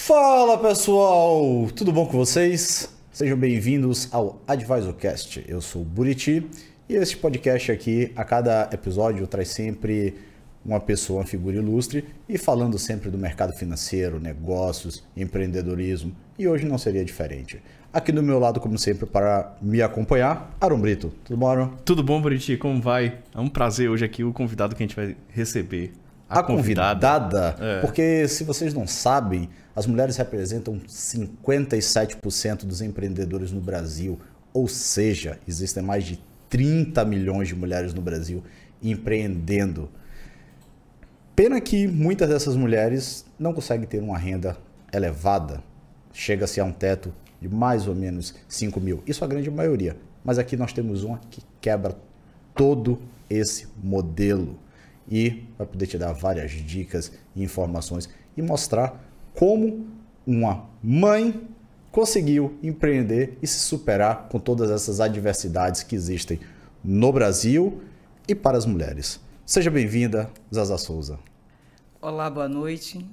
Fala pessoal, tudo bom com vocês? Sejam bem-vindos ao AdvisorCast. Eu sou o Buriti e este podcast aqui, a cada episódio, traz sempre uma pessoa, uma figura ilustre e falando sempre do mercado financeiro, negócios, empreendedorismo, e hoje não seria diferente. Aqui do meu lado, como sempre, para me acompanhar, Aron Brito. Tudo bom, Aron? Tudo bom, Buriti? Como vai? É um prazer hoje aqui o convidado que a gente vai receber. A convidada, porque se vocês não sabem, as mulheres representam 57% dos empreendedores no Brasil, ou seja, existem mais de 30 milhões de mulheres no Brasil empreendendo. Pena que muitas dessas mulheres não conseguem ter uma renda elevada, chega-se a um teto de mais ou menos 5 mil, isso é a grande maioria, mas aqui nós temos uma que quebra todo esse modelo. E vai poder te dar várias dicas e informações e mostrar como uma mãe conseguiu empreender e se superar com todas essas adversidades que existem no Brasil e para as mulheres. Seja bem-vinda, Zaza Souza. Olá, boa noite.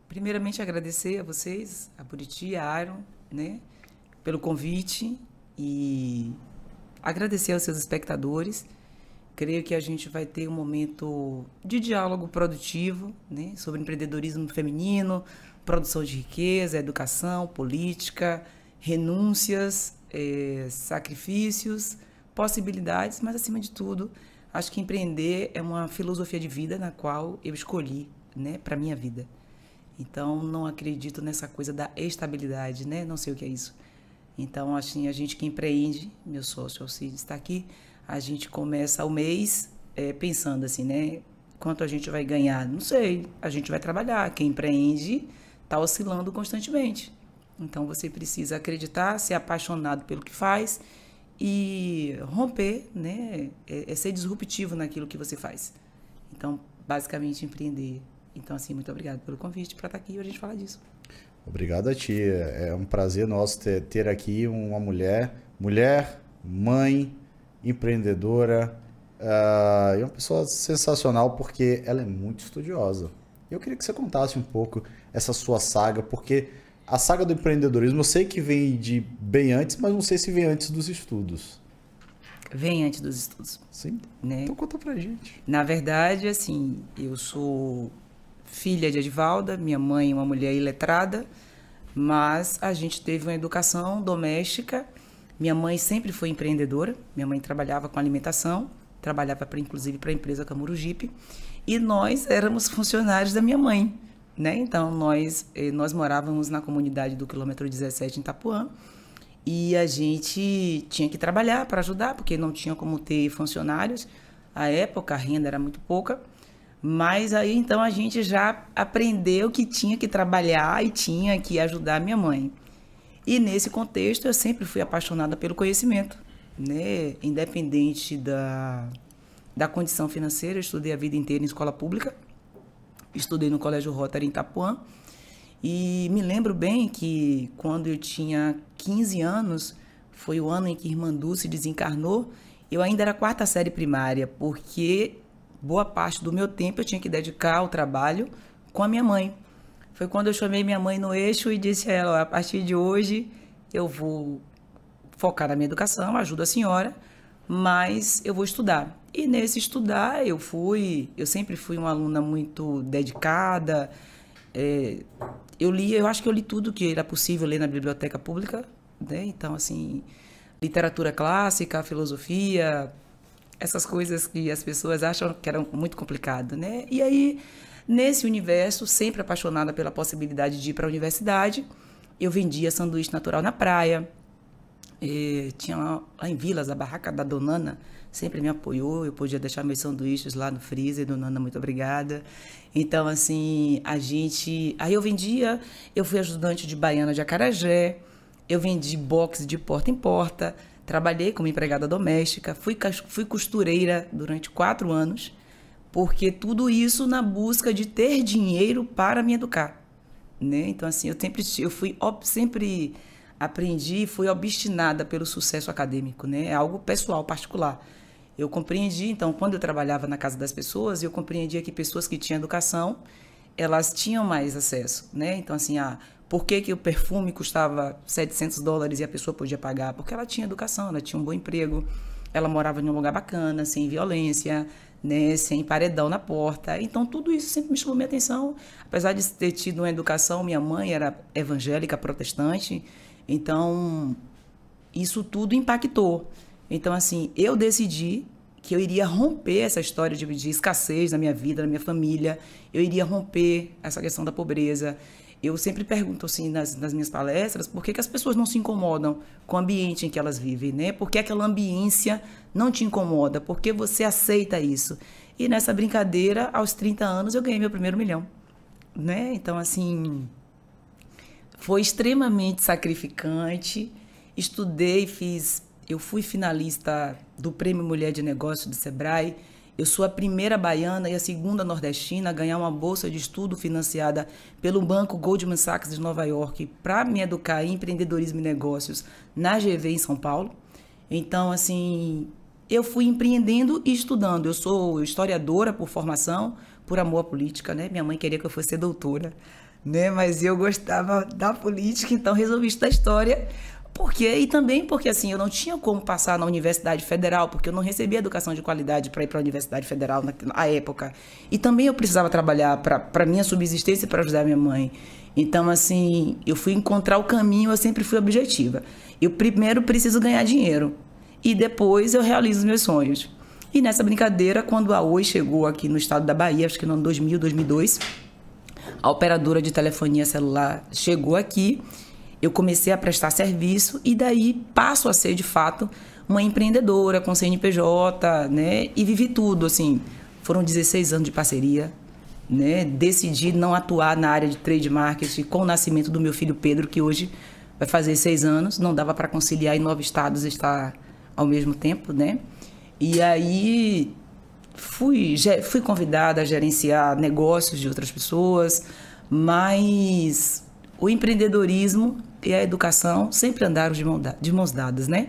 Primeiramente agradecer a vocês, a Buriti, a Aron, né, pelo convite e agradecer aos seus espectadores. Creio que a gente vai ter um momento de diálogo produtivo, né, sobre empreendedorismo feminino, produção de riqueza, educação, política, renúncias, sacrifícios, possibilidades, mas, acima de tudo, acho que empreender é uma filosofia de vida na qual eu escolhi, né, para a minha vida. Então, não acredito nessa coisa da estabilidade, né? Não sei o que é isso. Então, assim, a gente que empreende, meu sócio Alcides está aqui, a gente começa o mês pensando assim, né? Quanto a gente vai ganhar? Não sei. A gente vai trabalhar. Quem empreende está oscilando constantemente. Então, você precisa acreditar, ser apaixonado pelo que faz e romper, né? Ser disruptivo naquilo que você faz. Então, basicamente, empreender. Então, assim, muito obrigado pelo convite para estar aqui e a gente falar disso. Obrigado a ti. É um prazer nosso ter aqui uma mulher, mãe, empreendedora, e uma pessoa sensacional porque ela é muito estudiosa. Eu queria que você contasse um pouco essa sua saga, porque a saga do empreendedorismo eu sei que vem de bem antes, mas não sei se vem antes dos estudos. Vem antes dos estudos. Sim? Né? Então conta pra gente. Na verdade, assim, eu sou filha de Edivalda, minha mãe é uma mulher iletrada, mas a gente teve uma educação doméstica. Minha mãe sempre foi empreendedora, minha mãe trabalhava com alimentação, trabalhava inclusive para a empresa Camurugipe, e nós éramos funcionários da minha mãe, né? Então, nós morávamos na comunidade do quilômetro 17 em Itapuã, e a gente tinha que trabalhar para ajudar, porque não tinha como ter funcionários. À época, a renda era muito pouca, mas aí então a gente já aprendeu que tinha que trabalhar e tinha que ajudar a minha mãe. E nesse contexto eu sempre fui apaixonada pelo conhecimento, né? Independente da condição financeira, eu estudei a vida inteira em escola pública, estudei no Colégio Rotary em Itapuã, e me lembro bem que quando eu tinha 15 anos, foi o ano em que Irmã Dulce desencarnou, eu ainda era quarta série primária, porque boa parte do meu tempo eu tinha que dedicar ao trabalho com a minha mãe. Foi quando eu chamei minha mãe no eixo e disse a ela, a partir de hoje eu vou focar na minha educação, ajudo a senhora, mas eu vou estudar. E nesse estudar eu sempre fui uma aluna muito dedicada, eu acho que eu li tudo que era possível ler na biblioteca pública, né? Então, assim, literatura clássica, filosofia, essas coisas que as pessoas acham que eram muito complicado, né? E aí, nesse universo, sempre apaixonada pela possibilidade de ir para a universidade, eu vendia sanduíche natural na praia. Tinha lá em Vilas, a barraca da Donana, sempre me apoiou, eu podia deixar meus sanduíches lá no freezer, Donana, muito obrigada. Então, assim, aí eu vendia, eu fui ajudante de baiana de acarajé, eu vendi box de porta em porta, trabalhei como empregada doméstica, fui costureira durante 4 anos, porque tudo isso na busca de ter dinheiro para me educar, né? Então, assim, sempre aprendi e fui obstinada pelo sucesso acadêmico, né? É algo pessoal, particular. Eu compreendi, então, quando eu trabalhava na casa das pessoas, eu compreendia que pessoas que tinham educação elas tinham mais acesso, né? Então, assim, por que o perfume custava $700 e a pessoa podia pagar? Porque ela tinha educação, ela tinha um bom emprego, ela morava em um lugar bacana, sem violência, né? Sem paredão na porta. Então, tudo isso sempre me chamou minha atenção. Apesar de ter tido uma educação, minha mãe era evangélica, protestante, então isso tudo impactou. Então, assim, eu decidi que eu iria romper essa história de escassez na minha vida, na minha família. Eu iria romper essa questão da pobreza. Eu sempre pergunto, assim, nas minhas palestras, por que as pessoas não se incomodam com o ambiente em que elas vivem, né? Por que aquela ambiência não te incomoda? Por que você aceita isso? E nessa brincadeira, aos 30 anos, eu ganhei meu primeiro milhão, né? Então, assim, foi extremamente sacrificante. Estudei, eu fui finalista do Prêmio Mulher de Negócios do Sebrae. Eu sou a primeira baiana e a segunda nordestina a ganhar uma bolsa de estudo financiada pelo banco Goldman Sachs de Nova York para me educar em empreendedorismo e negócios na GV em São Paulo. Então, assim, eu fui empreendendo e estudando. Eu sou historiadora por formação, por amor à política, né? Minha mãe queria que eu fosse doutora, né? Mas eu gostava da política, então resolvi estudar história. E também porque, assim, eu não tinha como passar na Universidade Federal, porque eu não recebia educação de qualidade para ir para a Universidade Federal na época. E também eu precisava trabalhar para minha subsistência e para ajudar minha mãe. Então, assim, eu fui encontrar o caminho, eu sempre fui objetiva. Eu primeiro preciso ganhar dinheiro e depois eu realizo os meus sonhos. E nessa brincadeira, quando a Oi chegou aqui no estado da Bahia, acho que no ano 2000, 2002, a operadora de telefonia celular chegou aqui. Eu comecei a prestar serviço e daí passo a ser, de fato, uma empreendedora com CNPJ, né? E vivi tudo, assim. Foram 16 anos de parceria, né? Decidi não atuar na área de trade marketing com o nascimento do meu filho Pedro, que hoje vai fazer 6 anos. Não dava para conciliar em 9 estados estar ao mesmo tempo, né? E aí fui convidada a gerenciar negócios de outras pessoas, mas o empreendedorismo e a educação sempre andaram de mãos dadas, né?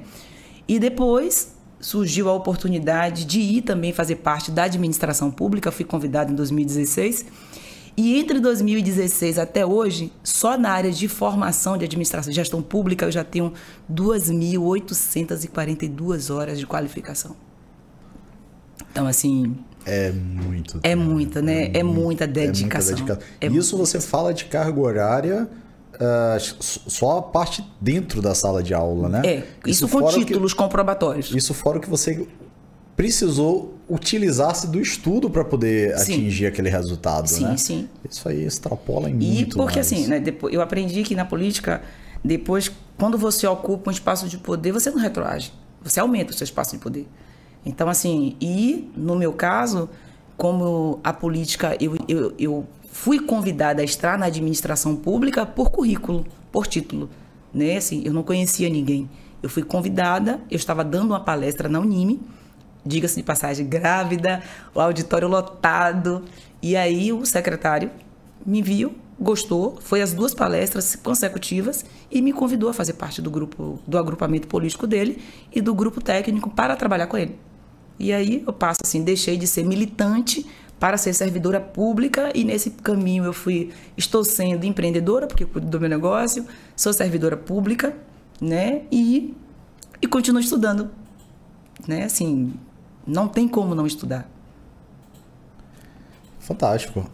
E depois surgiu a oportunidade de ir também fazer parte da administração pública. Fui convidada em 2016. E entre 2016 até hoje, só na área de formação de administração e gestão pública, eu já tenho 2.842 horas de qualificação. Então, assim... É muito. É muita, né? É muita dedicação. Isso você fala de carga horária... só a parte dentro da sala de aula, né? Isso com títulos comprobatórios. Isso fora o que você precisou utilizar-se do estudo para poder atingir aquele resultado, né? Sim. Isso aí extrapola em muito porque mais. assim, né, eu aprendi que na política, depois, quando você ocupa um espaço de poder, você não retroage, você aumenta o seu espaço de poder. Então, assim, e no meu caso, como a política, eu fui convidada a estar na administração pública por currículo, por título, né? Assim, eu não conhecia ninguém. Eu fui convidada, eu estava dando uma palestra na Unime, diga-se de passagem, grávida, o auditório lotado. E aí o secretário me viu, gostou, foi as 2 palestras consecutivas e me convidou a fazer parte do agrupamento político dele e do grupo técnico para trabalhar com ele. E aí eu passo assim, deixei de ser militante para ser servidora pública e nesse caminho estou sendo empreendedora, porque eu cuido do meu negócio, sou servidora pública, né? E continuo estudando, né? Assim, não tem como não estudar. Fantástico.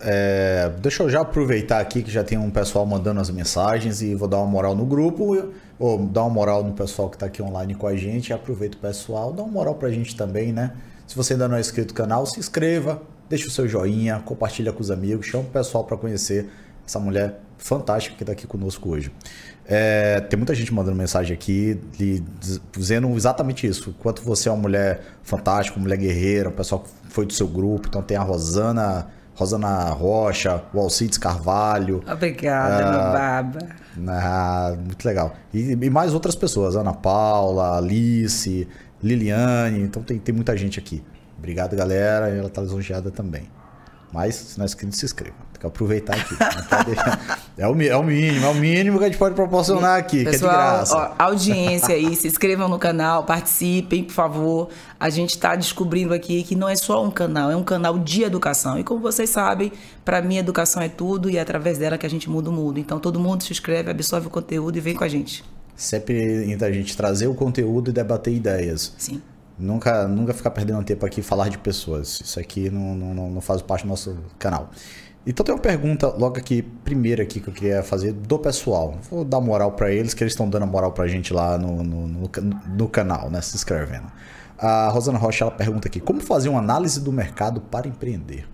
Deixa eu já aproveitar aqui que já tem um pessoal mandando as mensagens e vou dar uma moral no grupo, ou dar uma moral no pessoal que está aqui online com a gente. Aproveita o pessoal, dá uma moral pra gente também, né? Se você ainda não é inscrito no canal, se inscreva, deixa o seu joinha, compartilha com os amigos, chama o pessoal para conhecer essa mulher fantástica que está aqui conosco hoje. Tem muita gente mandando mensagem aqui, dizendo exatamente isso. Quanto você é uma mulher fantástica, uma mulher guerreira, o pessoal que foi do seu grupo. Então tem a Rosana Rocha, o Alcides Carvalho. Obrigada, meu baba. Muito legal. E mais outras pessoas, Ana Paula, Alice, Liliane. Então tem muita gente aqui. Obrigado, galera. Ela está lisonjeada também. Mas, se não é inscrito, se inscreva. Tem que aproveitar aqui. É o mínimo que a gente pode proporcionar aqui, pessoal, que é de graça. Ó, audiência aí, se inscrevam no canal, participem, por favor. A gente está descobrindo aqui que não é só um canal, é um canal de educação. E como vocês sabem, para mim, educação é tudo e é através dela que a gente muda o mundo. Então, todo mundo se inscreve, absorve o conteúdo e vem com a gente. Sempre a gente trazer o conteúdo e debater ideias. Sim. Nunca ficar perdendo tempo aqui e falar de pessoas. Isso aqui não faz parte do nosso canal. Então tem uma pergunta logo aqui, primeira aqui que eu queria fazer do pessoal. Vou dar moral para eles, que eles estão dando moral pra gente lá no canal, né? Se inscrevendo. A Rosana Rocha, ela pergunta aqui, como fazer uma análise do mercado para empreender?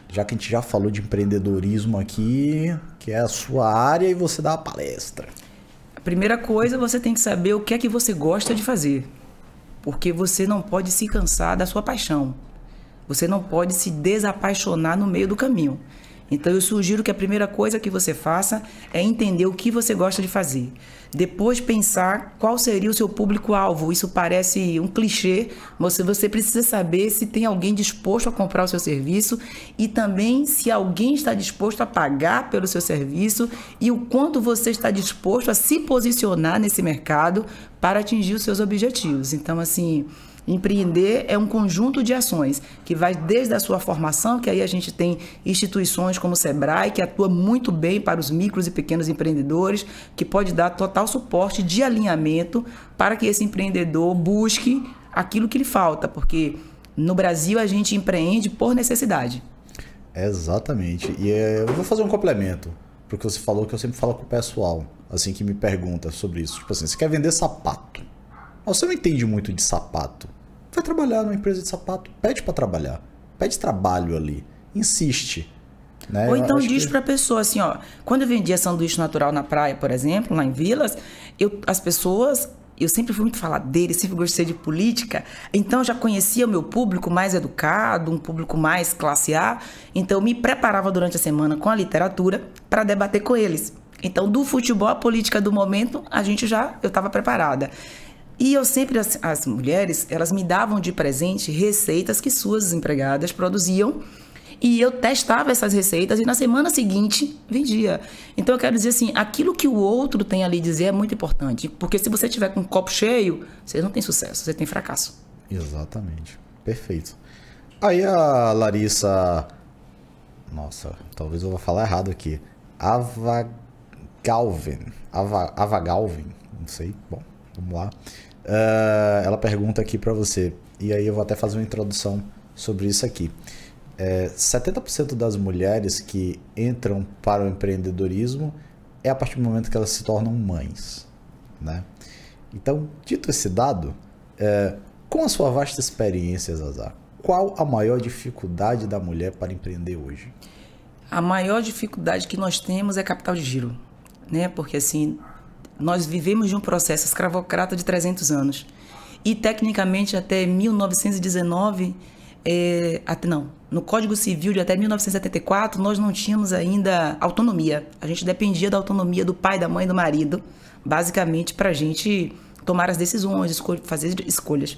Já que a gente já falou de empreendedorismo aqui, que é a sua área, e você dá a palestra. A primeira coisa, você tem que saber o que é que você gosta de fazer. Porque você não pode se cansar da sua paixão. Você não pode se desapaixonar no meio do caminho. Então, eu sugiro que a primeira coisa que você faça é entender o que você gosta de fazer. Depois, pensar qual seria o seu público-alvo. Isso parece um clichê, mas você precisa saber se tem alguém disposto a comprar o seu serviço e também se alguém está disposto a pagar pelo seu serviço e o quanto você está disposto a se posicionar nesse mercado para atingir os seus objetivos. Então, assim, empreender é um conjunto de ações que vai desde a sua formação, que aí a gente tem instituições como o Sebrae, que atua muito bem para os micros e pequenos empreendedores, que pode dar total suporte de alinhamento para que esse empreendedor busque aquilo que lhe falta, porque no Brasil a gente empreende por necessidade. Exatamente. E eu vou fazer um complemento para o que você falou, que eu sempre falo com o pessoal, assim, que me pergunta sobre isso. Tipo assim, você quer vender sapato, mas você não entende muito de sapato. Vai trabalhar numa empresa de sapato, pede para trabalhar, pede trabalho ali, insiste. Né? Ou então diz para a pessoa assim, ó, quando eu vendia sanduíche natural na praia, por exemplo, lá em Vilas, as pessoas, eu sempre fui muito faladeira, sempre gostei de política, então eu já conhecia o meu público mais educado, um público mais classe A, então eu me preparava durante a semana com a literatura para debater com eles. Então, do futebol à política do momento, eu estava preparada. E eu sempre, as mulheres, elas me davam de presente receitas que suas empregadas produziam e eu testava essas receitas e na semana seguinte vendia. Então eu quero dizer assim, aquilo que o outro tem ali dizer é muito importante, porque se você tiver com um copo cheio, você não tem sucesso, você tem fracasso. Exatamente, perfeito. Aí a Larissa, nossa, talvez eu vou falar errado aqui, Avagalvin, não sei, bom, vamos lá. Ela pergunta aqui para você, e aí eu vou até fazer uma introdução sobre isso aqui. 70% das mulheres que entram para o empreendedorismo é a partir do momento que elas se tornam mães, né? Então, dito esse dado, com a sua vasta experiência, Zazá, qual a maior dificuldade da mulher para empreender hoje? A maior dificuldade que nós temos é capital de giro, né? Porque assim, nós vivemos de um processo escravocrata de 300 anos. E, tecnicamente, até 1919, no Código Civil de até 1974, nós não tínhamos ainda autonomia. A gente dependia da autonomia do pai, da mãe, do marido, basicamente, para a gente tomar as decisões, fazer escolhas.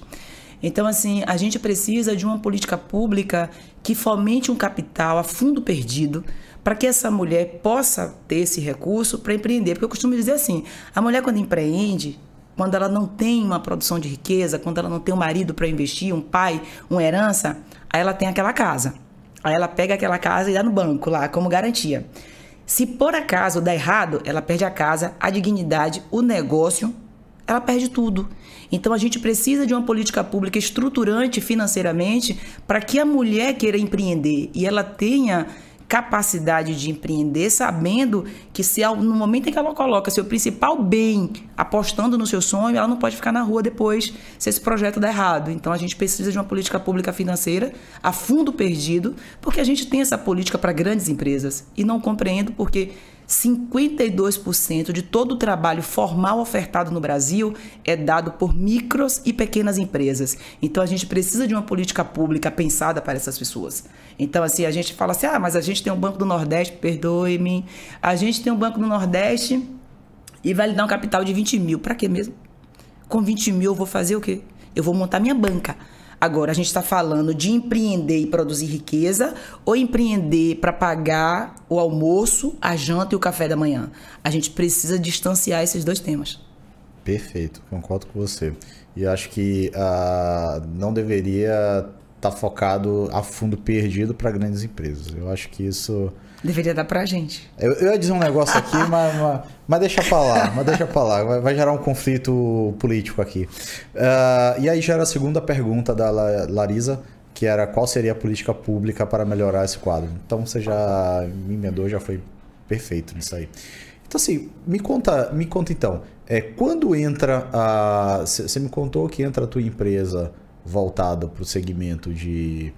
Então, assim, a gente precisa de uma política pública que fomente um capital a fundo perdido, para que essa mulher possa ter esse recurso para empreender. Porque eu costumo dizer assim, a mulher quando empreende, quando ela não tem uma produção de riqueza, quando ela não tem um marido para investir, um pai, uma herança, aí ela tem aquela casa. Aí ela pega aquela casa e dá no banco lá, como garantia. Se por acaso dá errado, ela perde a casa, a dignidade, o negócio, ela perde tudo. Então a gente precisa de uma política pública estruturante financeiramente para que a mulher queira empreender e ela tenha capacidade de empreender, sabendo que no momento em que ela coloca seu principal bem apostando no seu sonho, ela não pode ficar na rua depois se esse projeto der errado. Então a gente precisa de uma política pública financeira a fundo perdido, porque a gente tem essa política para grandes empresas e não compreendo porque 52% de todo o trabalho formal ofertado no Brasil é dado por micros e pequenas empresas. Então, a gente precisa de uma política pública pensada para essas pessoas. Então, assim, a gente fala assim, mas a gente tem um Banco do Nordeste, perdoe-me, a gente tem um Banco do Nordeste e vai lhe dar um capital de 20 mil. Para quê mesmo? Com 20 mil eu vou fazer o quê? Eu vou montar minha banca. Agora, a gente está falando de empreender e produzir riqueza ou empreender para pagar o almoço, a janta e o café da manhã? A gente precisa distanciar esses dois temas. Perfeito, concordo com você. E acho que não deveria estar focado a fundo perdido para grandes empresas. Eu acho que isso... Deveria dar pra gente. Eu ia dizer um negócio aqui, mas deixa pra lá. Vai gerar um conflito político aqui. E aí gera a segunda pergunta da Larisa, que era qual seria a política pública para melhorar esse quadro. Então você já me emendou, já foi perfeito nisso aí. Então assim, me conta então, quando entra você me contou que entra a tua empresa voltada para o segmento de...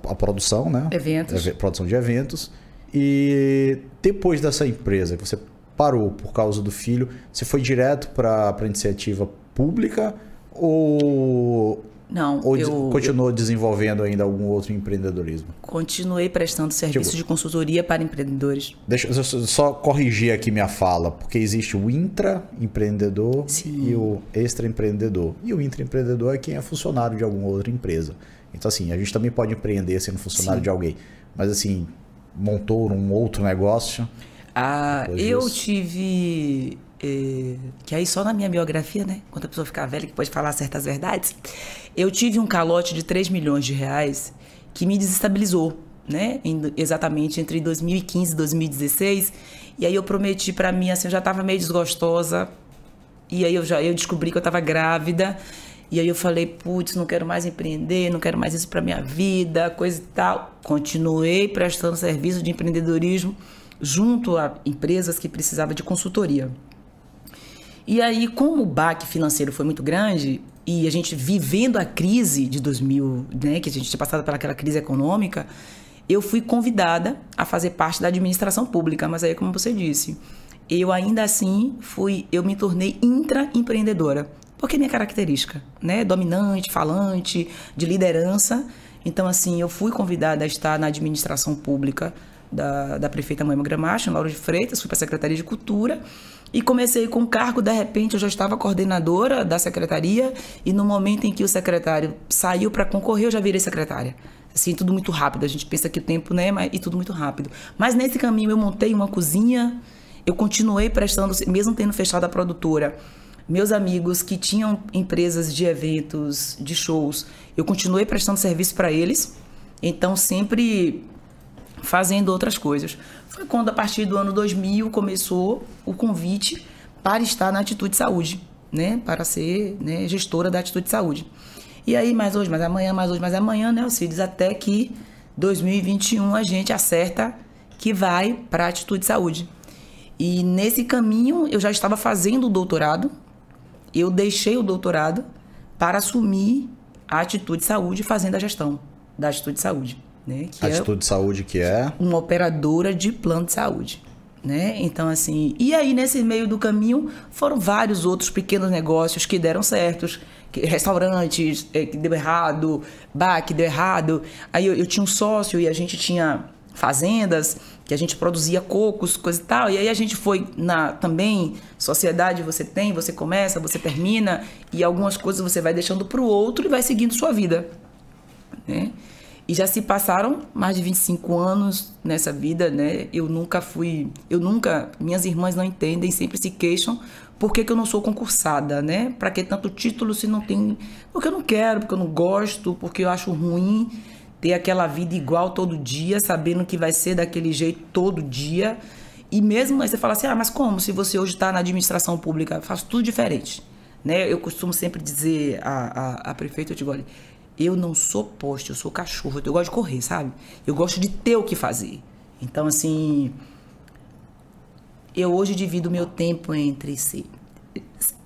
a produção, né? Eventos. Produção de eventos. E depois dessa empresa que você parou por causa do filho, você foi direto para a iniciativa pública ou... Não, continuou desenvolvendo ainda algum outro empreendedorismo? Continuei prestando serviço de consultoria para empreendedores. Deixa eu só corrigir aqui minha fala, porque existe o intraempreendedor e o extraempreendedor. E o intraempreendedor é quem é funcionário de alguma outra empresa. Então, assim, a gente também pode empreender sendo funcionário de alguém. Mas, assim, montou um outro negócio? Eu tive... que aí só na minha biografia, né? Quando a pessoa ficar velha, que pode falar certas verdades. Eu tive um calote de 3 milhões de reais que me desestabilizou, né? Exatamente entre 2015 e 2016. E aí eu prometi pra mim, assim, eu já tava meio desgostosa. E aí eu descobri que eu tava grávida. E aí eu falei, putz, não quero mais empreender, não quero mais isso pra minha vida, coisa e tal. Continuei prestando serviço de empreendedorismo junto a empresas que precisavam de consultoria. E aí, como o baque financeiro foi muito grande, e a gente vivendo a crise de 2000, né, que a gente tinha passado pelaquela crise econômica, eu fui convidada a fazer parte da administração pública. Mas aí, como você disse, eu ainda assim eu me tornei intraempreendedora. Porque é minha característica, né? Dominante, falante, de liderança. Então, assim, eu fui convidada a estar na administração pública da prefeita Moema Gramacho, Laura de Freitas, fui para a Secretaria de Cultura e comecei com o cargo, de repente eu já estava coordenadora da secretaria e no momento em que o secretário saiu para concorrer, eu já virei secretária. Assim, tudo muito rápido, a gente pensa que o tempo, né, e tudo muito rápido. Mas nesse caminho eu montei uma cozinha, eu continuei prestando, mesmo tendo fechado a produtora, meus amigos que tinham empresas de eventos, de shows, eu continuei prestando serviço para eles, então sempre fazendo outras coisas. Foi quando, a partir do ano 2000, começou o convite para estar na Atitude Saúde, né? Para ser, né, gestora da Atitude Saúde. E aí, mais hoje, mais amanhã, né, Alcides? Até que 2021 a gente acerta que vai para a Atitude Saúde. E nesse caminho eu já estava fazendo o doutorado, eu deixei o doutorado para assumir a Atitude Saúde, fazendo a gestão da Atitude Saúde. Né? Que Atitude Saúde, que é? Uma operadora de plano de saúde. Né? Então, assim, e aí nesse meio do caminho foram vários outros pequenos negócios que deram certos, restaurantes que deu errado, bar que deu errado. Aí eu tinha um sócio e a gente tinha fazendas que a gente produzia cocos, coisa e tal. E aí a gente foi também, sociedade você tem, você começa, você termina, e algumas coisas você vai deixando para o outro e vai seguindo sua vida. Né? E já se passaram mais de 25 anos nessa vida, né? Minhas irmãs não entendem, sempre se queixam, por que eu não sou concursada, né? Para que tanto título se não tem... Porque eu não quero, porque eu não gosto, porque eu acho ruim ter aquela vida igual todo dia, sabendo que vai ser daquele jeito todo dia. E mesmo aí você fala assim, mas como? Se você hoje está na administração pública, faz tudo diferente. Né? Eu costumo sempre dizer a prefeita, eu digo, olha, eu não sou poste, eu sou cachorro, eu gosto de correr, sabe? Eu gosto de ter o que fazer. Então, assim, eu hoje divido meu tempo entre ser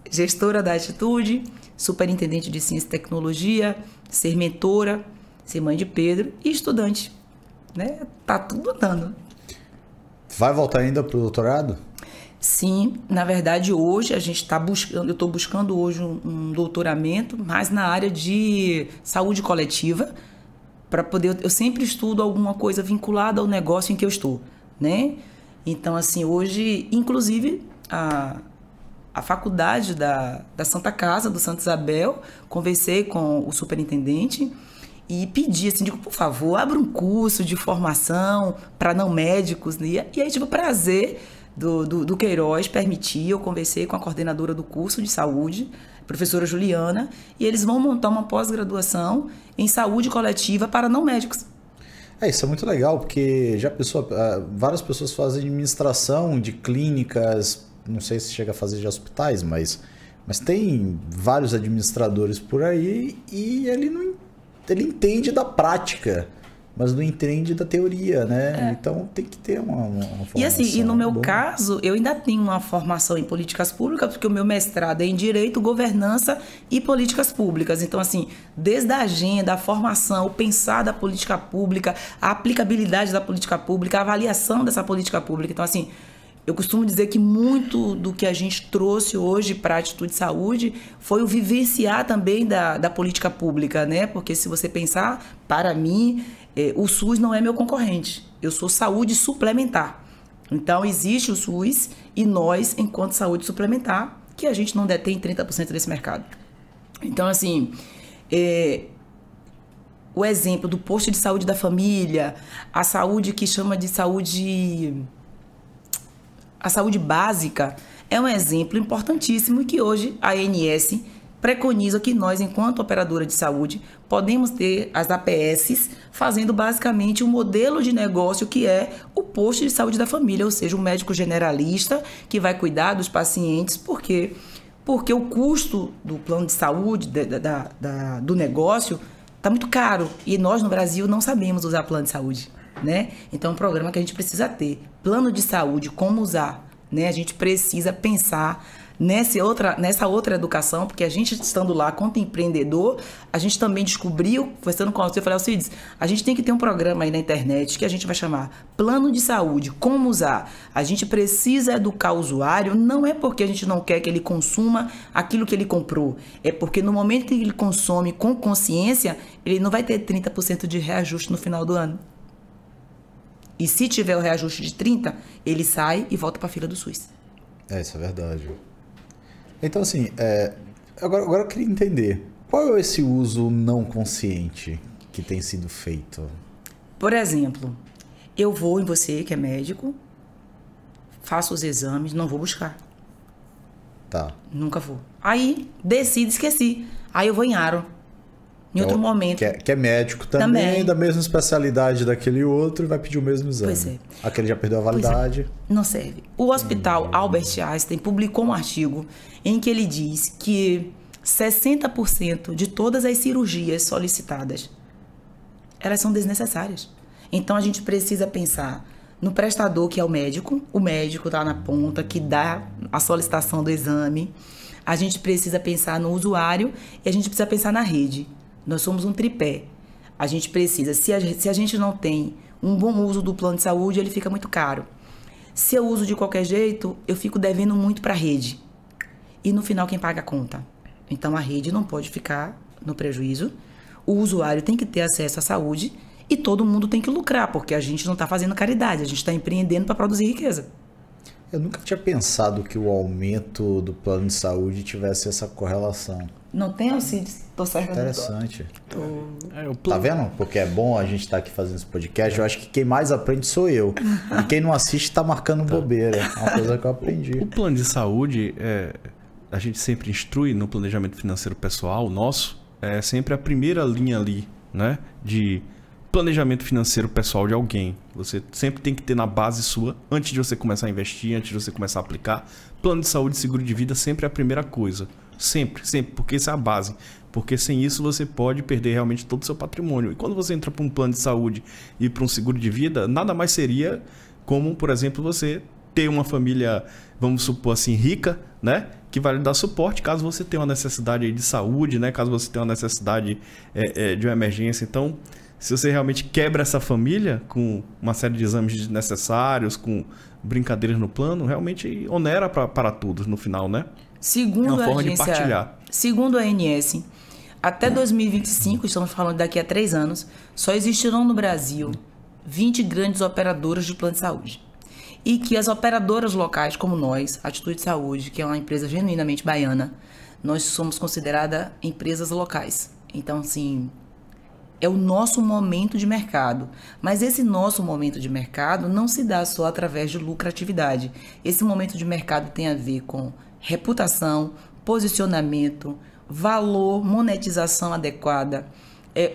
gestora da Atitude, superintendente de ciência e tecnologia, ser mentora, ser mãe de Pedro e estudante. Né? Tá tudo andando. Vai voltar ainda para o doutorado? Sim, na verdade hoje a gente está buscando, eu estou buscando hoje um doutoramento, mas na área de saúde coletiva, para poder, eu sempre estudo alguma coisa vinculada ao negócio em que eu estou, né? Então assim, hoje, inclusive, a faculdade da Santa Casa, do Santa Isabel, conversei com o superintendente e pedi, assim, digo, por favor, abra um curso de formação para não médicos. Né? E aí tive o prazer do Queiroz permitir, eu conversei com a coordenadora do curso de saúde, professora Juliana, e eles vão montar uma pós-graduação em saúde coletiva para não médicos. Isso é muito legal, porque várias pessoas fazem administração de clínicas, não sei se chega a fazer de hospitais, mas tem vários administradores por aí e ele entende da prática, mas não entende da teoria, né? Então tem que ter uma formação. E assim, no meu caso, eu ainda tenho uma formação em políticas públicas, porque o meu mestrado é em Direito, Governança e Políticas Públicas. Então, assim, desde a agenda, a formação, o pensar da política pública, a aplicabilidade da política pública, a avaliação dessa política pública. Então, assim, eu costumo dizer que muito do que a gente trouxe hoje para a Atitude Saúde foi o vivenciar também da política pública, né? Porque se você pensar, para mim, o SUS não é meu concorrente. Eu sou saúde suplementar. Então, existe o SUS e nós, enquanto saúde suplementar, que a gente não detém 30% desse mercado. Então, assim, o exemplo do posto de saúde da família, a saúde que chama de saúde... A saúde básica é um exemplo importantíssimo e que hoje a ANS preconiza que nós, enquanto operadora de saúde, podemos ter as APSs fazendo basicamente um modelo de negócio que é o posto de saúde da família, ou seja, um médico generalista que vai cuidar dos pacientes, porque o custo do plano de saúde, do negócio, está muito caro e nós no Brasil não sabemos usar plano de saúde. Né? Então, é um programa que a gente precisa ter. Plano de saúde, como usar. Né? A gente precisa pensar nessa outra educação, porque a gente estando lá, quanto empreendedor, a gente também descobriu, conversando com você, eu falei, Alcides, a gente tem que ter um programa aí na internet que a gente vai chamar Plano de Saúde, como usar. A gente precisa educar o usuário, não é porque a gente não quer que ele consuma aquilo que ele comprou, é porque no momento que ele consome com consciência, ele não vai ter 30% de reajuste no final do ano. E se tiver o reajuste de 30%, ele sai e volta para a fila do SUS. Isso é verdade. Então, assim, agora eu queria entender, qual é esse uso não consciente que tem sido feito? Por exemplo, eu vou em você, que é médico, faço os exames, não vou buscar. Tá. Nunca vou. Aí, decido, esqueci. Aí eu vou em Aro. Em outro momento. Que é médico também, da mesma especialidade daquele outro, e vai pedir o mesmo exame. Pois é. Aquele já perdeu a validade. Não serve. O Hospital Albert Einstein publicou um artigo em que ele diz que 60% de todas as cirurgias solicitadas, elas são desnecessárias. Então, a gente precisa pensar no prestador, que é o médico está na ponta, que dá a solicitação do exame. A gente precisa pensar no usuário e a gente precisa pensar na rede. Nós somos um tripé. A gente precisa, se a gente não tem um bom uso do plano de saúde, ele fica muito caro. Se eu uso de qualquer jeito, eu fico devendo muito para a rede. E no final, quem paga a conta? Então, a rede não pode ficar no prejuízo. O usuário tem que ter acesso à saúde e todo mundo tem que lucrar, porque a gente não está fazendo caridade, a gente está empreendendo para produzir riqueza. Eu nunca tinha pensado que o aumento do plano de saúde tivesse essa correlação. Não tem, Alcides? Tô certo. Interessante. Tá vendo? Porque é bom a gente estar aqui fazendo esse podcast. Eu acho que quem mais aprende sou eu. E quem não assiste tá marcando bobeira. É uma coisa que eu aprendi. O plano de saúde, a gente sempre instrui no planejamento financeiro pessoal nosso, é sempre a primeira linha ali, né? De planejamento financeiro pessoal de alguém. Você sempre tem que ter na base sua, antes de você começar a investir, antes de você começar a aplicar. Plano de saúde e seguro de vida sempre é a primeira coisa. Sempre, porque isso é a base. Porque sem isso você pode perder realmente todo o seu patrimônio. E quando você entra para um plano de saúde e para um seguro de vida, nada mais seria como, por exemplo, você ter uma família, vamos supor assim, rica, né? Que vai lhe dar suporte caso você tenha uma necessidade de saúde, né? Caso você tenha uma necessidade de uma emergência. Então, se você realmente quebra essa família com uma série de exames desnecessários, com brincadeiras no plano, realmente onera para todos no final, né? Segundo a agência, segundo a ANS, até 2025, estamos falando daqui a 3 anos, só existirão no Brasil 20 grandes operadoras de plano de saúde. e que as operadoras locais, como nós, Atitude Saúde, que é uma empresa genuinamente baiana, nós somos consideradas empresas locais. Então, assim, é o nosso momento de mercado. Mas esse nosso momento de mercado não se dá só através de lucratividade. Esse momento de mercado tem a ver com reputação, posicionamento, valor, monetização adequada.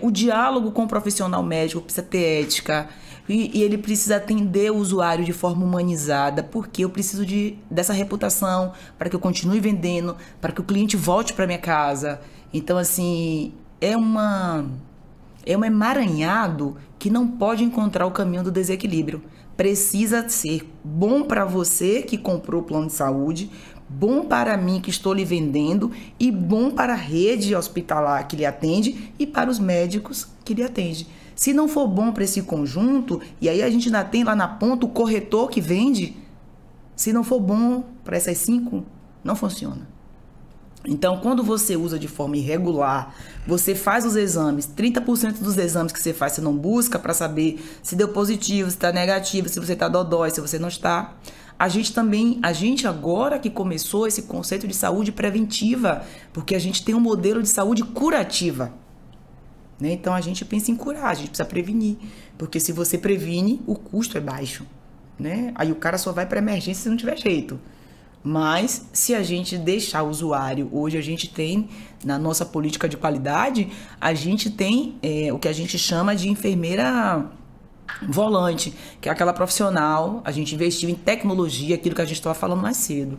O diálogo com o profissional médico precisa ter ética e ele precisa atender o usuário de forma humanizada, porque eu preciso dessa reputação para que eu continue vendendo, para que o cliente volte para minha casa. Então, assim, é um emaranhado que não pode encontrar o caminho do desequilíbrio. Precisa ser bom para você que comprou o plano de saúde, bom para mim que estou lhe vendendo e bom para a rede hospitalar que lhe atende e para os médicos que lhe atende. Se não for bom para esse conjunto, e aí a gente ainda tem lá na ponta o corretor que vende, se não for bom para essas 5, não funciona. Então, quando você usa de forma irregular, você faz os exames, 30% dos exames que você faz você não busca para saber se deu positivo, se está negativo, se você está dodói, se você não está. A gente agora que começou esse conceito de saúde preventiva, porque a gente tem um modelo de saúde curativa. Né? Então, a gente pensa em curar, a gente precisa prevenir. Porque se você previne, o custo é baixo. Né? Aí o cara só vai para emergência se não tiver jeito. Mas, se a gente deixar o usuário, hoje a gente tem, na nossa política de qualidade, a gente tem o que a gente chama de enfermeira volante, que é aquela profissional, a gente investiu em tecnologia, aquilo que a gente estava falando mais cedo.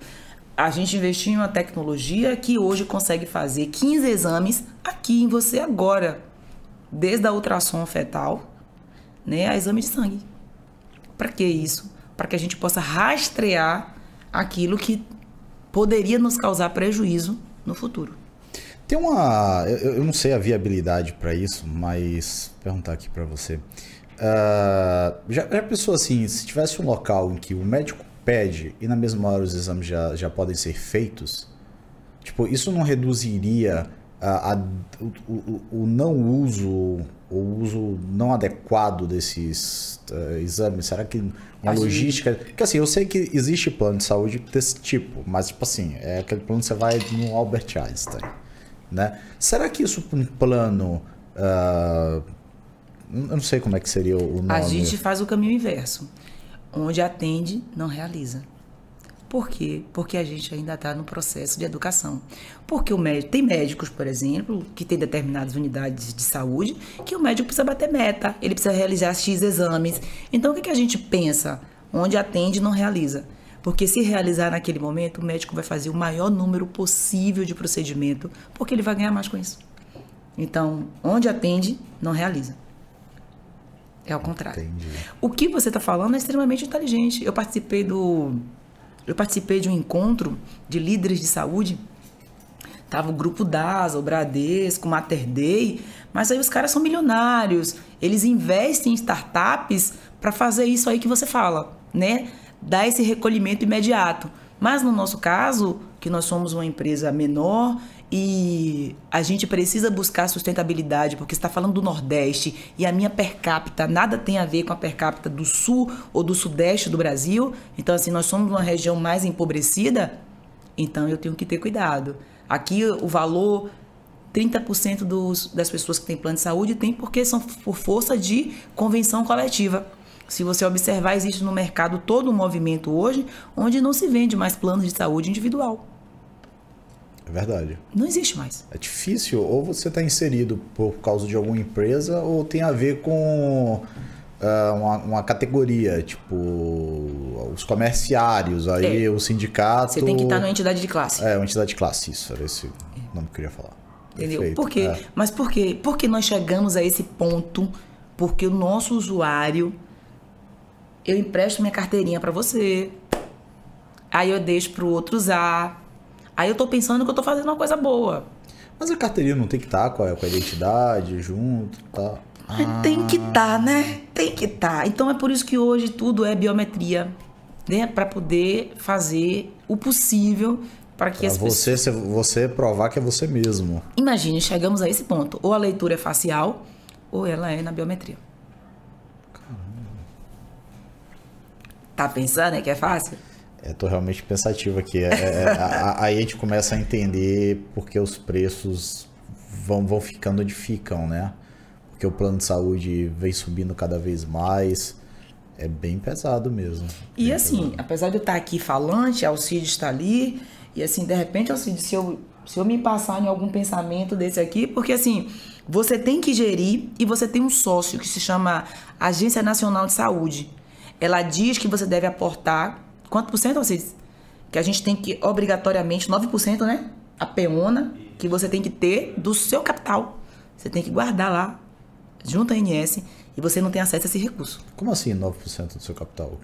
A gente investiu em uma tecnologia que hoje consegue fazer 15 exames aqui em você agora, desde a ultrassom fetal, né, a exame de sangue. Para que isso? Para que a gente possa rastrear aquilo que poderia nos causar prejuízo no futuro. Tem uma... Eu não sei a viabilidade para isso, mas vou perguntar aqui para você. Já pensou assim, se tivesse um local em que o médico pede e na mesma hora os exames já podem ser feitos, tipo, isso não reduziria o não uso, o uso não adequado desses exames? Será que uma logística... Porque assim, eu sei que existe plano de saúde desse tipo, mas tipo assim, é aquele plano que você vai no Albert Einstein, né? Será que isso um plano... eu não sei como é que seria o nome. A gente faz o caminho inverso. Onde atende, não realiza. Por quê? Porque a gente ainda está no processo de educação. Porque tem médicos, por exemplo, que tem determinadas unidades de saúde, que o médico precisa bater meta, ele precisa realizar X exames. Então, o que a gente pensa? Onde atende, não realiza. Porque se realizar naquele momento, o médico vai fazer o maior número possível de procedimento, porque ele vai ganhar mais com isso. Então, onde atende, não realiza. É ao contrário. Entendi. O que você está falando é extremamente inteligente. Eu participei de um encontro de líderes de saúde. Tava o Grupo DASA, o Bradesco, o Mater Dei, mas aí os caras são milionários. Eles investem em startups para fazer isso aí que você fala, né? Dar esse recolhimento imediato. Mas no nosso caso, que nós somos uma empresa menor e a gente precisa buscar sustentabilidade, porque você está falando do Nordeste e a minha per capita nada tem a ver com a per capita do Sul ou do Sudeste do Brasil. Então, assim, nós somos uma região mais empobrecida, então eu tenho que ter cuidado. Aqui o valor, 30% das pessoas que têm plano de saúde tem porque são por força de convenção coletiva. Se você observar, existe no mercado todo um movimento hoje onde não se vende mais planos de saúde individual. É verdade. Não existe mais. É difícil, ou você está inserido por causa de alguma empresa, ou tem a ver com uma categoria, tipo os comerciários, aí o sindicato... Você tem que estar numa entidade de classe. Uma entidade de classe, isso, era esse nome que eu queria falar. Entendeu? Perfeito. Por quê? Mas por quê? Porque nós chegamos a esse ponto, porque o nosso usuário... Eu empresto minha carteirinha para você, aí eu deixo para o outro usar, aí eu tô pensando que eu tô fazendo uma coisa boa. Mas a carteirinha não tem que estar com a identidade junto, tá? Tem que estar, né? Tem que estar. Então é por isso que hoje tudo é biometria, né? Para poder fazer o possível para que as pessoas... Você provar que é você mesmo. Imagine, chegamos a esse ponto. Ou a leitura é facial, ou ela é na biometria. Tá pensando, que é fácil? Tô realmente pensativo aqui. Aí a gente começa a entender porque os preços vão ficando onde ficam, né? Porque o plano de saúde vem subindo cada vez mais. É bem pesado mesmo. E assim, apesar de eu estar aqui falante, Alcide está ali, e assim, de repente, Alcide, se eu me passar em algum pensamento desse aqui, porque assim, você tem que gerir e você tem um sócio que se chama Agência Nacional de Saúde. Ela diz que você deve aportar, quanto por cento, Alcide? Que a gente tem que, obrigatoriamente, 9%, né? A peona que você tem que ter do seu capital. Você tem que guardar lá, junto à ANS, e você não tem acesso a esse recurso. Como assim 9% do seu capital?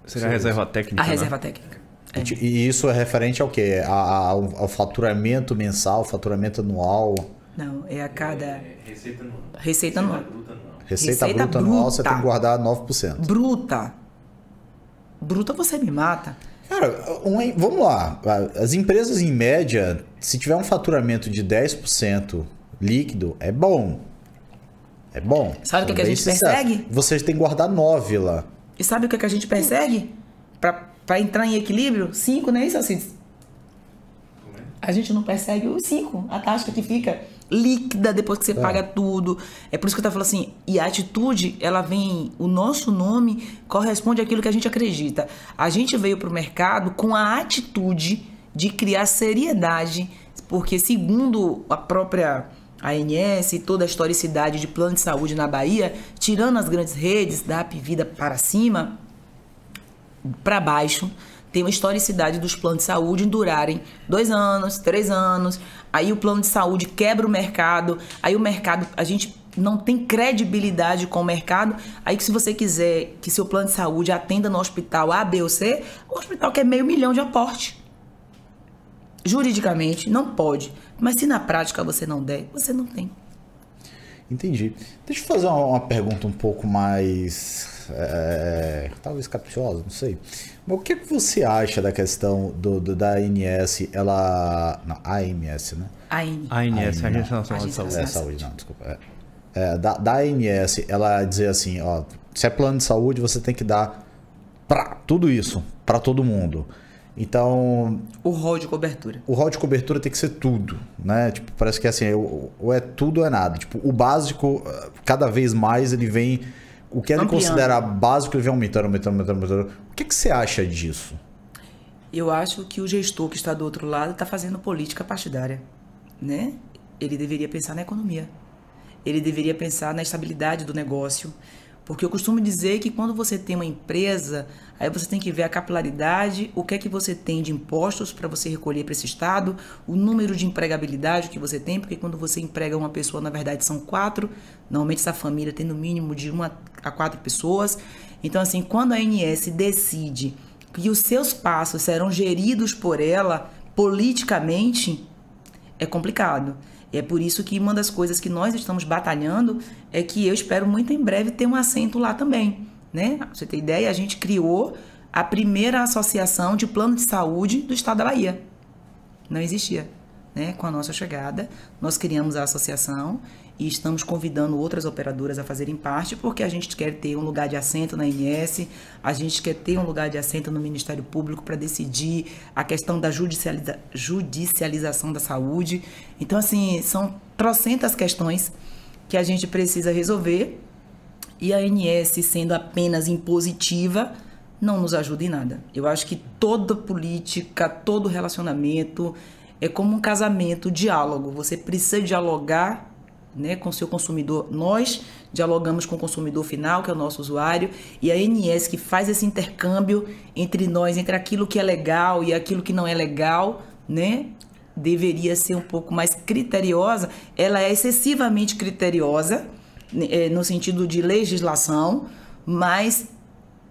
Seria a reserva técnica, A reserva técnica. E isso é referente ao quê? Ao faturamento mensal, faturamento anual? Não, é a cada... Receita anual. Receita bruta anual, você tem que guardar 9%. Bruta você me mata. Cara, vamos lá. As empresas, em média, se tiver um faturamento de 10% líquido, é bom. É bom. Sabe o que a gente persegue? Você tem que guardar 9 lá. E sabe o que a gente persegue? Para entrar em equilíbrio? 5, não é isso, Alcides? A gente não persegue os 5. A taxa que fica líquida depois que você paga tudo. É por isso que eu tô falando assim, e a atitude, ela vem, o nosso nome corresponde àquilo que a gente acredita. A gente veio pro mercado com a atitude de criar seriedade, porque segundo a própria ANS e toda a historicidade de plano de saúde na Bahia, tirando as grandes redes da Apvida para cima, para baixo, tem uma historicidade dos planos de saúde em durarem 2 anos, 3 anos, aí o plano de saúde quebra o mercado, aí o mercado, a gente não tem credibilidade com o mercado, aí que se você quiser que seu plano de saúde atenda no hospital A, B ou C, o hospital quer R$500 mil de aporte. Juridicamente, não pode. Mas se na prática você não der, você não tem. Entendi. Deixa eu fazer uma pergunta um pouco mais... talvez capciosa, não sei. Mas o que você acha da questão da ANS, ela... Não, AMS, né? ANS, Agência Nacional de Saúde. Saúde, não, desculpa. Da ANS, ela dizer assim, ó, se é plano de saúde, você tem que dar pra tudo isso, pra todo mundo. Então... O rol de cobertura. O rol de cobertura tem que ser tudo, né? Tipo, parece que assim, ou é tudo ou é nada. Tipo, o básico, cada vez mais ele vem... O que ele considera básico, ele vem aumentando. O que você acha disso? Eu acho que o gestor que está do outro lado está fazendo política partidária, né? Ele deveria pensar na economia. Ele deveria pensar na estabilidade do negócio. Porque eu costumo dizer que quando você tem uma empresa, aí você tem que ver a capilaridade, o que é que você tem de impostos para você recolher para esse estado, o número de empregabilidade que você tem, porque quando você emprega uma pessoa, na verdade são 4, normalmente essa família tem no mínimo de 1 a 4 pessoas. Então assim, quando a ANS decide que os seus passos serão geridos por ela politicamente, é complicado. É por isso que uma das coisas que nós estamos batalhando é que eu espero muito em breve ter um assento lá também, né? Pra você ter ideia, a gente criou a primeira associação de plano de saúde do estado da Bahia. Não existia, né? Com a nossa chegada, nós criamos a associação e estamos convidando outras operadoras a fazerem parte, porque a gente quer ter um lugar de assento na ANS, a gente quer ter um lugar de assento no Ministério Público para decidir a questão da judicialização da saúde. Então, assim, são trocentas questões que a gente precisa resolver e a ANS, sendo apenas impositiva, não nos ajuda em nada. Eu acho que toda política, todo relacionamento é como um casamento, diálogo. Você precisa dialogar, né, com o seu consumidor. Nós dialogamos com o consumidor final, que é o nosso usuário, e a ANS que faz esse intercâmbio entre nós, entre aquilo que é legal e aquilo que não é legal, né, deveria ser um pouco mais criteriosa. Ela é excessivamente criteriosa, no sentido de legislação, mas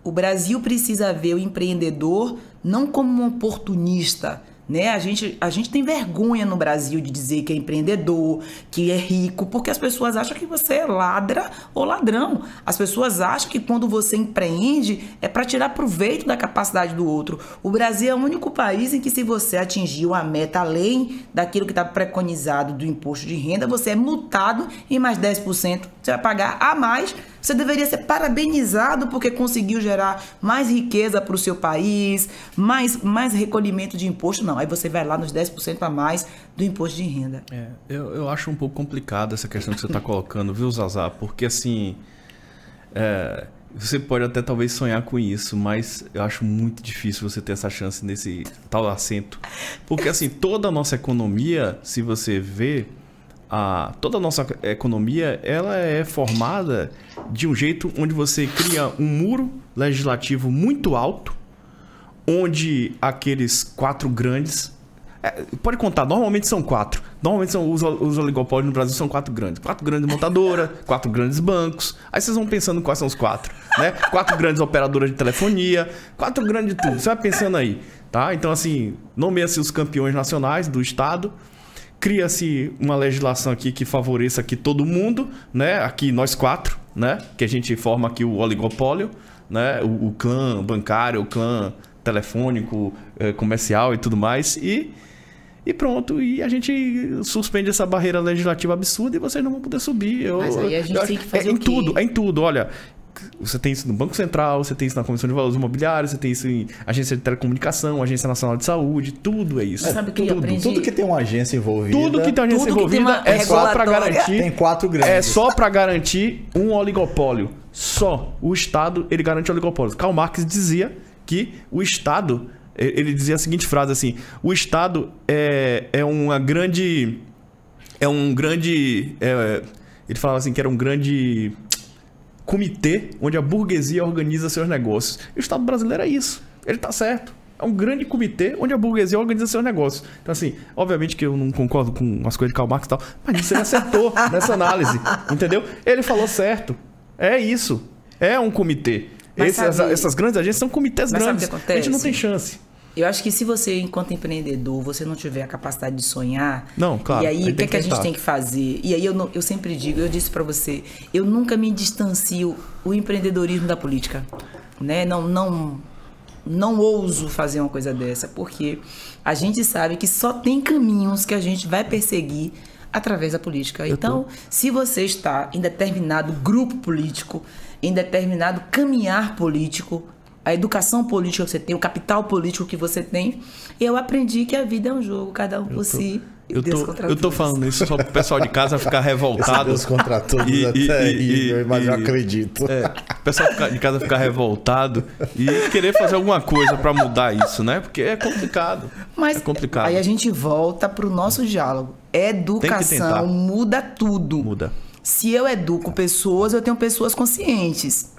o Brasil precisa ver o empreendedor não como um oportunista, né? A gente tem vergonha no Brasil de dizer que é empreendedor, que é rico, porque as pessoas acham que você é ladra ou ladrão. As pessoas acham que quando você empreende é para tirar proveito da capacidade do outro. O Brasil é o único país em que, se você atingiu a meta além daquilo que está preconizado do imposto de renda, você é multado em mais 10%. Você vai pagar a mais Você deveria ser parabenizado porque conseguiu gerar mais riqueza para o seu país, mais recolhimento de imposto. Não, aí você vai lá nos 10% a mais do imposto de renda. Eu acho um pouco complicado essa questão que você está colocando, viu, Zazá? Porque assim, você pode até talvez sonhar com isso, mas eu acho muito difícil você ter essa chance nesse tal assento. Porque assim, toda a nossa economia, se você vê, toda a nossa economia, ela é formada de um jeito onde você cria um muro legislativo muito alto, onde aqueles 4 grandes... pode contar, normalmente são 4. Normalmente os oligopólios no Brasil são 4 grandes. 4 grandes montadoras, 4 grandes bancos. Aí vocês vão pensando quais são os 4, né? 4 grandes operadoras de telefonia, 4 grandes de tudo. Você vai pensando aí, tá? Então, assim, nomeia-se os campeões nacionais do Estado. Cria-se uma legislação aqui que favoreça aqui todo mundo, né? Aqui nós 4, né? Que a gente forma aqui o oligopólio, né? O clã bancário, o clã telefônico, comercial e tudo mais. E pronto, e a gente suspende essa barreira legislativa absurda e vocês não vão poder subir. Mas aí a gente tem que fazer o quê? É em tudo, olha. Você tem isso no Banco Central, você tem isso na Comissão de Valores Imobiliários, você tem isso em Agência de Telecomunicação, Agência Nacional de Saúde, tudo é isso. Sabe que Tudo que tem uma agência envolvida. Tudo que tem uma agência envolvida é só para garantir. Tem 4 grandes. É só para garantir um oligopólio. Só. O Estado, ele garante oligopólio. Karl Marx dizia que o Estado... Ele dizia a seguinte frase assim: o Estado é um grande... ele falava assim que era um grande comitê onde a burguesia organiza seus negócios. E o Estado brasileiro é isso. Ele tá certo. É um grande comitê onde a burguesia organiza seus negócios. Então, assim, obviamente que eu não concordo com as coisas de Karl Marx e tal, mas isso ele acertou nessa análise. Entendeu? Ele falou certo. É isso. É um comitê. Essas grandes agências são comitês grandes. A gente não tem chance. Eu acho que se você, enquanto empreendedor, você não tiver a capacidade de sonhar... Não, claro. E aí, o que a gente tem que fazer? E aí, eu sempre digo, eu disse pra você, eu nunca me distancio o empreendedorismo da política. Né? Não ouso fazer uma coisa dessa, porque a gente sabe que só tem caminhos que a gente vai perseguir através da política. Então, se você está em determinado grupo político, em determinado caminhar político, a educação política que você tem, o capital político que você tem, eu aprendi que a vida é um jogo, cada um por si. Eu tô falando isso só pro pessoal de casa ficar revoltado. Deus contra todos mas eu acredito. O pessoal de casa ficar revoltado e querer fazer alguma coisa para mudar isso, né? Porque é complicado. Mas é complicado. Aí a gente volta pro nosso diálogo. Educação muda tudo. Muda. Se eu educo pessoas, eu tenho pessoas conscientes.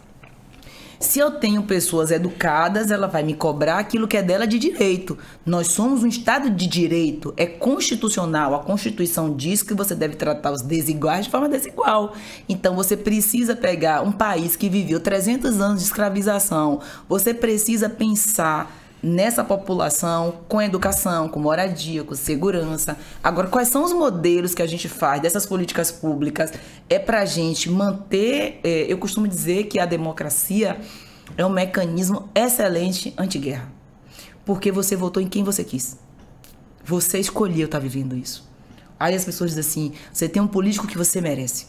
Se eu tenho pessoas educadas, ela vai me cobrar aquilo que é dela de direito. Nós somos um Estado de direito, é constitucional. A Constituição diz que você deve tratar os desiguais de forma desigual. Então, você precisa pegar um país que viveu 300 anos de escravização. Você precisa pensar nessa população com educação, com moradia, com segurança. Agora, quais são os modelos que a gente faz dessas políticas públicas? É para a gente manter... eu costumo dizer que a democracia é um mecanismo excelente anti-guerra. Porque você votou em quem você quis. Você escolheu estar vivendo isso. Aí as pessoas dizem assim, você tem um político que você merece.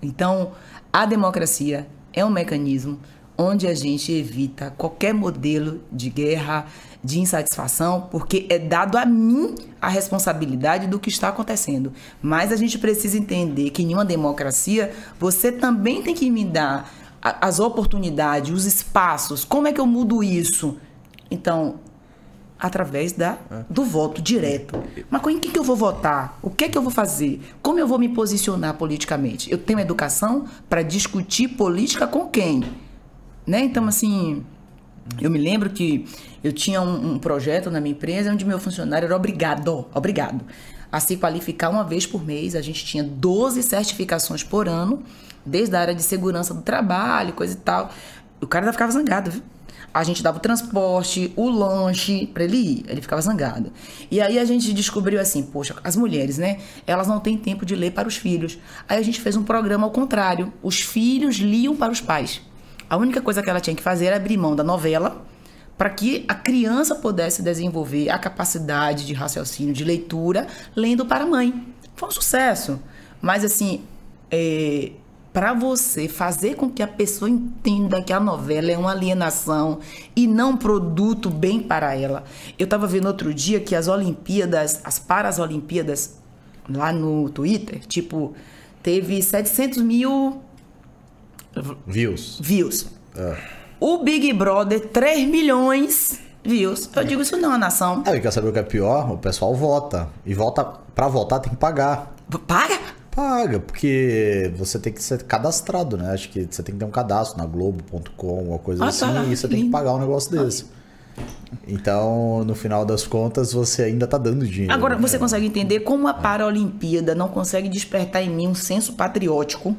Então, a democracia é um mecanismo onde a gente evita qualquer modelo de guerra, de insatisfação, porque é dado a mim a responsabilidade do que está acontecendo. Mas a gente precisa entender que em uma democracia, você também tem que me dar as oportunidades, os espaços. Como é que eu mudo isso? Então, através do voto direto. Mas em que eu vou votar? O que é que eu vou fazer? Como eu vou me posicionar politicamente? Eu tenho educação para discutir política com quem? Né? Então, assim, eu me lembro que eu tinha um projeto na minha empresa onde meu funcionário era obrigado a se qualificar uma vez por mês. A gente tinha 12 certificações por ano, desde a área de segurança do trabalho, coisa e tal. O cara ficava zangado, viu? A gente dava o transporte, o lanche para ele ir. Ele ficava zangado. E aí a gente descobriu assim, poxa, as mulheres, né? Elas não têm tempo de ler para os filhos. Aí a gente fez um programa ao contrário. Os filhos liam para os pais. A única coisa que ela tinha que fazer era abrir mão da novela para que a criança pudesse desenvolver a capacidade de raciocínio, de leitura, lendo para a mãe. Foi um sucesso. Mas, assim, para você fazer com que a pessoa entenda que a novela é uma alienação e não um produto bem para ela. Eu estava vendo outro dia que as Olimpíadas, as Paralimpíadas, lá no Twitter, tipo, teve 700 mil views. O Big Brother, 3 milhões views. Eu digo, isso não é uma nação. Quer saber o que é pior? O pessoal vota. E para votar tem que pagar. Paga? Paga, porque você tem que ser cadastrado, né? Acho que você tem que ter um cadastro na Globo.com, uma coisa assim, e você tem que pagar um negócio desse. Então, no final das contas, você ainda tá dando dinheiro. Agora, você consegue entender como a Paralimpíada não consegue despertar em mim um senso patriótico?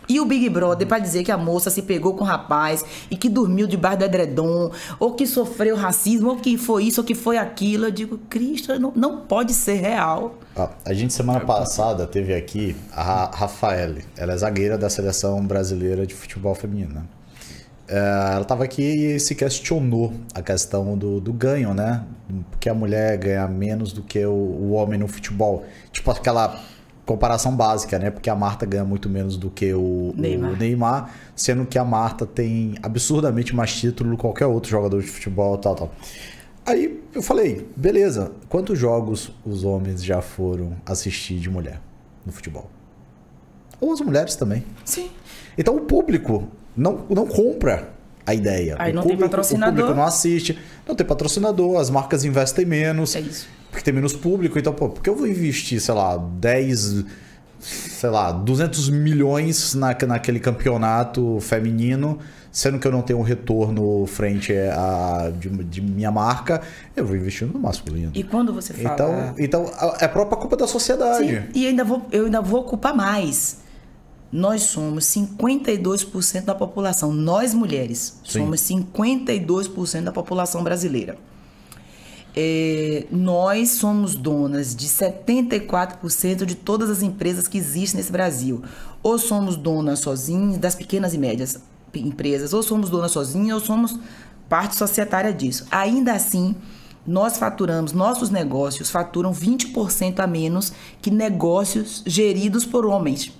E o Big Brother, para dizer que a moça se pegou com o rapaz e que dormiu debaixo do edredom, ou que sofreu racismo, ou que foi isso, ou que foi aquilo. Eu digo, Cristo, não pode ser real. A gente, semana passada, teve aqui a Rafaele. Ela é zagueira da Seleção Brasileira de Futebol Feminino, né? Ela estava aqui e se questionou a questão do ganho, né? Porque a mulher ganha menos do que o homem no futebol. Tipo aquela comparação básica, né? Porque a Marta ganha muito menos do que o Neymar, sendo que a Marta tem absurdamente mais título do que qualquer outro jogador de futebol, tal. Aí eu falei, beleza, quantos jogos os homens já foram assistir de mulher no futebol? Ou as mulheres também. Sim. Então o público não compra a ideia. Aí não tem patrocinador. O público não assiste, não tem patrocinador, as marcas investem menos. É isso. Porque tem menos público, então, por que eu vou investir, 200 milhões naquele campeonato feminino, sendo que eu não tenho um retorno frente de minha marca, eu vou investir no masculino. E quando você fala... Então é a própria culpa da sociedade. Sim, e eu ainda vou ocupar mais. Nós somos 52% da população, nós mulheres, somos 52% da população brasileira. Nós somos donas de 74% de todas as empresas que existem nesse Brasil. Ou somos donas sozinhas das pequenas e médias empresas, ou somos donas sozinhas, ou somos parte societária disso. Ainda assim, nossos negócios faturam 20% a menos que negócios geridos por homens.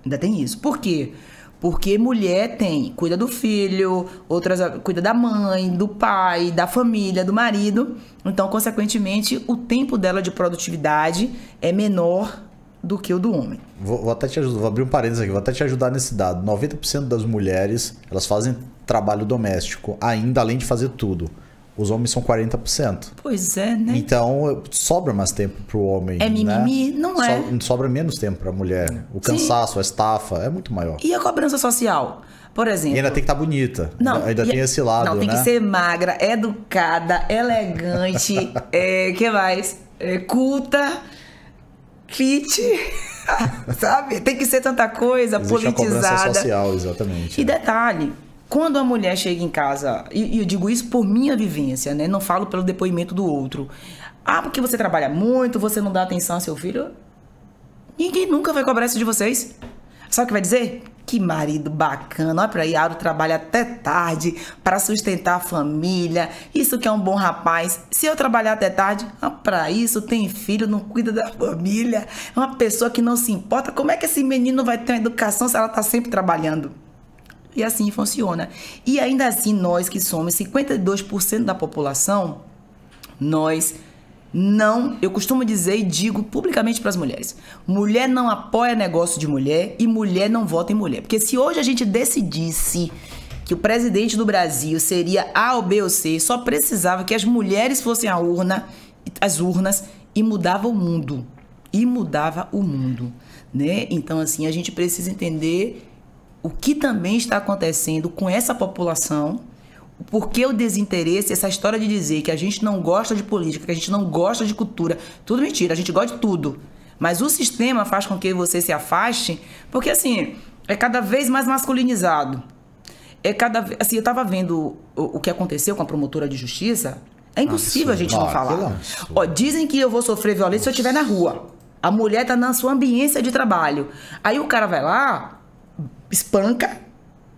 Ainda tem isso. Por quê? Porque mulher cuida do filho, outras cuida da mãe, do pai, da família, do marido. Então, consequentemente, o tempo dela de produtividade é menor do que o do homem. Vou até te ajudar, vou abrir um parênteses aqui, vou até te ajudar nesse dado. 90% das mulheres, elas fazem trabalho doméstico, ainda além de fazer tudo. Os homens são 40%. Pois é, né? Então, sobra mais tempo pro homem. É mimimi? Né? Não é. Sobra menos tempo pra mulher. O cansaço, a estafa é muito maior. E a cobrança social? Por exemplo... E ainda tem que estar bonita. Não, ainda tem esse lado, não, tem né? que ser magra, educada, elegante, que mais? Culta, fit... Sabe? Tem que ser tanta coisa. Existe politizada. A cobrança social, exatamente. E detalhe... Quando a mulher chega em casa, e eu digo isso por minha vivência, né? Não falo pelo depoimento do outro. Porque você trabalha muito, você não dá atenção ao seu filho. Ninguém nunca vai cobrar isso de vocês. Sabe o que vai dizer? Que marido bacana. Olha pra aí, Aro trabalha até tarde para sustentar a família. Isso que é um bom rapaz. Se eu trabalhar até tarde, pra isso tem filho, não cuida da família. É uma pessoa que não se importa. Como é que esse menino vai ter uma educação se ela tá sempre trabalhando? E assim funciona. E ainda assim, nós que somos 52% da população, eu costumo dizer e digo publicamente para as mulheres, mulher não apoia negócio de mulher e mulher não vota em mulher. Porque se hoje a gente decidisse que o presidente do Brasil seria A ou B ou C, só precisava que as mulheres fossem as urnas e mudava o mundo. Né? Então, assim, a gente precisa entender o que também está acontecendo com essa população, por que o desinteresse, essa história de dizer que a gente não gosta de política, que a gente não gosta de cultura, tudo mentira, a gente gosta de tudo. Mas o sistema faz com que você se afaste, porque assim, é cada vez mais masculinizado. Assim, eu estava vendo o que aconteceu com a promotora de justiça, é impossível a gente não falar. Dizem que eu vou sofrer violência se eu estiver na rua. A mulher está na sua ambiência de trabalho. Aí o cara vai lá, espanca,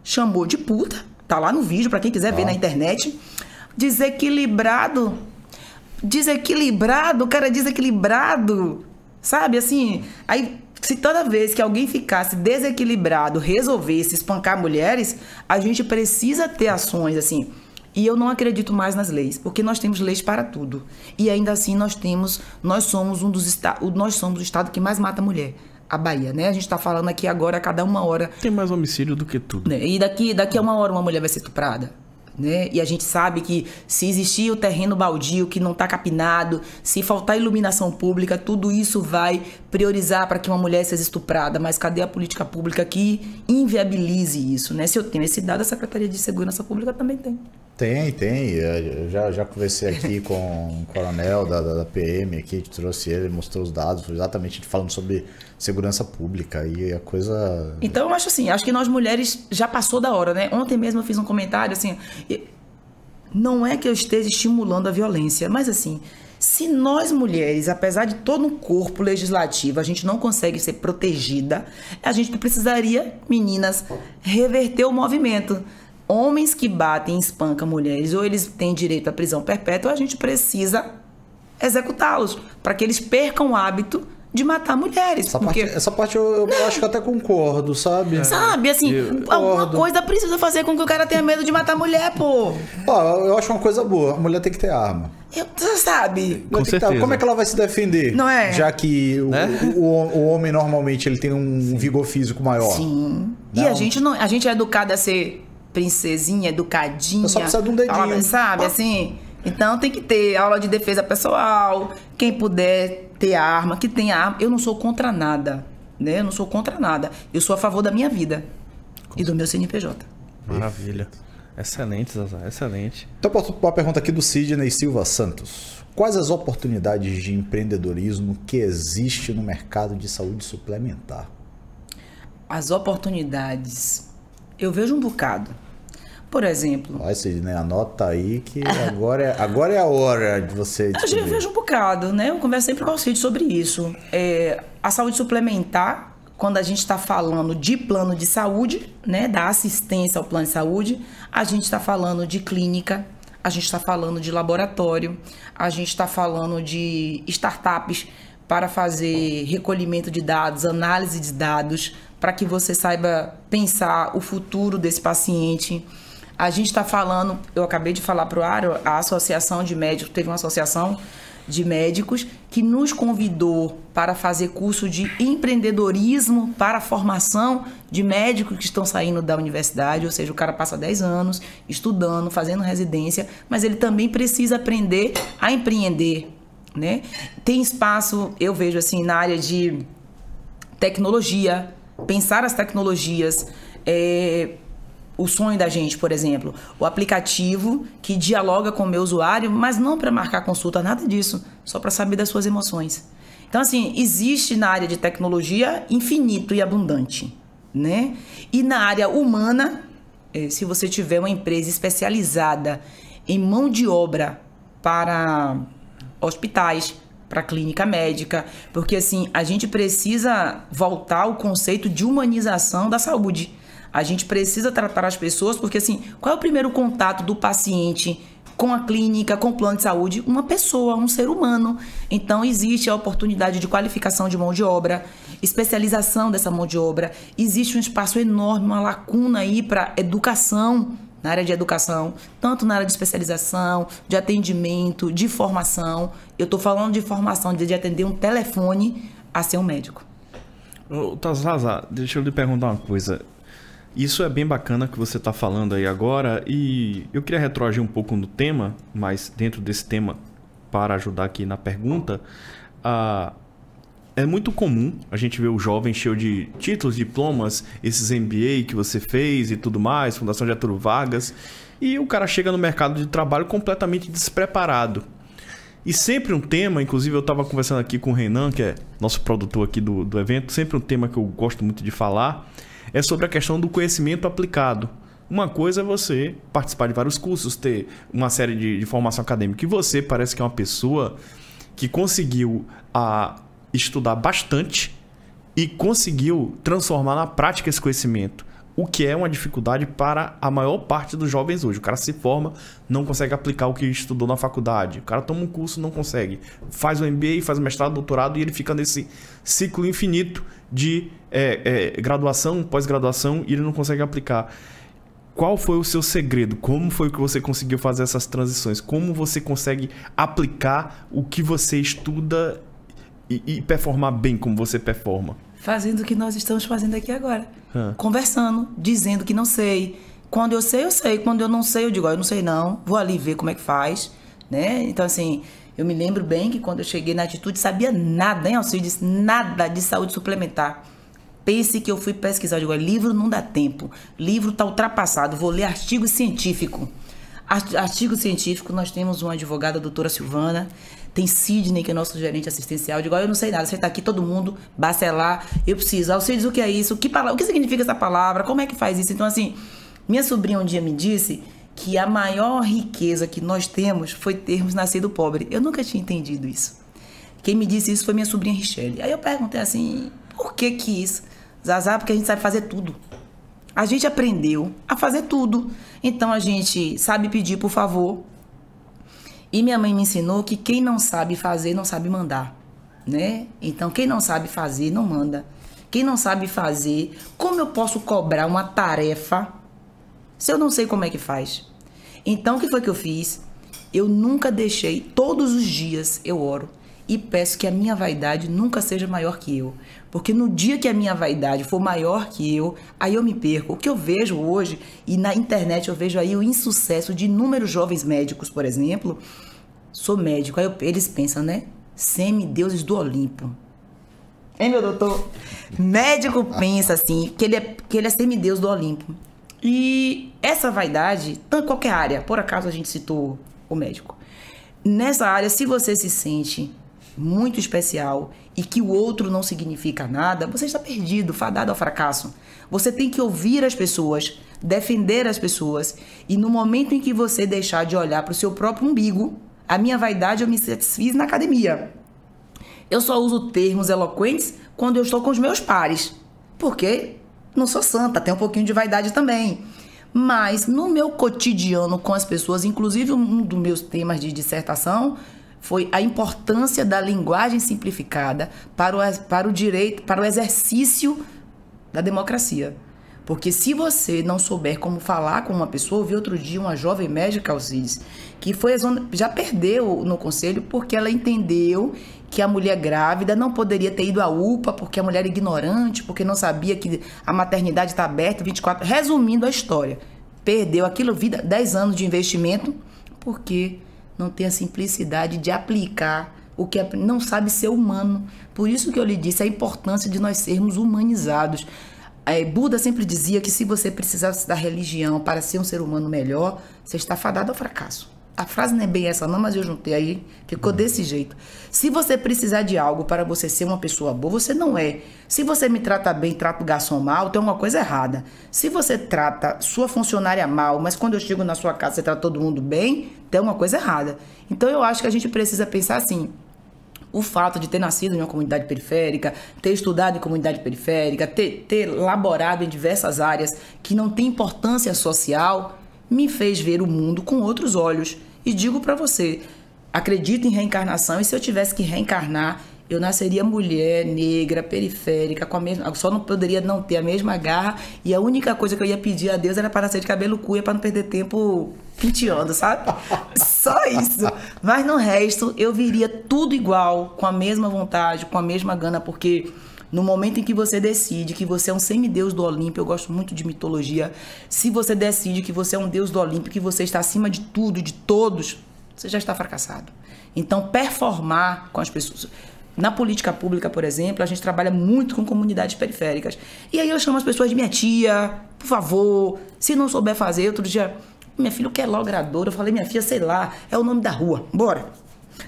chamou de puta, tá lá no vídeo pra quem quiser ver na internet. Desequilibrado, o cara é desequilibrado, sabe, assim, aí se toda vez que alguém ficasse desequilibrado, resolvesse espancar mulheres, a gente precisa ter ações assim. E eu não acredito mais nas leis, porque nós temos leis para tudo. E ainda assim nós somos o estado que mais mata mulher. A Bahia, né? A gente tá falando aqui agora a cada 1 hora. Tem mais homicídio do que tudo. Né? E daqui a 1 hora uma mulher vai ser estuprada. Né? E a gente sabe que se existir o terreno baldio que não está capinado, se faltar iluminação pública, tudo isso vai priorizar para que uma mulher seja estuprada. Mas cadê a política pública que inviabilize isso? Né? Se eu tenho esse dado, a Secretaria de Segurança Pública também tem. Tem. Eu já conversei aqui com o coronel da PM aqui, que trouxe ele, mostrou os dados, exatamente falando sobre segurança pública e a coisa... Então, eu acho assim, acho que nós mulheres já passou da hora, né? Ontem mesmo eu fiz um comentário assim, não é que eu esteja estimulando a violência, mas assim, se nós mulheres, apesar de todo um corpo legislativo, a gente não consegue ser protegida, a gente precisaria, meninas, reverter o movimento. Homens que batem e espancam mulheres, ou eles têm direito à prisão perpétua, a gente precisa executá-los, para que eles percam o hábito de matar mulheres. Essa parte eu acho que até concordo, sabe? Sabe, assim, alguma coisa precisa fazer com que o cara tenha medo de matar mulher, pô. Eu acho uma coisa boa, a mulher tem que ter arma. Você sabe. Com certeza. Como é que ela vai se defender? Não é? Já que o homem normalmente ele tem um vigor físico maior. Sim. Não. E a gente é educada a ser princesinha, educadinha. Só precisa de um dedinho. Sabe, assim... Então tem que ter aula de defesa pessoal, quem puder ter arma, que tenha arma. Eu não sou contra nada, né? Eu não sou contra nada. Eu sou a favor da minha vida e do meu CNPJ. Maravilha. Excelente, Zazá, excelente. Então, uma pergunta aqui do Sidney Silva Santos. Quais as oportunidades de empreendedorismo que existe no mercado de saúde suplementar? As oportunidades, eu vejo um bocado. Por exemplo... Olha, Sidney, anota aí que agora é a hora de você descobrir. Eu vejo um bocado, né? Eu converso sempre com o Cid sobre isso. A saúde suplementar, quando a gente está falando de plano de saúde, né? Da assistência ao plano de saúde, a gente está falando de clínica, a gente está falando de laboratório, a gente está falando de startups para fazer recolhimento de dados, análise de dados, para que você saiba pensar o futuro desse paciente. A gente está falando, eu acabei de falar para o Aro, a Associação de Médicos, teve uma associação de médicos que nos convidou para fazer curso de empreendedorismo para a formação de médicos que estão saindo da universidade, ou seja, o cara passa 10 anos estudando, fazendo residência, mas ele também precisa aprender a empreender, né? Tem espaço, eu vejo assim, na área de tecnologia, pensar as tecnologias, o sonho da gente, por exemplo, o aplicativo que dialoga com o meu usuário, mas não para marcar consulta, nada disso, só para saber das suas emoções. Então, assim, existe na área de tecnologia infinito e abundante, né? E na área humana, se você tiver uma empresa especializada em mão de obra para hospitais, para clínica médica, porque, assim, a gente precisa voltar ao conceito de humanização da saúde. A gente precisa tratar as pessoas, porque assim, qual é o primeiro contato do paciente com a clínica, com o plano de saúde? Uma pessoa, um ser humano. Então, existe a oportunidade de qualificação de mão de obra, especialização dessa mão de obra. Existe um espaço enorme, uma lacuna aí para educação, na área de educação, tanto na área de especialização, de atendimento, de formação. Eu estou falando de formação, de atender um telefone a ser um médico. Zazá, deixa eu lhe perguntar uma coisa. Isso é bem bacana que você está falando aí agora e eu queria retroagir um pouco no tema, mas dentro desse tema, para ajudar aqui na pergunta, é muito comum a gente ver o jovem cheio de títulos, diplomas, esses MBA que você fez e tudo mais, Fundação Getúlio Vargas, e o cara chega no mercado de trabalho completamente despreparado. E sempre um tema, inclusive eu estava conversando aqui com o Renan, que é nosso produtor aqui do evento, sempre um tema que eu gosto muito de falar, é sobre a questão do conhecimento aplicado. Uma coisa é você participar de vários cursos, ter uma série de formação acadêmica. E você parece que é uma pessoa que conseguiu estudar bastante e conseguiu transformar na prática esse conhecimento. O que é uma dificuldade para a maior parte dos jovens hoje. O cara se forma, não consegue aplicar o que estudou na faculdade. O cara toma um curso, não consegue. Faz o MBA, faz o mestrado, doutorado e ele fica nesse ciclo infinito de graduação, pós-graduação e ele não consegue aplicar. Qual foi o seu segredo? Como foi que você conseguiu fazer essas transições? Como você consegue aplicar o que você estuda e performar bem como você performa? Fazendo o que nós estamos fazendo aqui agora. Conversando, dizendo que não sei. Quando eu sei, eu sei. Quando eu não sei, eu digo, eu não sei não. Vou ali ver como é que faz. Né? Então, assim, eu me lembro bem que quando eu cheguei na Atitude, sabia nada, hein, Alcides? Nada de saúde suplementar. Pense que eu fui pesquisar. Eu digo, livro não dá tempo. Livro está ultrapassado. Vou ler artigo científico. Artigo científico, nós temos uma advogada, a doutora Silvana. Tem Sidney, que é nosso gerente assistencial. Eu digo, eu não sei nada. Você está aqui, todo mundo, bacelar. Eu preciso. Alcides, o que é isso? O que significa essa palavra? Como é que faz isso? Então, assim, minha sobrinha um dia me disse que a maior riqueza que nós temos foi termos nascido pobre. Eu nunca tinha entendido isso. Quem me disse isso foi minha sobrinha Richelle. Aí eu perguntei assim, por que isso? Zazá, porque a gente sabe fazer tudo. A gente aprendeu a fazer tudo. Então a gente sabe pedir por favor. E minha mãe me ensinou que quem não sabe fazer não sabe mandar, né? Então quem não sabe fazer não manda. Quem não sabe fazer, como eu posso cobrar uma tarefa se eu não sei como é que faz? Então o que foi que eu fiz? Eu nunca deixei, todos os dias eu oro e peço que a minha vaidade nunca seja maior que eu. Porque no dia que a minha vaidade for maior que eu, aí eu me perco. O que eu vejo hoje, e na internet eu vejo aí o insucesso de inúmeros jovens médicos, por exemplo. Sou médico, aí eles pensam, né? Semideuses do Olimpo. Hein, meu doutor? Médico pensa assim, que ele é semideus do Olimpo. E essa vaidade, em qualquer área, por acaso a gente citou o médico. Nessa área, se você se sente muito especial e que o outro não significa nada, você está perdido, fadado ao fracasso. Você tem que ouvir as pessoas, defender as pessoas, e no momento em que você deixar de olhar para o seu próprio umbigo, a minha vaidade eu me satisfiz na academia. Eu só uso termos eloquentes quando eu estou com os meus pares, porque não sou santa, tenho um pouquinho de vaidade também. Mas no meu cotidiano com as pessoas, inclusive um dos meus temas de dissertação foi a importância da linguagem simplificada para o direito, para o exercício da democracia. Porque se você não souber como falar com uma pessoa, eu vi outro dia uma jovem médica, Alcides, que já perdeu no conselho porque ela entendeu que a mulher grávida não poderia ter ido à UPA porque a mulher era ignorante, porque não sabia que a maternidade está aberta 24... Resumindo a história, perdeu aquilo, 10 anos de investimento, porque não tem a simplicidade de aplicar o que não sabe ser humano. Por isso que eu lhe disse a importância de nós sermos humanizados. Buda sempre dizia que se você precisasse da religião para ser um ser humano melhor, você está fadado ao fracasso. A frase não é bem essa não, mas eu juntei aí, ficou desse jeito. Se você precisar de algo para você ser uma pessoa boa, você não é. Se você me trata bem, trata o garçom mal, tem uma coisa errada. Se você trata sua funcionária mal, mas quando eu chego na sua casa você trata todo mundo bem, tem uma coisa errada. Então eu acho que a gente precisa pensar assim, o fato de ter nascido em uma comunidade periférica, ter estudado em comunidade periférica, ter laborado em diversas áreas que não tem importância social, me fez ver o mundo com outros olhos. E digo para você, acredito em reencarnação, e se eu tivesse que reencarnar, eu nasceria mulher, negra, periférica, só não poderia não ter a mesma garra, e a única coisa que eu ia pedir a Deus era para nascer de cabelo cuia, para não perder tempo penteando, sabe? Só isso. Mas no resto, eu viria tudo igual, com a mesma vontade, com a mesma gana, porque no momento em que você decide que você é um semideus do Olimpo, eu gosto muito de mitologia, se você decide que você é um deus do Olimpo, que você está acima de tudo, de todos, você já está fracassado. Então, performar com as pessoas. Na política pública, por exemplo, a gente trabalha muito com comunidades periféricas. E aí eu chamo as pessoas de minha tia, por favor, se não souber fazer, outro dia, minha filha, o que é logradora? Eu falei, minha filha, sei lá, é o nome da rua, bora.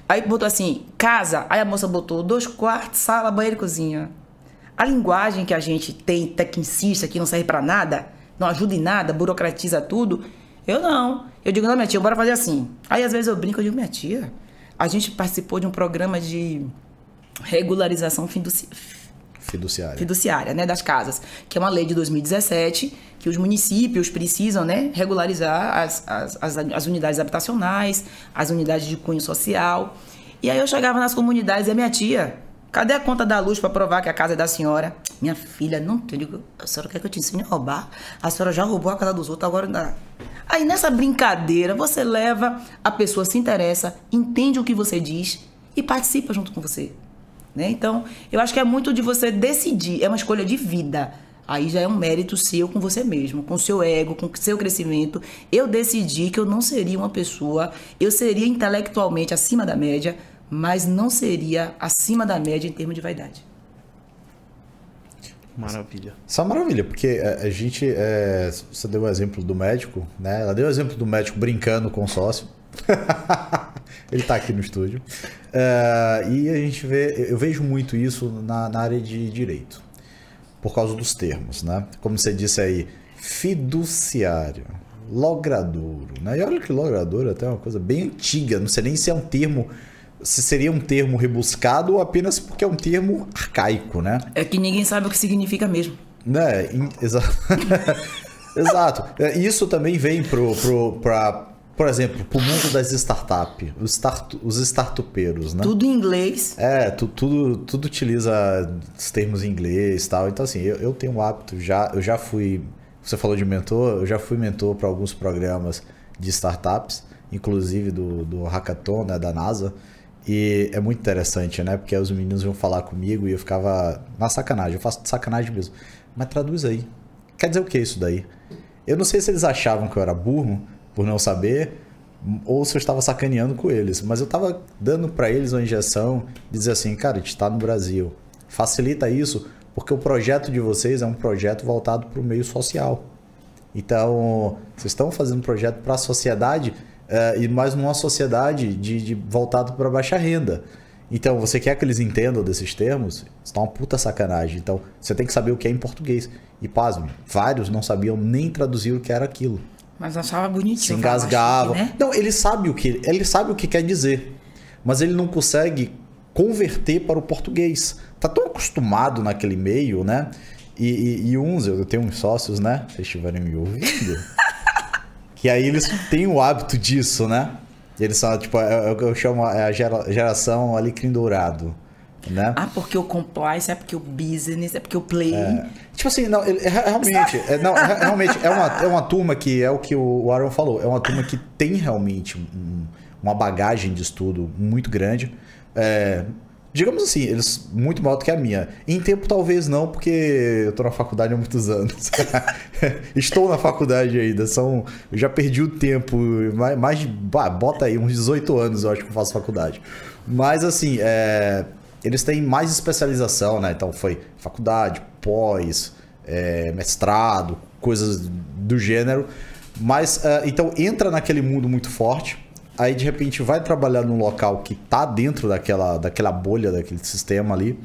Aí botou assim, casa, aí a moça botou 2 quartos, sala, banheiro e cozinha. A linguagem que a gente tem, tecnicista, que não serve pra nada, não ajuda em nada, burocratiza tudo, eu não. Eu digo, não, minha tia, bora fazer assim. Aí às vezes eu brinco, eu digo, minha tia, a gente participou de um programa de regularização fiduciária, né, das casas, que é uma lei de 2017, que os municípios precisam, né, regularizar as unidades habitacionais, as unidades de cunho social. E aí eu chegava nas comunidades e a minha tia, cadê a conta da luz para provar que a casa é da senhora? Minha filha, não tem. A senhora quer que eu te ensine a roubar? A senhora já roubou a casa dos outros, agora não. Aí nessa brincadeira, você leva, a pessoa se interessa, entende o que você diz e participa junto com você. Né? Então, eu acho que é muito de você decidir, é uma escolha de vida. Aí já é um mérito seu com você mesmo, com o seu ego, com o seu crescimento. Eu decidi que eu não seria uma pessoa, eu seria intelectualmente acima da média, mas não seria acima da média em termos de vaidade. Maravilha. Isso é uma maravilha, porque a gente... você deu o exemplo do médico, né? Ela deu o exemplo do médico brincando com o sócio. Ele está aqui no estúdio. E a gente vê... Eu vejo muito isso na área de direito. Por causa dos termos, né? Como você disse aí, fiduciário, logradouro, né? E olha que logradouro é até uma coisa bem antiga. Não sei nem se é um termo... Se seria um termo rebuscado ou apenas porque é um termo arcaico, né? É que ninguém sabe o que significa mesmo. Né? Exato. Isso também vem por exemplo, para o mundo das startups, os startupeiros, né? Tudo em inglês. Tudo utiliza os termos em inglês e tal. Então, assim, eu tenho um hábito, eu já fui... Você falou de mentor, eu já fui mentor para alguns programas de startups, inclusive do Hackathon, né, da NASA. E é muito interessante, né? Porque os meninos iam falar comigo e eu ficava na sacanagem. Eu faço de sacanagem mesmo. Mas traduz aí. Quer dizer o que isso daí? Eu não sei se eles achavam que eu era burro por não saber ou se eu estava sacaneando com eles. Mas eu estava dando para eles uma injeção de dizer assim, cara, a gente está no Brasil. Facilita isso porque o projeto de vocês é um projeto voltado para o meio social. Então, vocês estão fazendo um projeto para a sociedade... e mais numa sociedade voltado para baixa renda. Então, você quer que eles entendam desses termos? Isso tá uma puta sacanagem. Então, você tem que saber o que é em português. E, pasme, vários não sabiam nem traduzir o que era aquilo. Mas achava bonitinho. Se engasgavam. Né? Não, ele sabe o que quer dizer. Mas ele não consegue converter para o português. Tá tão acostumado naquele meio, né? E eu tenho uns sócios, né? Se vocês estiverem me ouvindo... Que aí eles têm o hábito disso, né? Eles são, tipo, eu chamo a geração alecrim dourado, né? Ah, porque o compliance, é porque o business, é porque o play... Tipo assim, não, realmente é uma turma que é o que o Aaron falou, é uma turma que tem realmente uma bagagem de estudo muito grande. Digamos assim, eles muito maior do que a minha. Em tempo talvez não, porque eu estou na faculdade há muitos anos. Estou na faculdade ainda. Eu já perdi o tempo, bota aí, uns 18 anos eu acho que eu faço faculdade. Mas assim, eles têm mais especialização, né? Então foi faculdade, pós, mestrado, coisas do gênero. Mas, então entra naquele mundo muito forte. Aí, de repente, vai trabalhar num local que tá dentro daquela bolha, daquele sistema ali.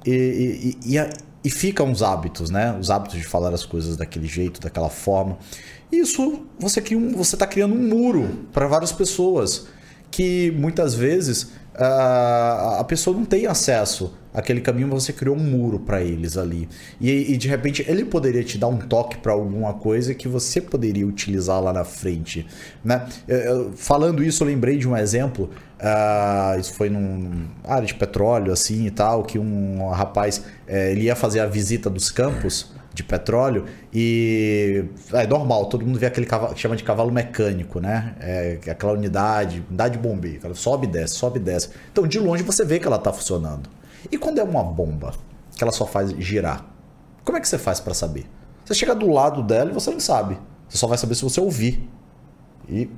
E ficam os hábitos, né? Os hábitos de falar as coisas daquele jeito, daquela forma. Isso, você tá criando um muro para várias pessoas. Que, muitas vezes, a pessoa não tem acesso àquele caminho, mas você criou um muro para eles ali. E, de repente, ele poderia te dar um toque para alguma coisa que você poderia utilizar lá na frente, né? Falando isso, eu lembrei de um exemplo. Isso foi numa área de petróleo, assim, e tal, que um rapaz, ele ia fazer a visita dos campos de petróleo e é normal, todo mundo vê aquele cavalo que chama de cavalo mecânico, né? Aquela unidade de bombeiro, ela sobe e desce. Então, de longe você vê que ela está funcionando. E quando é uma bomba que ela só faz girar, como é que você faz para saber? Você chega do lado dela e você não sabe. Você só vai saber se você ouvir. E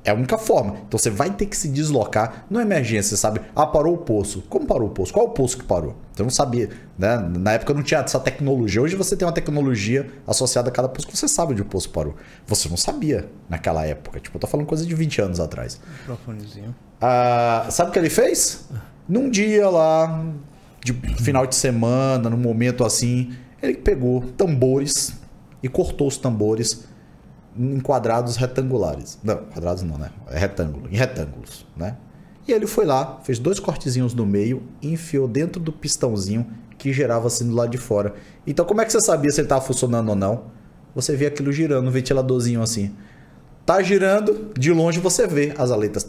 é a única forma. Então você vai ter que se deslocar. Não é emergência, você sabe? Parou o poço. Como parou o poço? Qual é o poço que parou? Você não sabia, né? Na época não tinha essa tecnologia. Hoje você tem uma tecnologia associada a cada poço que você sabe onde o poço parou. Você não sabia naquela época. Tipo, eu tô falando coisa de 20 anos atrás. Microfonezinho. Sabe o que ele fez? Num dia lá, de final de semana, num momento assim, ele pegou tambores e cortou os tambores em quadrados retangulares. Não, quadrados não, né? É retângulo, em retângulos, né? E ele foi lá, fez 2 cortezinhos no meio, enfiou dentro do pistãozinho que gerava assim do lado de fora. Então como é que você sabia se ele estava funcionando ou não? Você vê aquilo girando, um ventiladorzinho assim. Tá girando, de longe você vê as aletas.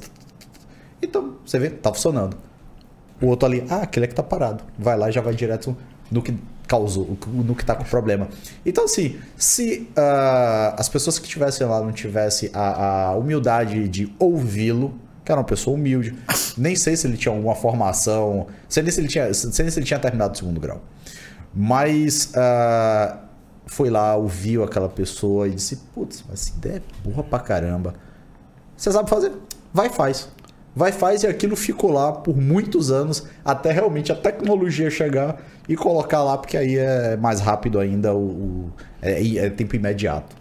Então, você vê, tá funcionando. O outro ali, aquele é que tá parado. Vai lá e já vai direto no que causou, no que tá com problema. Então, assim, se as pessoas que estivessem lá não tivessem a humildade de ouvi-lo, que era uma pessoa humilde, nem sei se ele tinha alguma formação, sei nem se ele tinha terminado o 2º grau. Mas foi lá, ouviu aquela pessoa e disse, putz, mas essa ideia é burra pra caramba. Você sabe fazer? Vai e faz. Vai, faz, e aquilo ficou lá por muitos anos, até realmente a tecnologia chegar e colocar lá, porque aí é mais rápido ainda, é tempo imediato.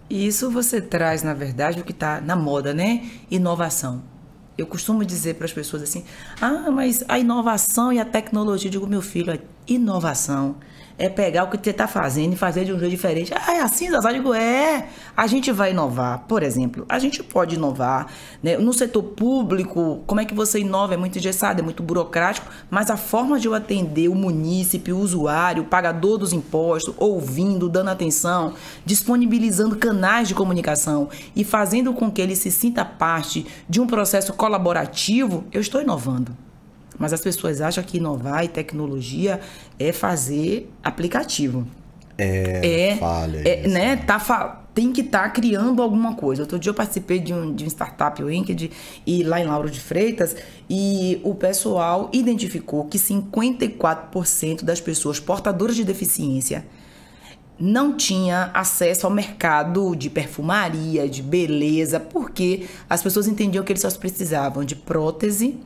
E isso você traz, na verdade, o que está na moda, né? Inovação. Eu costumo dizer para as pessoas assim, mas a inovação e a tecnologia, eu digo, meu filho, inovação é pegar o que você está fazendo e fazer de um jeito diferente. É assim, Zazá? Eu digo, a gente vai inovar. Por exemplo, a gente pode inovar, né? No setor público, como é que você inova? É muito engessado, é muito burocrático, mas a forma de eu atender o munícipe, o usuário, o pagador dos impostos, ouvindo, dando atenção, disponibilizando canais de comunicação e fazendo com que ele se sinta parte de um processo colaborativo, eu estou inovando. Mas as pessoas acham que inovar e tecnologia é fazer aplicativo. Né? Tem que estar criando alguma coisa. Outro dia eu participei de um startup Winked e lá em Lauro de Freitas, e o pessoal identificou que 54% das pessoas portadoras de deficiência não tinha acesso ao mercado de perfumaria, de beleza, porque as pessoas entendiam que eles só precisavam de prótese,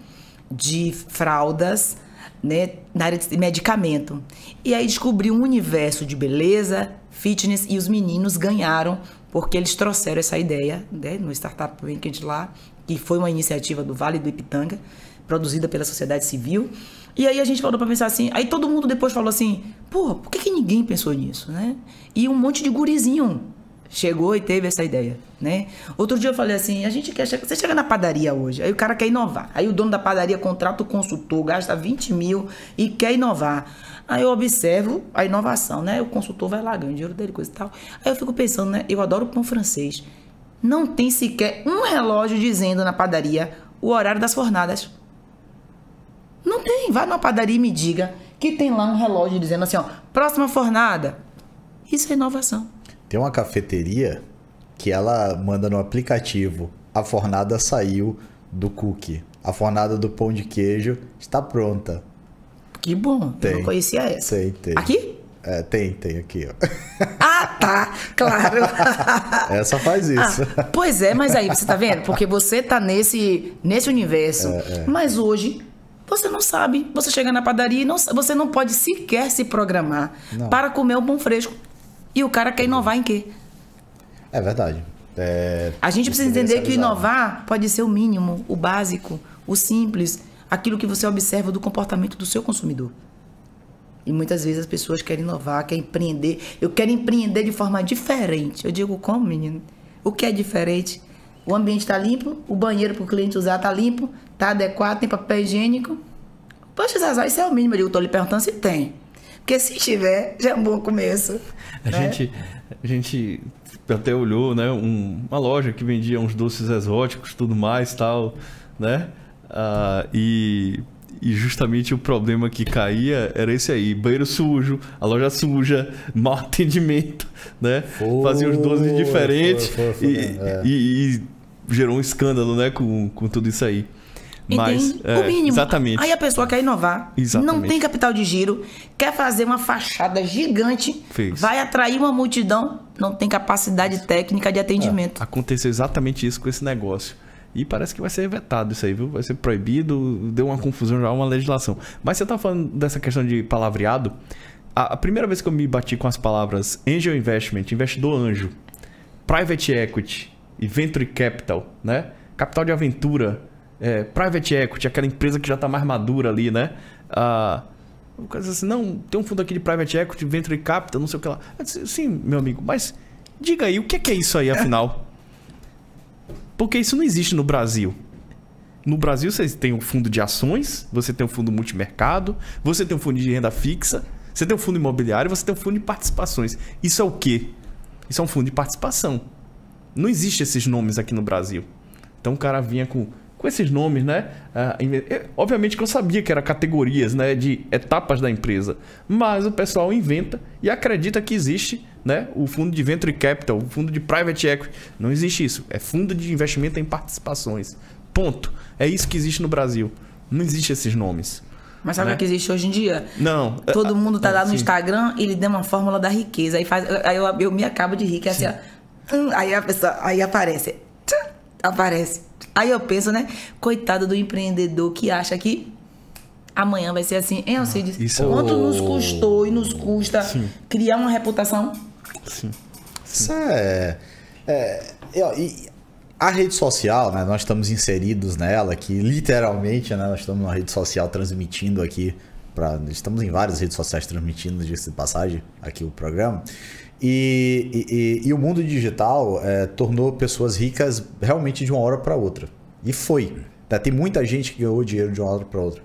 de fraldas, né, na área de medicamento. E aí descobriu um universo de beleza, fitness, e os meninos ganharam porque eles trouxeram essa ideia, né, no Startup Winked lá, que foi uma iniciativa do Vale do Ipitanga, produzida pela sociedade civil. E aí a gente falou para pensar assim, aí todo mundo depois falou assim, porra, por que ninguém pensou nisso, né? E um monte de gurizinho chegou e teve essa ideia, né? Outro dia eu falei assim, você chega na padaria hoje, aí o cara quer inovar, aí o dono da padaria contrata o consultor, gasta 20 mil e quer inovar. Aí eu observo a inovação, né? O consultor vai lá, ganha o dinheiro dele, coisa e tal. Aí eu fico pensando, né? Eu adoro pão francês. Não tem sequer um relógio dizendo na padaria o horário das fornadas. Não tem. Vai numa padaria e me diga que tem lá um relógio dizendo assim, ó, próxima fornada. Isso é inovação. Tem uma cafeteria que ela manda no aplicativo, a fornada saiu do cookie. A fornada do pão de queijo está pronta. Que bom, tem. Eu não conhecia essa. Tem. Aqui? Tem aqui, ó. Tá, claro. Essa faz isso. Pois é, mas aí, você tá vendo? Porque você tá nesse universo. Mas hoje, você não sabe. Você chega na padaria e você não pode sequer se programar para comer um pão fresco. E o cara quer inovar em quê? É verdade. A gente precisa entender que inovar pode ser o mínimo, o básico, o simples, aquilo que você observa do comportamento do seu consumidor. E muitas vezes as pessoas querem inovar, querem empreender. Eu quero empreender de forma diferente. Eu digo, como, menino? O que é diferente? O ambiente está limpo, o banheiro para o cliente usar está limpo, está adequado, tem papel higiênico. Poxa, Zazá, isso é o mínimo. Eu estou lhe perguntando se tem. Porque se tiver, já é um bom começo. A gente até olhou, né, uma loja que vendia uns doces exóticos, tudo mais, tal, né? E justamente o problema que caía era esse aí, banheiro sujo, a loja suja, mau atendimento, né? Fazia os doces diferentes e gerou um escândalo, né, com tudo isso aí. Mas, o mínimo. Exatamente. Aí a pessoa quer inovar, não tem capital de giro, quer fazer uma fachada gigante, vai atrair uma multidão, não tem capacidade técnica de atendimento. Aconteceu exatamente isso com esse negócio. E parece que vai ser vetado isso aí, viu? Vai ser proibido, deu uma confusão já, uma legislação. Mas você tá falando dessa questão de palavreado. A primeira vez que eu me bati com as palavras Angel Investment, investidor anjo, Private Equity e Venture Capital, né? Capital de aventura, Private Equity, aquela empresa que já tá mais madura ali, né? Assim, não, tem um fundo aqui de Private Equity, Venture Capital, não sei o que lá. Eu disse, sim, meu amigo, mas diga aí, o que é isso aí, afinal? Porque isso não existe no Brasil. No Brasil, você tem um fundo de ações, você tem um fundo multimercado, você tem um fundo de renda fixa, você tem um fundo imobiliário, você tem um fundo de participações. Isso é o quê? Isso é um fundo de participação. Não existe esses nomes aqui no Brasil. Então o cara vinha com esses nomes, né? Obviamente que eu sabia que eram categorias, né, de etapas da empresa. Mas o pessoal inventa e acredita que existe, né, o fundo de Venture Capital, o fundo de Private Equity. Não existe isso. É fundo de investimento em participações. Ponto. É isso que existe no Brasil. Não existe esses nomes. Mas sabe o que existe hoje em dia? Não. Todo mundo tá lá no Instagram, ele deu uma fórmula da riqueza. Aí eu me acabo de rir, que é assim, ó, aí a pessoa, aí aparece. Aí eu penso, né? Coitado do empreendedor que acha que amanhã vai ser assim. Hein, Alcides? Quanto nos custou e nos custa criar uma reputação? Sim. Isso a rede social, né? Nós estamos inseridos nela aqui, literalmente, né? Nós estamos numa rede social transmitindo aqui. Estamos em várias redes sociais transmitindo, diga-se de passagem, aqui o programa. E o mundo digital tornou pessoas ricas realmente de uma hora para outra. E foi. Tá? Tem muita gente que ganhou dinheiro de uma hora para outra.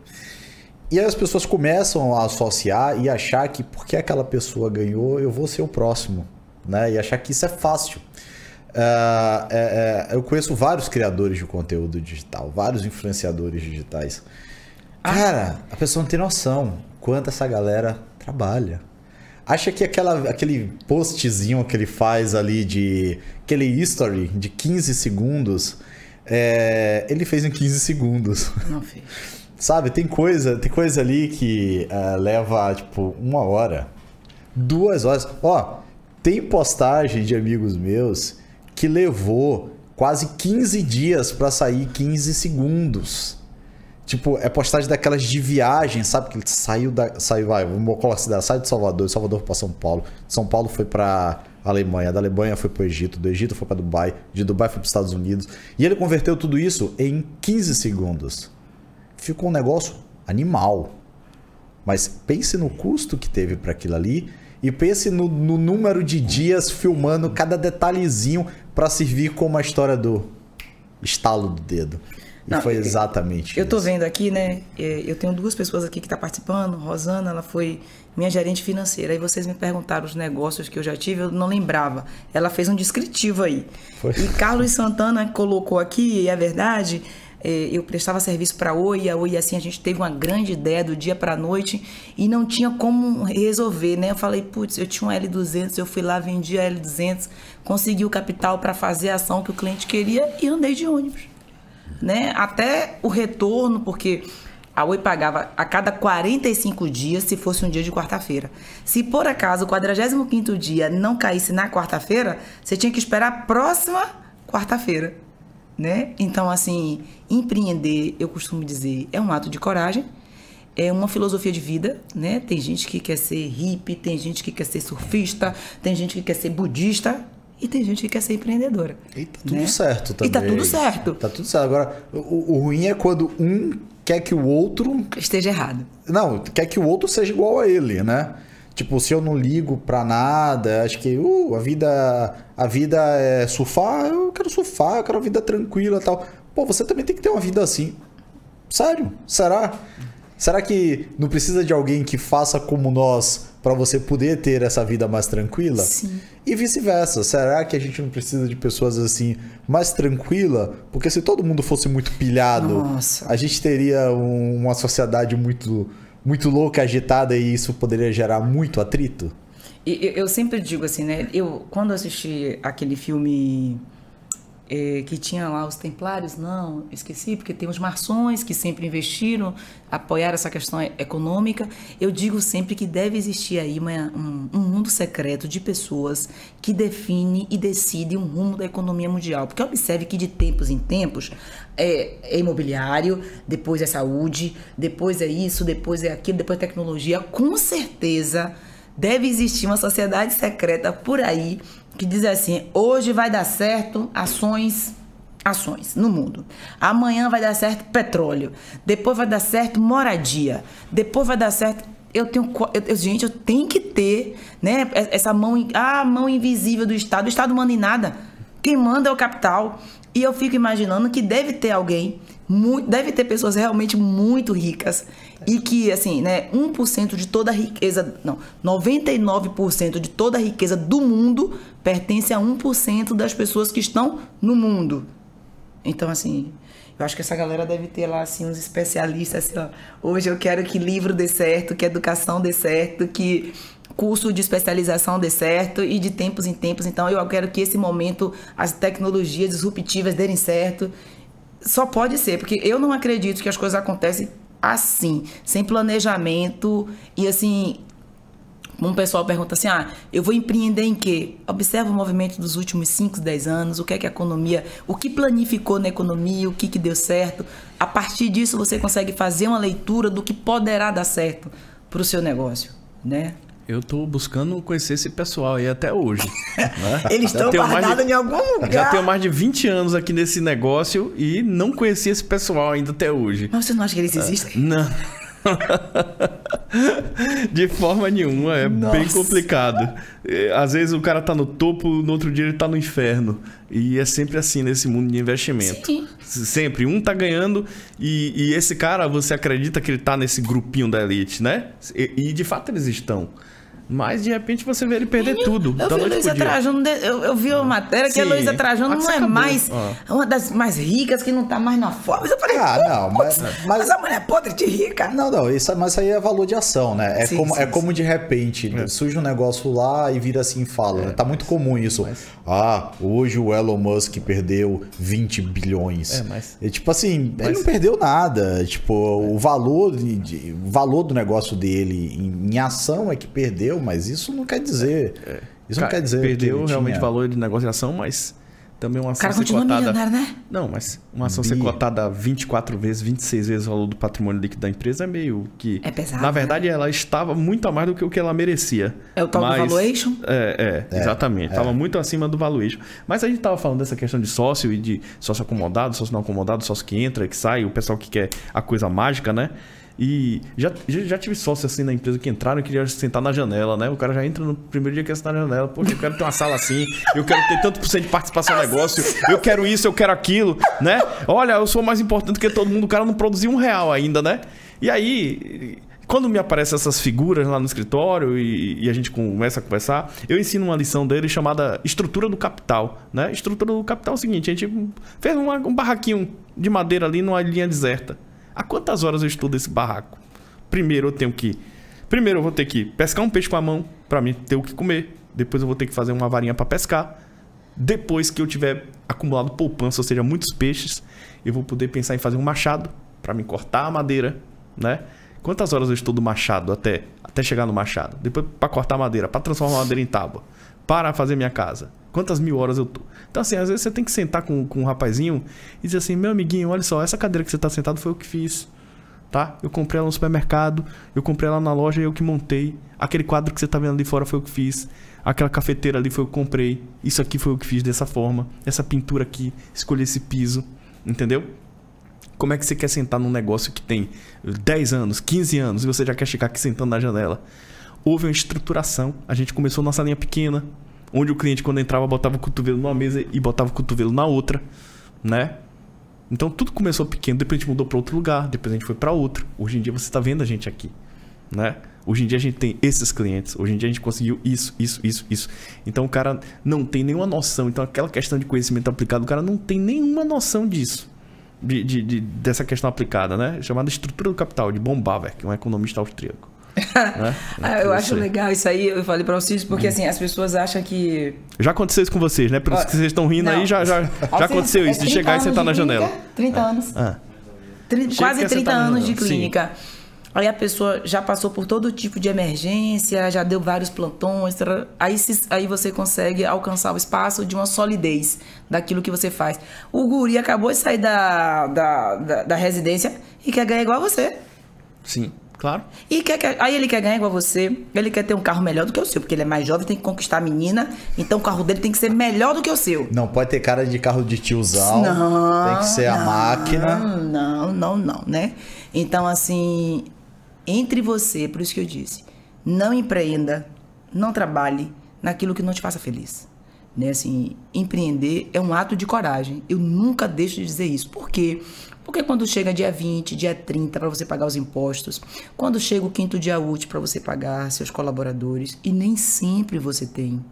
E aí as pessoas começam a associar e achar que porque aquela pessoa ganhou, eu vou ser o próximo. Né? E achar que isso é fácil. Eu conheço vários criadores de conteúdo digital, vários influenciadores digitais. Cara, a pessoa não tem noção quanto essa galera trabalha. Acha que aquele postzinho que ele faz ali aquele history de 15 segundos, ele fez em 15 segundos. Não fez. Sabe, tem coisa ali que leva tipo 1 hora, 2 horas. Tem postagem de amigos meus que levou quase 15 dias para sair 15 segundos. Tipo, é postagem daquelas de viagem, sabe? Que ele saiu vamos colocar a cidade, saiu de Salvador, de Salvador foi para São Paulo, de São Paulo foi para Alemanha, da Alemanha foi para o Egito, do Egito foi para Dubai, de Dubai foi para os Estados Unidos. E ele converteu tudo isso em 15 segundos. Ficou um negócio animal. Mas pense no custo que teve para aquilo ali e pense no número de dias filmando cada detalhezinho para servir como a história do estalo do dedo. E não, foi exatamente isso. Eu tô vendo aqui, né? Eu tenho 2 pessoas aqui que estão participando. Rosana, ela foi minha gerente financeira. Aí vocês me perguntaram os negócios que eu já tive, eu não lembrava. Ela fez um descritivo aí. Foi. E Carlos Santana colocou aqui, e é verdade, eu prestava serviço para a Oi, assim, a gente teve uma grande ideia do dia para a noite e não tinha como resolver, né? Eu falei, putz, eu tinha um L200, eu fui lá, vendi a L200, consegui o capital para fazer a ação que o cliente queria e andei de ônibus. Né? Até o retorno, porque a Oi pagava a cada 45 dias se fosse um dia de quarta-feira. Se por acaso o 45º dia não caísse na quarta-feira, você tinha que esperar a próxima quarta-feira. Né? Então, assim, empreender, eu costumo dizer, é um ato de coragem, é uma filosofia de vida, né? Tem gente que quer ser hippie, tem gente que quer ser surfista, tem gente que quer ser budista, e tem gente que quer ser empreendedora. E tá tudo certo também. E tá tudo certo. Tá tudo certo. Agora, o ruim é quando um quer que o outro... esteja errado. Não, quer que o outro seja igual a ele, né? Tipo, se eu não ligo pra nada, acho que a vida é surfar, eu quero surfar, eu quero uma vida tranquila e tal. Pô, você também tem que ter uma vida assim. Sério? Será? Será que não precisa de alguém que faça como nós para você poder ter essa vida mais tranquila? Sim. E vice-versa. Será que a gente não precisa de pessoas assim mais tranquila? Porque se todo mundo fosse muito pilhado, nossa, a gente teria uma sociedade muito, muito louca, agitada, e isso poderia gerar muito atrito? E eu sempre digo assim, né? Quando assisti aquele filme que tinha lá os templários, não, esqueci, porque tem os maçons que sempre investiram, apoiaram essa questão econômica. Eu digo sempre que deve existir aí um mundo secreto de pessoas que define e decide um rumo da economia mundial. Porque observe que de tempos em tempos é imobiliário, depois é saúde, depois é isso, depois é aquilo, depois é tecnologia. Com certeza deve existir uma sociedade secreta por aí que diz assim, hoje vai dar certo ações no mundo. Amanhã vai dar certo petróleo. Depois vai dar certo moradia. Depois vai dar certo... Gente, eu tenho que ter, né, essa mão invisível do Estado. O Estado manda em nada. Quem manda é o capital. E eu fico imaginando que deve ter alguém, deve ter pessoas realmente muito ricas e que, assim, né, 1% de toda a riqueza, não, 99% de toda a riqueza do mundo pertence a 1% das pessoas que estão no mundo. Então, assim, eu acho que essa galera deve ter lá, assim, uns especialistas, assim, ó, hoje eu quero que livro dê certo, que educação dê certo, que curso de especialização dê certo, e de tempos em tempos. Então, eu quero que esse momento, as tecnologias disruptivas derem certo. Só pode ser, porque eu não acredito que as coisas acontecem assim, sem planejamento. E assim, um pessoal pergunta assim, eu vou empreender em quê? Observa o movimento dos últimos 5, 10 anos, o que é que a economia, o que planificou na economia, o que deu certo. A partir disso, você consegue fazer uma leitura do que poderá dar certo para o seu negócio, né? Eu tô buscando conhecer esse pessoal aí até hoje. Né? Eles estão guardados em algum lugar. Já tenho mais de 20 anos aqui nesse negócio e não conheci esse pessoal ainda até hoje. Mas você não acha que eles existem? Não. De forma nenhuma, bem complicado. Às vezes o cara tá no topo, no outro dia ele tá no inferno. E é sempre assim nesse mundo de investimento. Sim. Sempre, um tá ganhando e esse cara, você acredita que ele tá nesse grupinho da elite, né? E de fato eles estão. Mas de repente você vê ele perder tudo. Eu vi a Luísa Trajano, eu vi uma matéria que a Luísa Trajano não é mais uma das mais ricas, que não tá mais na Forbes. Eu falei, não, mas a mulher é podre de rica. Não, mas isso aí é valor de ação, né? Como de repente surge um negócio lá e vira assim e fala. Né? Tá muito comum isso. Hoje o Elon Musk perdeu 20 bilhões. E, tipo assim, ele não perdeu nada. Tipo, o valor do negócio dele em ação é que perdeu. Mas isso não quer dizer. Isso não quer dizer. Perdeu realmente valor de negociação, mas também uma ação ser cotada. Né? Não, mas uma ação ser cotada 24 vezes, 26 vezes o valor do patrimônio líquido da empresa é meio que. É pesado. Na verdade, ela estava muito a mais do que o que ela merecia. É o tal do valuation? Exatamente. Estava muito acima do valuation. Mas a gente estava falando dessa questão de sócio e de sócio acomodado, sócio não acomodado, sócio que entra, que sai, o pessoal que quer a coisa mágica, né? E já tive sócio assim na empresa que entraram e queria sentar na janela, né? O cara já entra no primeiro dia que quer sentar na janela. Poxa, eu quero ter uma sala assim, eu quero ter tanto por cento de participação no negócio, eu quero isso, eu quero aquilo, né? Olha, eu sou mais importante que todo mundo, o cara não produziu R$1 ainda, né? E aí, quando me aparecem essas figuras lá no escritório e a gente começa a conversar, eu ensino uma lição dele chamada Estrutura do Capital, né? Estrutura do Capital é o seguinte, a gente fez um barraquinho de madeira ali numa linha deserta. Há quantas horas eu estudo esse barraco? Primeiro eu vou ter que pescar um peixe com a mão para mim ter o que comer. Depois eu vou ter que fazer uma varinha para pescar. Depois que eu tiver acumulado poupança, ou seja, muitos peixes, eu vou poder pensar em fazer um machado para me cortar a madeira, né? Quantas horas eu estudo machado até chegar no machado? Depois para cortar a madeira, para transformar a madeira em tábua, para fazer minha casa. Quantas mil horas eu tô? Então, assim, às vezes você tem que sentar com um rapazinho e dizer assim, meu amiguinho, olha só, essa cadeira que você tá sentado foi eu que fiz, tá? Eu comprei ela no supermercado, eu comprei ela na loja e eu que montei. Aquele quadro que você tá vendo ali fora foi eu que fiz. Aquela cafeteira ali foi eu que comprei. Isso aqui foi eu que fiz dessa forma. Essa pintura aqui, escolhi esse piso, entendeu? Como é que você quer sentar num negócio que tem 10 anos, 15 anos e você já quer chegar aqui sentando na janela? Houve uma estruturação. A gente começou nossa linha pequena, onde o cliente, quando entrava, botava o cotovelo numa mesa e botava o cotovelo na outra, né? Então, tudo começou pequeno, depois a gente mudou para outro lugar, depois a gente foi para outro. Hoje em dia, você está vendo a gente aqui, né? Hoje em dia, a gente tem esses clientes. Hoje em dia, a gente conseguiu isso. Então, o cara não tem nenhuma noção. Então, aquela questão de conhecimento aplicado, o cara não tem nenhuma noção disso. Dessa questão aplicada, né? Chamada estrutura do capital, de von Bawerk, um economista austríaco. Né? Eu acho legal isso aí, eu falei para vocês, porque assim, as pessoas acham que... Já aconteceu isso com vocês, né? Por isso que vocês estão rindo aí, já aconteceu isso, de chegar e sentar na janela. 30 anos. Quase 30 anos de clínica. Sim. Aí a pessoa já passou por todo tipo de emergência, já deu vários plantões, aí você consegue alcançar o espaço de uma solidez daquilo que você faz. O guri acabou de sair da residência e quer ganhar igual a você. Sim. Claro. Aí ele quer ganhar igual a você, ele quer ter um carro melhor do que o seu, porque ele é mais jovem, tem que conquistar a menina, então o carro dele tem que ser melhor do que o seu. Não pode ter cara de carro de tiozão, tem que ser a máquina. Não, né? Então, assim, entre você, por isso que eu disse, não empreenda, não trabalhe naquilo que não te faça feliz. né? Assim, empreender é um ato de coragem. Eu nunca deixo de dizer isso. Por quê? Porque quando chega dia 20, dia 30 para você pagar os impostos, quando chega o 5º dia útil para você pagar seus colaboradores, e nem sempre você tem.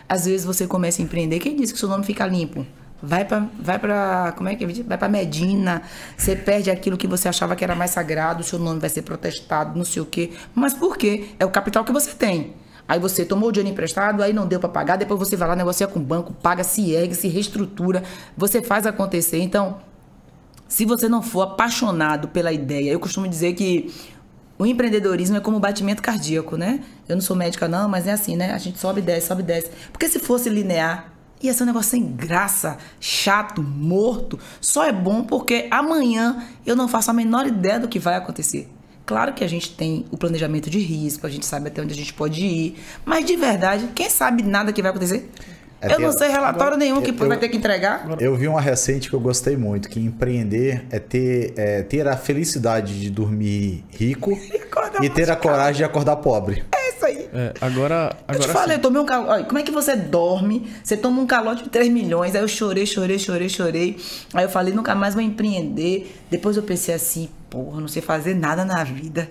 Às vezes você começa a empreender, quem disse que seu nome fica limpo? Vai para como é que é? Vai para Medina, você perde aquilo que você achava que era mais sagrado, seu nome vai ser protestado, não sei o quê. Mas por quê? É o capital que você tem. Aí você tomou o dinheiro emprestado, aí não deu para pagar, depois você vai lá, negocia com o banco, paga, se ergue, se reestrutura, você faz acontecer. Então, se você não for apaixonado pela ideia, eu costumo dizer que o empreendedorismo é como o batimento cardíaco, né? Eu não sou médica não, mas é assim, né? A gente sobe e desce, sobe e desce. Porque se fosse linear, ia ser um negócio sem graça, chato, morto. Só é bom porque amanhã eu não faço a menor ideia do que vai acontecer. Claro que a gente tem o planejamento de risco, a gente sabe até onde a gente pode ir, mas de verdade, quem sabe nada que vai acontecer? Eu não sei relatório nenhum que vai ter que entregar. Eu vi uma recente que eu gostei muito, que empreender é ter a felicidade de dormir rico e ter a coragem de acordar pobre. É isso aí. Agora eu te falei, eu tomei um calote. Como é que você dorme? Você toma um calote de 3 milhões. Aí eu chorei. Aí eu falei, nunca mais vou empreender. Depois eu pensei assim, porra, não sei fazer nada na vida.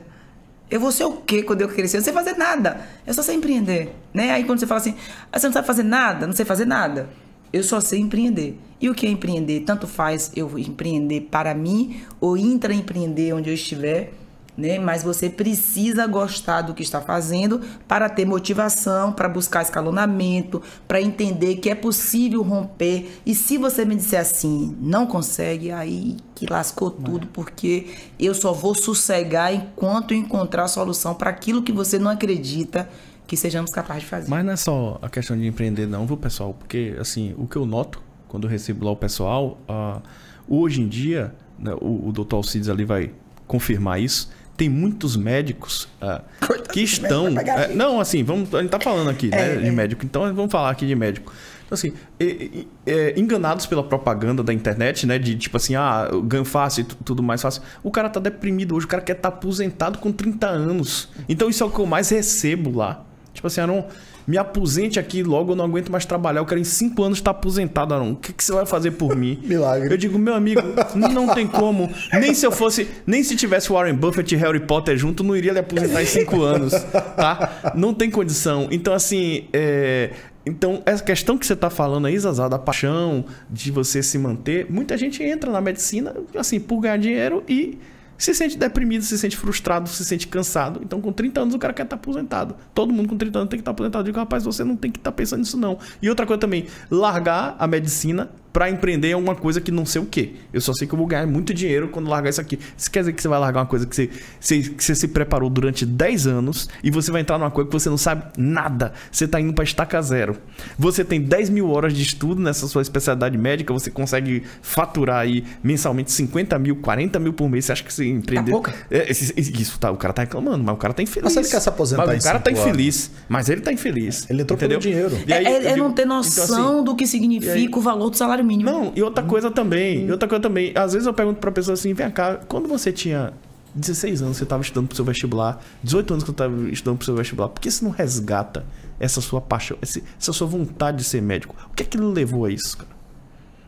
Eu vou ser o quê quando eu crescer? Eu não sei fazer nada. Eu só sei empreender, né? Aí quando você fala assim, você não sabe fazer nada? Não sei fazer nada. Eu só sei empreender. E o que é empreender? Tanto faz eu empreender para mim ou intraempreender onde eu estiver, né? Mas você precisa gostar do que está fazendo para ter motivação, para buscar escalonamento, para entender que é possível romper. E se você me disser assim, não consegue, aí que lascou tudo, porque eu só vou sossegar enquanto encontrar a solução para aquilo que você não acredita que sejamos capazes de fazer. Mas não é só a questão de empreender não, viu, pessoal? Porque, assim, o que eu noto quando eu recebo lá o pessoal, hoje em dia, né, o Dr. Alcides ali vai confirmar isso, tem muitos médicos que estão... não, assim, a gente tá falando aqui de médico, então vamos falar aqui de médico. Então, assim, enganados pela propaganda da internet, né? De tipo assim, ganho fácil e tudo mais fácil. O cara tá deprimido hoje, o cara quer estar aposentado com 30 anos. Então isso é o que eu mais recebo lá. Tipo assim, Aron, me aposente aqui logo, eu não aguento mais trabalhar. Eu quero em 5 anos estar aposentado, Aron. O que você vai fazer por mim? Milagre. Eu digo, meu amigo, não tem como. Nem se tivesse Warren Buffett e Harry Potter junto, não iria lhe aposentar em 5 anos, tá? Não tem condição. Então, assim, então, essa questão que você está falando aí, Zazá, da paixão, de você se manter, muita gente entra na medicina, assim, por ganhar dinheiro e se sente deprimido, se sente frustrado, se sente cansado. Então, com 30 anos, o cara quer estar aposentado. Todo mundo com 30 anos tem que estar aposentado. Eu digo, rapaz, você não tem que estar pensando nisso, não. E outra coisa também, largar a medicina para empreender é uma coisa que não sei o quê. Eu só sei que eu vou ganhar muito dinheiro quando largar isso aqui. Isso quer dizer que você vai largar uma coisa que você se preparou durante 10 anos e você vai entrar numa coisa que você não sabe nada. Você está indo para estaca zero. Você tem 10 mil horas de estudo nessa sua especialidade médica, você consegue faturar aí mensalmente 50 mil, 40 mil por mês. Você acha que você empreender... Tá pouco? Isso, tá, o cara tá reclamando, mas o cara tá infeliz. Mas ele quer se aposentar mas o cara tá infeliz. Mas ele tá infeliz. Ele entrou pelo dinheiro. E aí, ele não tem noção então, assim, do que significa o valor do salário mínimo. Não, e outra coisa também. Às vezes eu pergunto pra pessoa assim, vem cá, quando você tinha 16 anos, você estava estudando pro seu vestibular, 18 anos que você estava estudando pro seu vestibular, por que você não resgata essa sua paixão, essa sua vontade de ser médico? O que é que levou a isso, cara?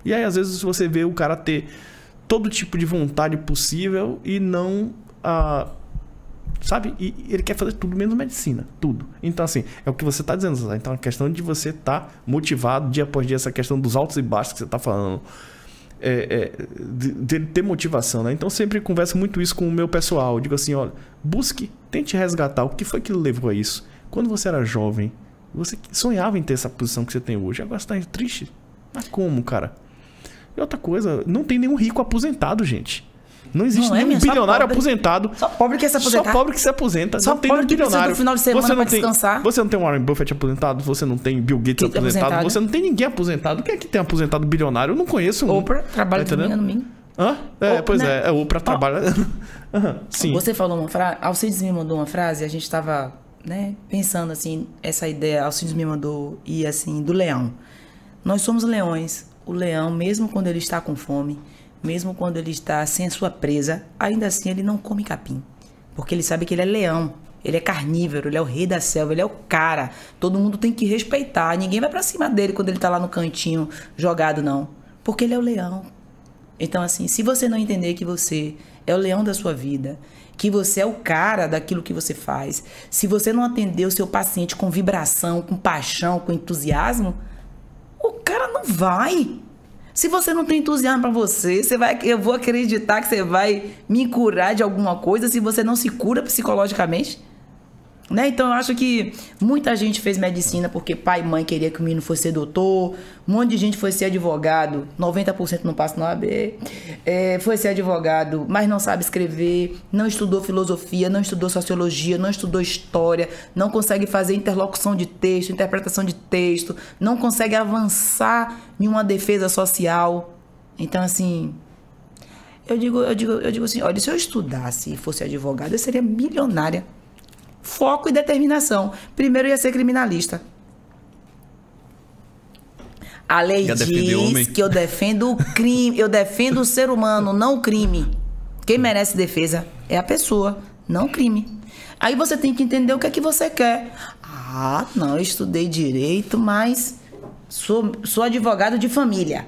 E aí, às vezes, você vê o cara ter todo tipo de vontade possível e não... sabe? E ele quer fazer tudo menos medicina. Tudo. Então, assim, é o que você está dizendo. Então, a questão de você estar motivado dia após dia, essa questão dos altos e baixos que você está falando, de ter motivação, né? Então, sempre converso muito isso com o meu pessoal. Eu digo assim, olha, busque, tente resgatar o que foi que levou a isso. Quando você era jovem, você sonhava em ter essa posição que você tem hoje. Agora você está triste. Mas como, cara? E outra coisa, não tem nenhum rico aposentado, gente. Não existe nenhum bilionário aposentado. Só pobre que se aposenta. Só pobre que se aposenta. Só não tem pobre que bilionário. precisa do final de semana pra descansar. Você não tem Warren Buffett aposentado, você não tem Bill Gates aposentado, você não tem ninguém aposentado. Quem é que tem aposentado bilionário? Eu não conheço um. Oprah trabalha de domingo a domingo. Pois né? É, Oprah trabalha... Sim. Você falou uma frase, Alcides me mandou uma frase, a gente estava, né, pensando assim, essa ideia, Alcides me mandou, e assim, do leão. Nós somos leões. O leão, mesmo quando ele está com fome, mesmo quando ele está sem a sua presa, ainda assim ele não come capim. Porque ele sabe que ele é leão. Ele é carnívoro, ele é o rei da selva, ele é o cara. Todo mundo tem que respeitar. Ninguém vai pra cima dele quando ele tá lá no cantinho jogado, não. Porque ele é o leão. Então, assim, se você não entender que você é o leão da sua vida, que você é o cara daquilo que você faz, se você não atender o seu paciente com vibração, com paixão, com entusiasmo, o cara não vai. Se você não tem entusiasmo pra você, eu vou acreditar que você vai me curar de alguma coisa se você não se cura psicologicamente. Né? Então eu acho que muita gente fez medicina porque pai e mãe queria que o menino fosse ser doutor, um monte de gente foi ser advogado, 90% não passa no AB, foi ser advogado, mas não sabe escrever, não estudou filosofia, não estudou sociologia, não estudou história, não consegue fazer interlocução de texto, interpretação de texto, não consegue avançar em uma defesa social. Então, assim, eu digo assim, olha, se eu estudasse e fosse advogado, eu seria milionária. Foco e determinação. Primeiro eu ia ser criminalista. A lei diz que eu defendo o crime, eu defendo o ser humano, não o crime. Quem merece defesa é a pessoa, não o crime. Aí você tem que entender o que é que você quer. Ah, não, eu estudei direito, mas sou advogado de família.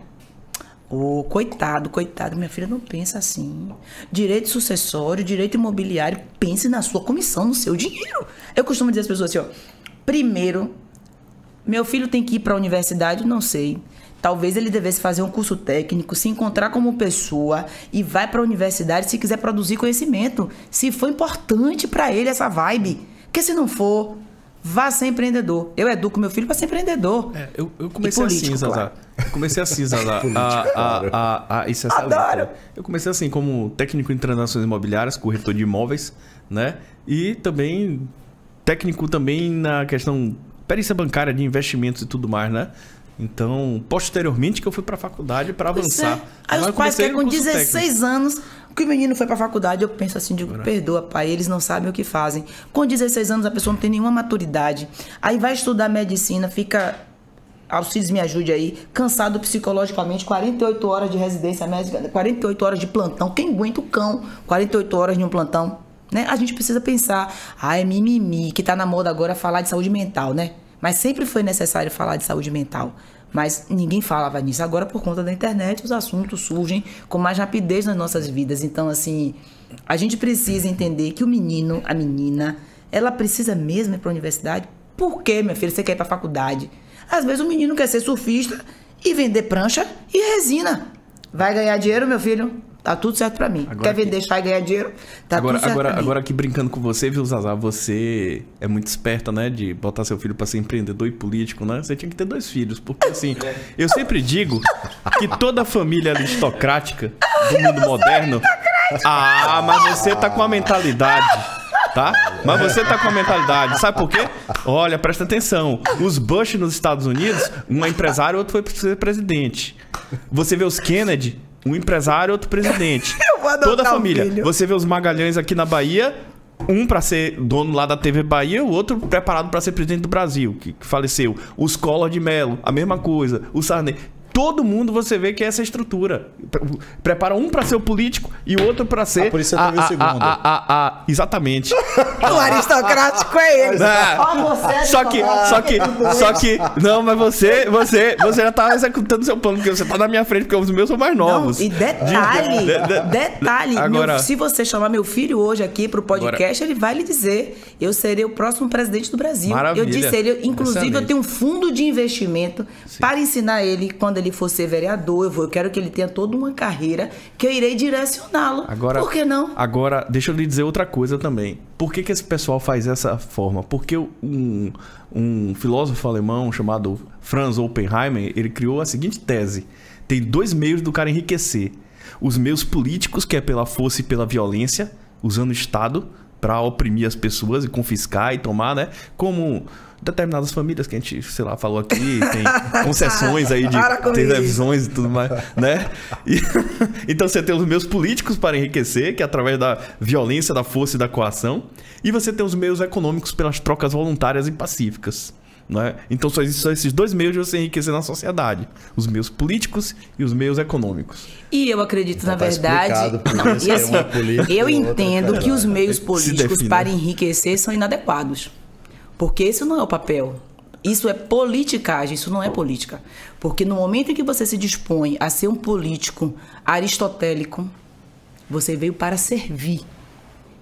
Oh, coitado, minha filha não pensa assim. Direito sucessório, direito imobiliário, pense na sua comissão, no seu dinheiro. Eu costumo dizer às pessoas assim, ó, primeiro, meu filho tem que ir para a universidade, não sei. Talvez ele devesse fazer um curso técnico, se encontrar como pessoa e vai para a universidade se quiser produzir conhecimento. Se for importante para ele essa vibe. Porque se não for, vá ser empreendedor. Eu educo meu filho para ser empreendedor. Eu comecei assim, Zazá. Claro. Eu comecei assim, Zazá. Isso é adoro. Eu comecei assim, como técnico em transações imobiliárias, corretor de imóveis, né? E também técnico também na questão perícia bancária de investimentos e tudo mais, né? Então, posteriormente que eu fui para a faculdade para avançar. Aí os pais querem com 16 anos que o menino foi para a faculdade. Eu penso assim, digo, perdoa, pai, eles não sabem o que fazem. Com 16 anos a pessoa não tem nenhuma maturidade. Aí vai estudar medicina, fica, Alcides me ajude aí, cansado psicologicamente, 48 horas de residência médica, 48 horas de plantão. Quem aguenta o cão 48 horas de um plantão? Né? A gente precisa pensar, é mimimi, que tá na moda agora falar de saúde mental, né? Mas sempre foi necessário falar de saúde mental. Mas ninguém falava nisso. Agora, por conta da internet, os assuntos surgem com mais rapidez nas nossas vidas. Então, assim, a gente precisa entender que o menino, a menina, ela precisa mesmo ir para a universidade. Por quê, minha filha? Você quer ir para a faculdade? Às vezes o menino quer ser surfista e vender prancha e resina. Vai ganhar dinheiro, meu filho? Tá tudo certo pra mim. Quer vender chá e ganhar dinheiro? Tá tudo certo pra mim. Agora aqui brincando com você, viu, Zazá? Você é muito esperta, né? De botar seu filho pra ser empreendedor e político, né? Você tinha que ter 2 filhos. Porque, assim, eu sempre digo que toda família aristocrática do mundo moderno... mas você tá com a mentalidade... Tá? Mas você tá com a mentalidade. Sabe por quê? Olha, presta atenção. Os Bush nos Estados Unidos, um é empresário, outro foi ser presidente. Você vê os Kennedy... Um empresário, outro presidente. Toda a família. Você vê os Magalhães aqui na Bahia, um para ser dono lá da TV Bahia, o outro preparado para ser presidente do Brasil, que faleceu. Os Collor de Mello, a mesma coisa. O Sarney. Todo mundo você vê que é essa estrutura. Prepara um para ser o político e o outro para ser... por isso você teve o segundo. Exatamente. O aristocrático é ele. Só que... Não, mas você já tá executando seu plano, porque você tá na minha frente, porque os meus são mais novos. Não, e detalhe. Agora, se você chamar meu filho hoje aqui pro podcast, ele vai lhe dizer, eu serei o próximo presidente do Brasil. Maravilha. Eu disse ele, inclusive, excelente. Eu tenho um fundo de investimento para ensinar ele, quando ele for ser vereador, eu quero que ele tenha toda uma carreira que eu irei direcioná-lo. Por que não? Agora, deixa eu lhe dizer outra coisa também. Por que esse pessoal faz dessa forma? Porque um filósofo alemão chamado Franz Oppenheimer, ele criou a seguinte tese. Tem 2 meios do cara enriquecer. Os meios políticos, que é pela força e pela violência, usando o Estado para oprimir as pessoas e confiscar e tomar, né? Como... determinadas famílias que a gente, sei lá, falou aqui, tem concessões aí de televisões e tudo mais, né? Então você tem os meios políticos para enriquecer, que é através da violência, da força e da coação, e você tem os meios econômicos pelas trocas voluntárias e pacíficas, Né? Então só existem esses dois meios de você enriquecer na sociedade. Os meios políticos e os meios econômicos. E eu acredito, na verdade... Não, e assim, eu entendo que os meios políticos para enriquecer são inadequados. Porque esse não é o papel. Isso é politicagem, isso não é política. Porque no momento em que você se dispõe a ser um político aristotélico, você veio para servir.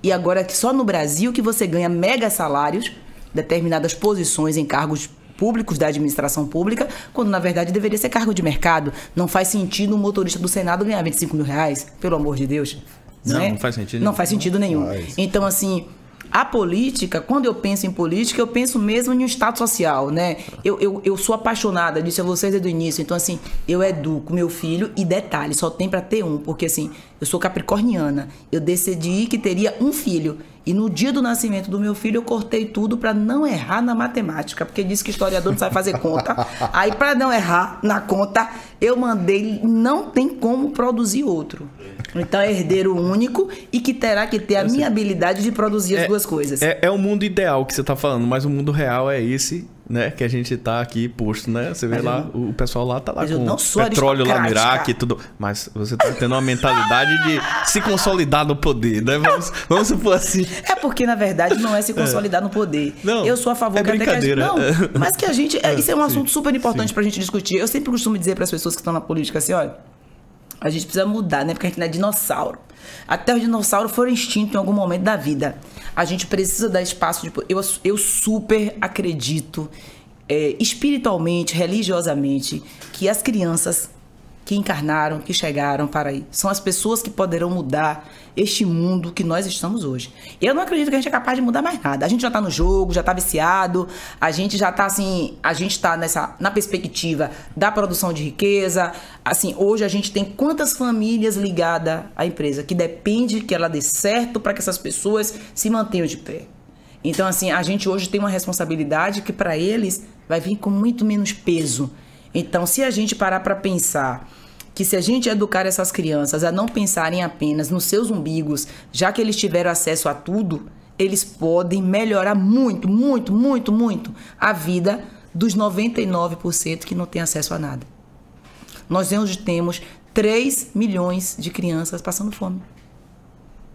E agora que só no Brasil que você ganha mega salários, determinadas posições em cargos públicos da administração pública, quando na verdade deveria ser cargo de mercado. Não faz sentido um motorista do Senado ganhar 25 mil reais, pelo amor de Deus. Não faz sentido. Não faz sentido nenhum. Então, assim, a política, quando eu penso em política, eu penso mesmo em um estado social, né? Eu sou apaixonada, disse a vocês desde o início. Então, assim, eu educo meu filho e detalhe, só tem pra ter um, porque assim, eu sou capricorniana. Eu decidi que teria um filho. E no dia do nascimento do meu filho, eu cortei tudo pra não errar na matemática, porque disse que historiador não sabe fazer conta. Aí, pra não errar na conta, eu mandei, não tem como produzir outro. Então, é herdeiro único e que terá que ter a minha habilidade de produzir as duas coisas. É o mundo ideal que você tá falando, mas o mundo real é esse, né? Que a gente tá aqui posto, né? Você vê lá, o pessoal lá tá lá com petróleo lá no Iraque e tudo. Mas você tá tendo uma mentalidade de se consolidar no poder, né? Vamos supor assim. É porque, na verdade, não é se consolidar no poder. Não, eu sou a favor que brincadeira. Não, mas que a gente... isso é um assunto super importante pra gente discutir. Eu sempre costumo dizer para as pessoas que estão na política assim, olha, a gente precisa mudar, né? Porque a gente não é dinossauro. Até os dinossauros foram extintos em algum momento da vida. A gente precisa dar espaço de... Eu super acredito, espiritualmente, religiosamente, que as crianças que encarnaram, que chegaram para aí, são as pessoas que poderão mudar este mundo que nós estamos hoje. Eu não acredito que a gente é capaz de mudar mais nada. A gente já tá no jogo, já tá viciado, a gente já tá assim, a gente tá na perspectiva da produção de riqueza. Assim, hoje a gente tem quantas famílias ligadas à empresa que depende que ela dê certo para que essas pessoas se mantenham de pé. Então, assim, a gente hoje tem uma responsabilidade que para eles vai vir com muito menos peso. Então, se a gente parar para pensar que se a gente educar essas crianças a não pensarem apenas nos seus umbigos, já que eles tiveram acesso a tudo, eles podem melhorar muito, muito, muito, muito a vida dos 99% que não têm acesso a nada. Nós hoje temos 3 milhões de crianças passando fome.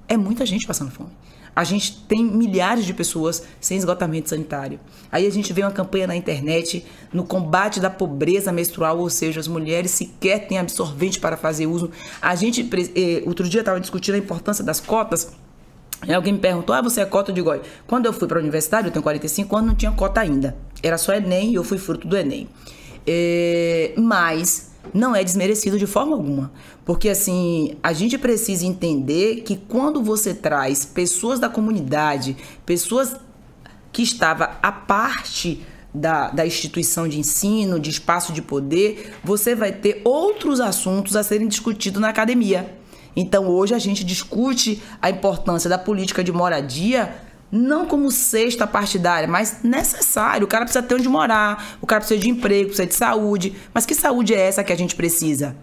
É muita gente passando fome. A gente tem milhares de pessoas sem esgotamento sanitário. Aí a gente vê uma campanha na internet no combate da pobreza menstrual, ou seja, as mulheres sequer têm absorvente para fazer uso. A gente, outro dia estava discutindo a importância das cotas. E alguém me perguntou, você é cota? Eu digo, olha, quando eu fui para a universidade, eu tenho 45 anos, não tinha cota ainda. Era só Enem e eu fui fruto do Enem. Mas não é desmerecido de forma alguma. Porque, assim, a gente precisa entender que quando você traz pessoas da comunidade, pessoas que estavam à parte da instituição de ensino, de espaço de poder, você vai ter outros assuntos a serem discutidos na academia. Então, hoje a gente discute a importância da política de moradia não como cesta partidária, mas necessário. O cara precisa ter onde morar, o cara precisa de emprego, precisa de saúde. Mas que saúde é essa que a gente precisa,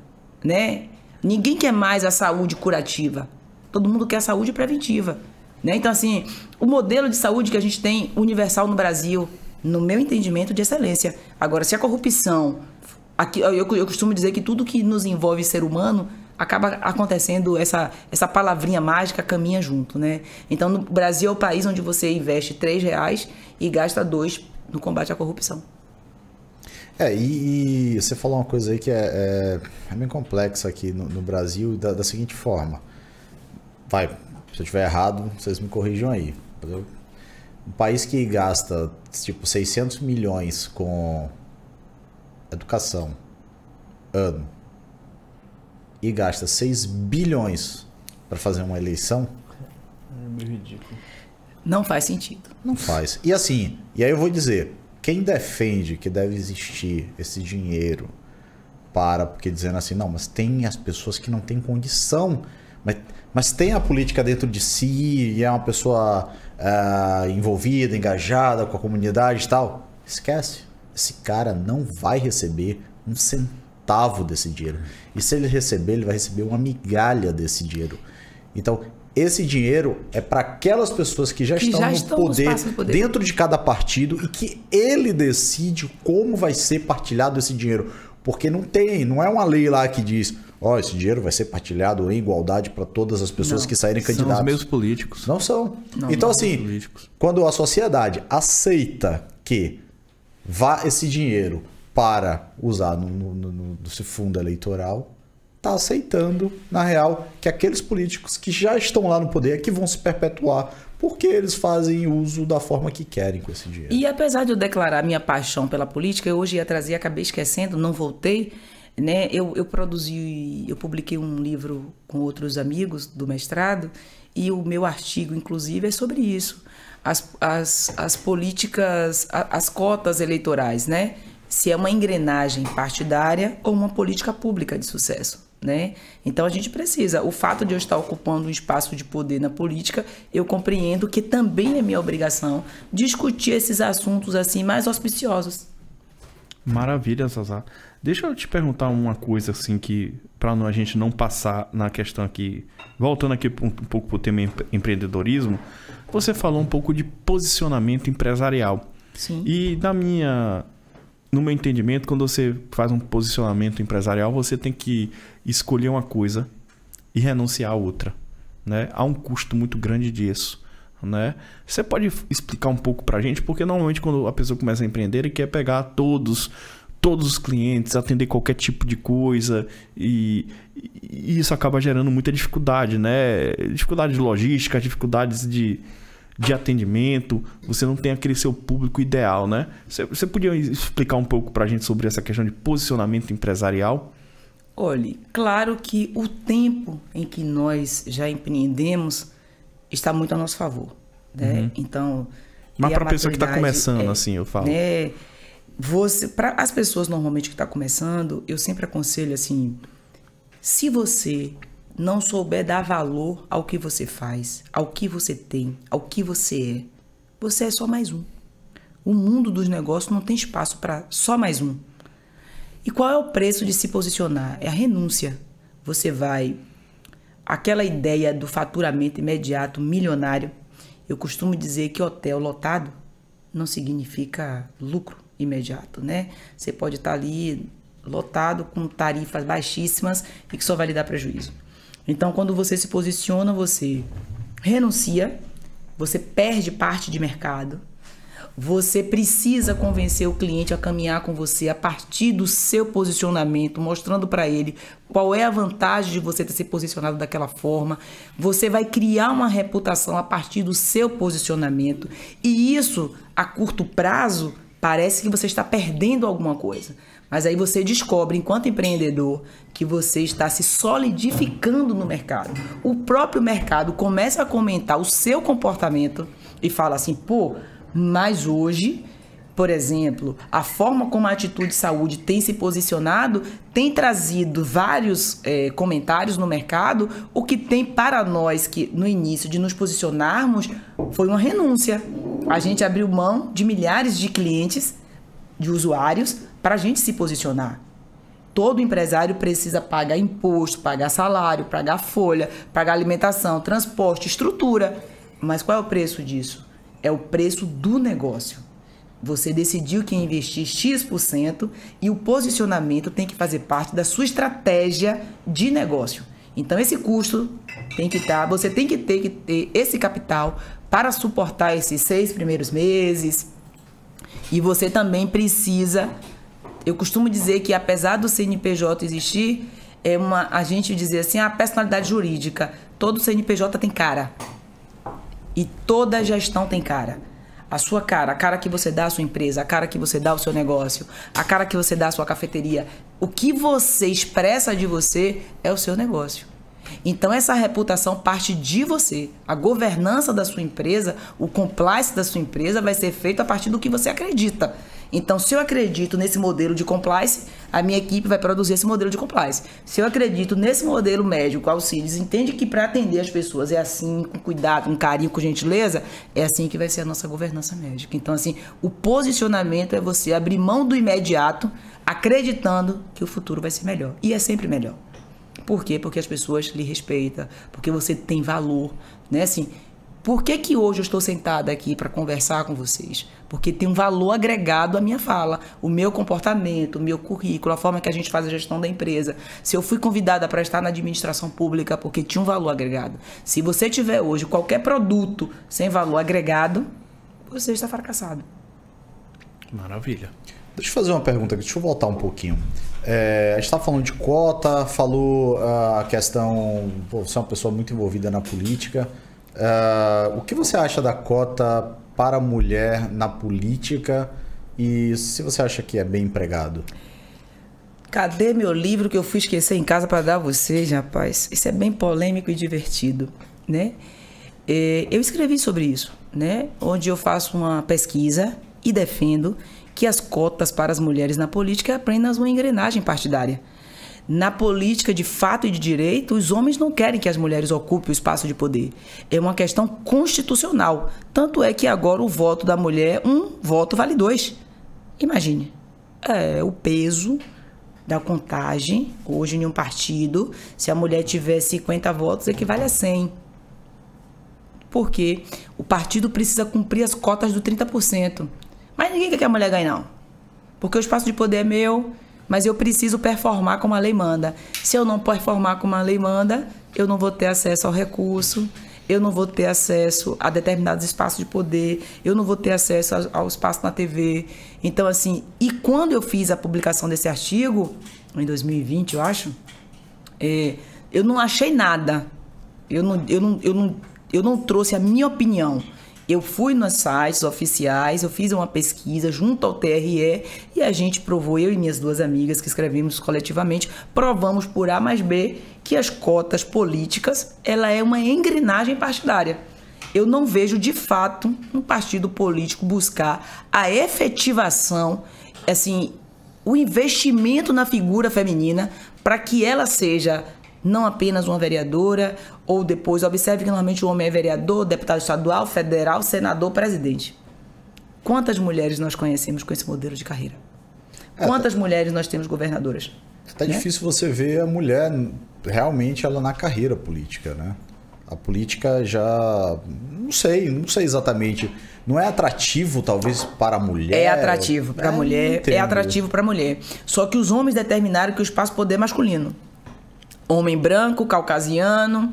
né? Ninguém quer mais a saúde curativa. Todo mundo quer a saúde preventiva, né? Então, assim, o modelo de saúde que a gente tem universal no Brasil, no meu entendimento, de excelência. Agora, se a corrupção... Aqui, eu costumo dizer que tudo que nos envolve ser humano acaba acontecendo, essa palavrinha mágica caminha junto, né? Então, no Brasil é o país onde você investe R$3 e gasta 2 no combate à corrupção. E você falou uma coisa aí que é bem complexa aqui no Brasil, da seguinte forma. Se eu estiver errado, vocês me corrijam aí. Um país que gasta, tipo, 600 milhões com educação, ano, e gasta 6 bilhões para fazer uma eleição... É meio ridículo. Não faz sentido. Não faz. E assim, e aí eu vou dizer, quem defende que deve existir esse dinheiro porque dizendo assim, não, mas tem as pessoas que não têm condição, mas tem a política dentro de si e é uma pessoa envolvida, engajada com a comunidade e tal, esquece. Esse cara não vai receber um centavo desse dinheiro. E se ele receber, ele vai receber uma migalha desse dinheiro. Então, esse dinheiro é para aquelas pessoas que já estão no poder, dentro de cada partido, e que ele decide como vai ser partilhado esse dinheiro. Porque não é uma lei lá que diz, esse dinheiro vai ser partilhado em igualdade para todas as pessoas que saírem candidatos. São os mesmos políticos. Não são. Então, assim, quando a sociedade aceita que vá esse dinheiro para usar no fundo eleitoral, está aceitando, na real, que aqueles políticos que já estão lá no poder é que vão se perpetuar, porque eles fazem uso da forma que querem com esse dinheiro. E apesar de eu declarar minha paixão pela política, eu hoje ia trazer, acabei esquecendo, não voltei, né? Eu publiquei um livro com outros amigos do mestrado, e o meu artigo, inclusive, é sobre isso. As políticas, as cotas eleitorais, né? Se é uma engrenagem partidária ou uma política pública de sucesso, né? Então a gente precisa, o fato de eu estar ocupando um espaço de poder na política, eu compreendo que também é minha obrigação discutir esses assuntos assim mais auspiciosos. Maravilha, Zazá. Deixa eu te perguntar uma coisa assim, que para a gente não passar na questão aqui, voltando aqui um pouco para o tema empreendedorismo, você falou um pouco de posicionamento empresarial. Sim. E no meu entendimento, quando você faz um posicionamento empresarial, você tem que escolher uma coisa e renunciar a outra, né? Há um custo muito grande disso, né? Você pode explicar um pouco pra gente? Porque normalmente quando a pessoa começa a empreender, ele quer pegar todos os clientes, atender qualquer tipo de coisa, e isso acaba gerando muita dificuldade, né? Dificuldade de logística, dificuldades de atendimento, você não tem aquele seu público ideal, né? Você podia explicar um pouco pra gente sobre essa questão de posicionamento empresarial? Olha, claro que o tempo em que nós já empreendemos está muito a nosso favor, né? Uhum. Então, mas para a pessoa que está começando, assim, eu falo. Né? Para as pessoas normalmente que estão começando, eu sempre aconselho assim, se você não souber dar valor ao que você faz, ao que você tem, ao que você é só mais um. O mundo dos negócios não tem espaço para só mais um. E qual é o preço de se posicionar? É a renúncia. Você vai... Aquela ideia do faturamento imediato, milionário, eu costumo dizer que hotel lotado não significa lucro imediato, né? Você pode estar ali lotado com tarifas baixíssimas e que só vai lhe dar prejuízo. Então, quando você se posiciona, você renuncia, você perde parte de mercado, você precisa convencer o cliente a caminhar com você a partir do seu posicionamento, mostrando para ele qual é a vantagem de você ter se posicionado daquela forma. Você vai criar uma reputação a partir do seu posicionamento, e isso, a curto prazo, parece que você está perdendo alguma coisa. Mas aí você descobre, enquanto empreendedor, que você está se solidificando no mercado. O próprio mercado começa a comentar o seu comportamento e fala assim, mas hoje, por exemplo, a forma como a Atitude Saúde tem se posicionado tem trazido vários comentários no mercado, o que tem para nós que no início de nos posicionarmos foi uma renúncia. A gente abriu mão de milhares de clientes, de usuários, para a gente se posicionar. Todo empresário precisa pagar imposto, pagar salário, pagar folha, pagar alimentação, transporte, estrutura. Mas qual é o preço disso? É o preço do negócio. Você decidiu que ia investir X% e o posicionamento tem que fazer parte da sua estratégia de negócio. Então esse custo tem que estar, você tem que ter esse capital para suportar esses 6 primeiros meses. E você também precisa... Eu costumo dizer que apesar do CNPJ existir, a gente dizer assim, a personalidade jurídica, todo CNPJ tem cara. E toda gestão tem cara. A sua cara, a cara que você dá à sua empresa, a cara que você dá ao seu negócio, a cara que você dá à sua cafeteria. O que você expressa de você é o seu negócio. Então essa reputação parte de você. A governança da sua empresa, o compliance da sua empresa vai ser feito a partir do que você acredita. Então, se eu acredito nesse modelo de compliance, a minha equipe vai produzir esse modelo de compliance. Se eu acredito nesse modelo médico, Alcides, entende que para atender as pessoas é assim, com cuidado, com carinho, com gentileza, é assim que vai ser a nossa governança médica. Então, assim, o posicionamento é você abrir mão do imediato, acreditando que o futuro vai ser melhor. E é sempre melhor. Por quê? Porque as pessoas lhe respeitam, porque você tem valor, né? Assim, por que hoje eu estou sentada aqui para conversar com vocês? Porque tem um valor agregado à minha fala, o meu comportamento, o meu currículo, a forma que a gente faz a gestão da empresa. Se eu fui convidada para estar na administração pública porque tinha um valor agregado. Se você tiver hoje qualquer produto sem valor agregado, você está fracassado. Maravilha. Deixa eu fazer uma pergunta aqui, deixa eu voltar um pouquinho. A gente está falando de cota, falou a questão, você é uma pessoa muito envolvida na política. O que você acha da cota para a mulher na política e se você acha que é bem empregado? Cadê meu livro que eu fui esquecer em casa para dar a vocês, rapaz? Isso é bem polêmico e divertido, né? Eu escrevi sobre isso, né? Onde eu faço uma pesquisa e defendo que as cotas para as mulheres na política é apenas uma engrenagem partidária. Na política de fato e de direito, os homens não querem que as mulheres ocupem o espaço de poder. É uma questão constitucional. Tanto é que agora o voto da mulher, um voto vale 2. Imagine. O peso da contagem, hoje em um partido, se a mulher tiver 50 votos, equivale a 100. Porque o partido precisa cumprir as cotas do 30%. Mas ninguém quer que a mulher ganhe, não. Porque o espaço de poder é meu, mas eu preciso performar como a lei manda. Se eu não performar como a lei manda, eu não vou ter acesso ao recurso, eu não vou ter acesso a determinados espaços de poder, eu não vou ter acesso ao espaço na TV. Então, assim, e quando eu fiz a publicação desse artigo, em 2020, eu acho, eu não achei nada. Eu não trouxe a minha opinião. Eu fui nos sites oficiais, eu fiz uma pesquisa junto ao TRE e a gente provou, eu e minhas 2 amigas que escrevemos coletivamente, provamos por A mais B que as cotas políticas, ela é uma engrenagem partidária. Eu não vejo, de fato, um partido político buscar a efetivação, assim, o investimento na figura feminina para que ela seja não apenas uma vereadora, ou depois, observe que normalmente o homem é vereador, deputado estadual, federal, senador, presidente. Quantas mulheres nós conhecemos com esse modelo de carreira? Quantas mulheres nós temos governadoras? Tá difícil você ver a mulher, realmente, ela na carreira política, né? A política já... Não sei exatamente. Não é atrativo, talvez, para a mulher? É atrativo para a mulher, é atrativo para a mulher. Só que os homens determinaram que o espaço poder é masculino. Homem branco, caucasiano,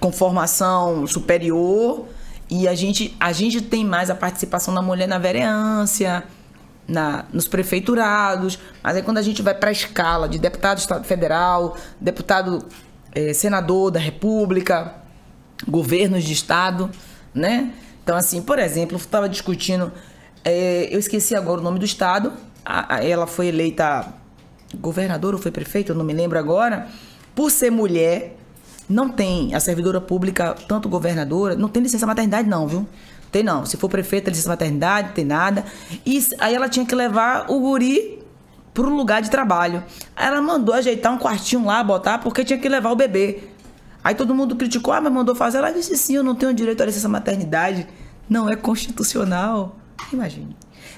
com formação superior, e a gente tem mais a participação da mulher na vereância, nos prefeiturados, mas aí quando a gente vai para a escala de deputado federal, deputado senador da República, governos de estado, né? Então, assim, por exemplo, eu estava discutindo, eu esqueci agora o nome do estado, ela foi eleita governadora ou foi prefeita, eu não me lembro agora. Por ser mulher, não tem a servidora pública, tanto governadora, não tem licença maternidade não, viu? Tem não. Se for prefeita, licença maternidade, tem nada. E aí ela tinha que levar o guri pro lugar de trabalho. Aí ela mandou ajeitar um quartinho lá, botar, porque tinha que levar o bebê. Aí todo mundo criticou, mas mandou fazer. Ela disse, sim, eu não tenho direito à licença maternidade. Não é constitucional. Imagine.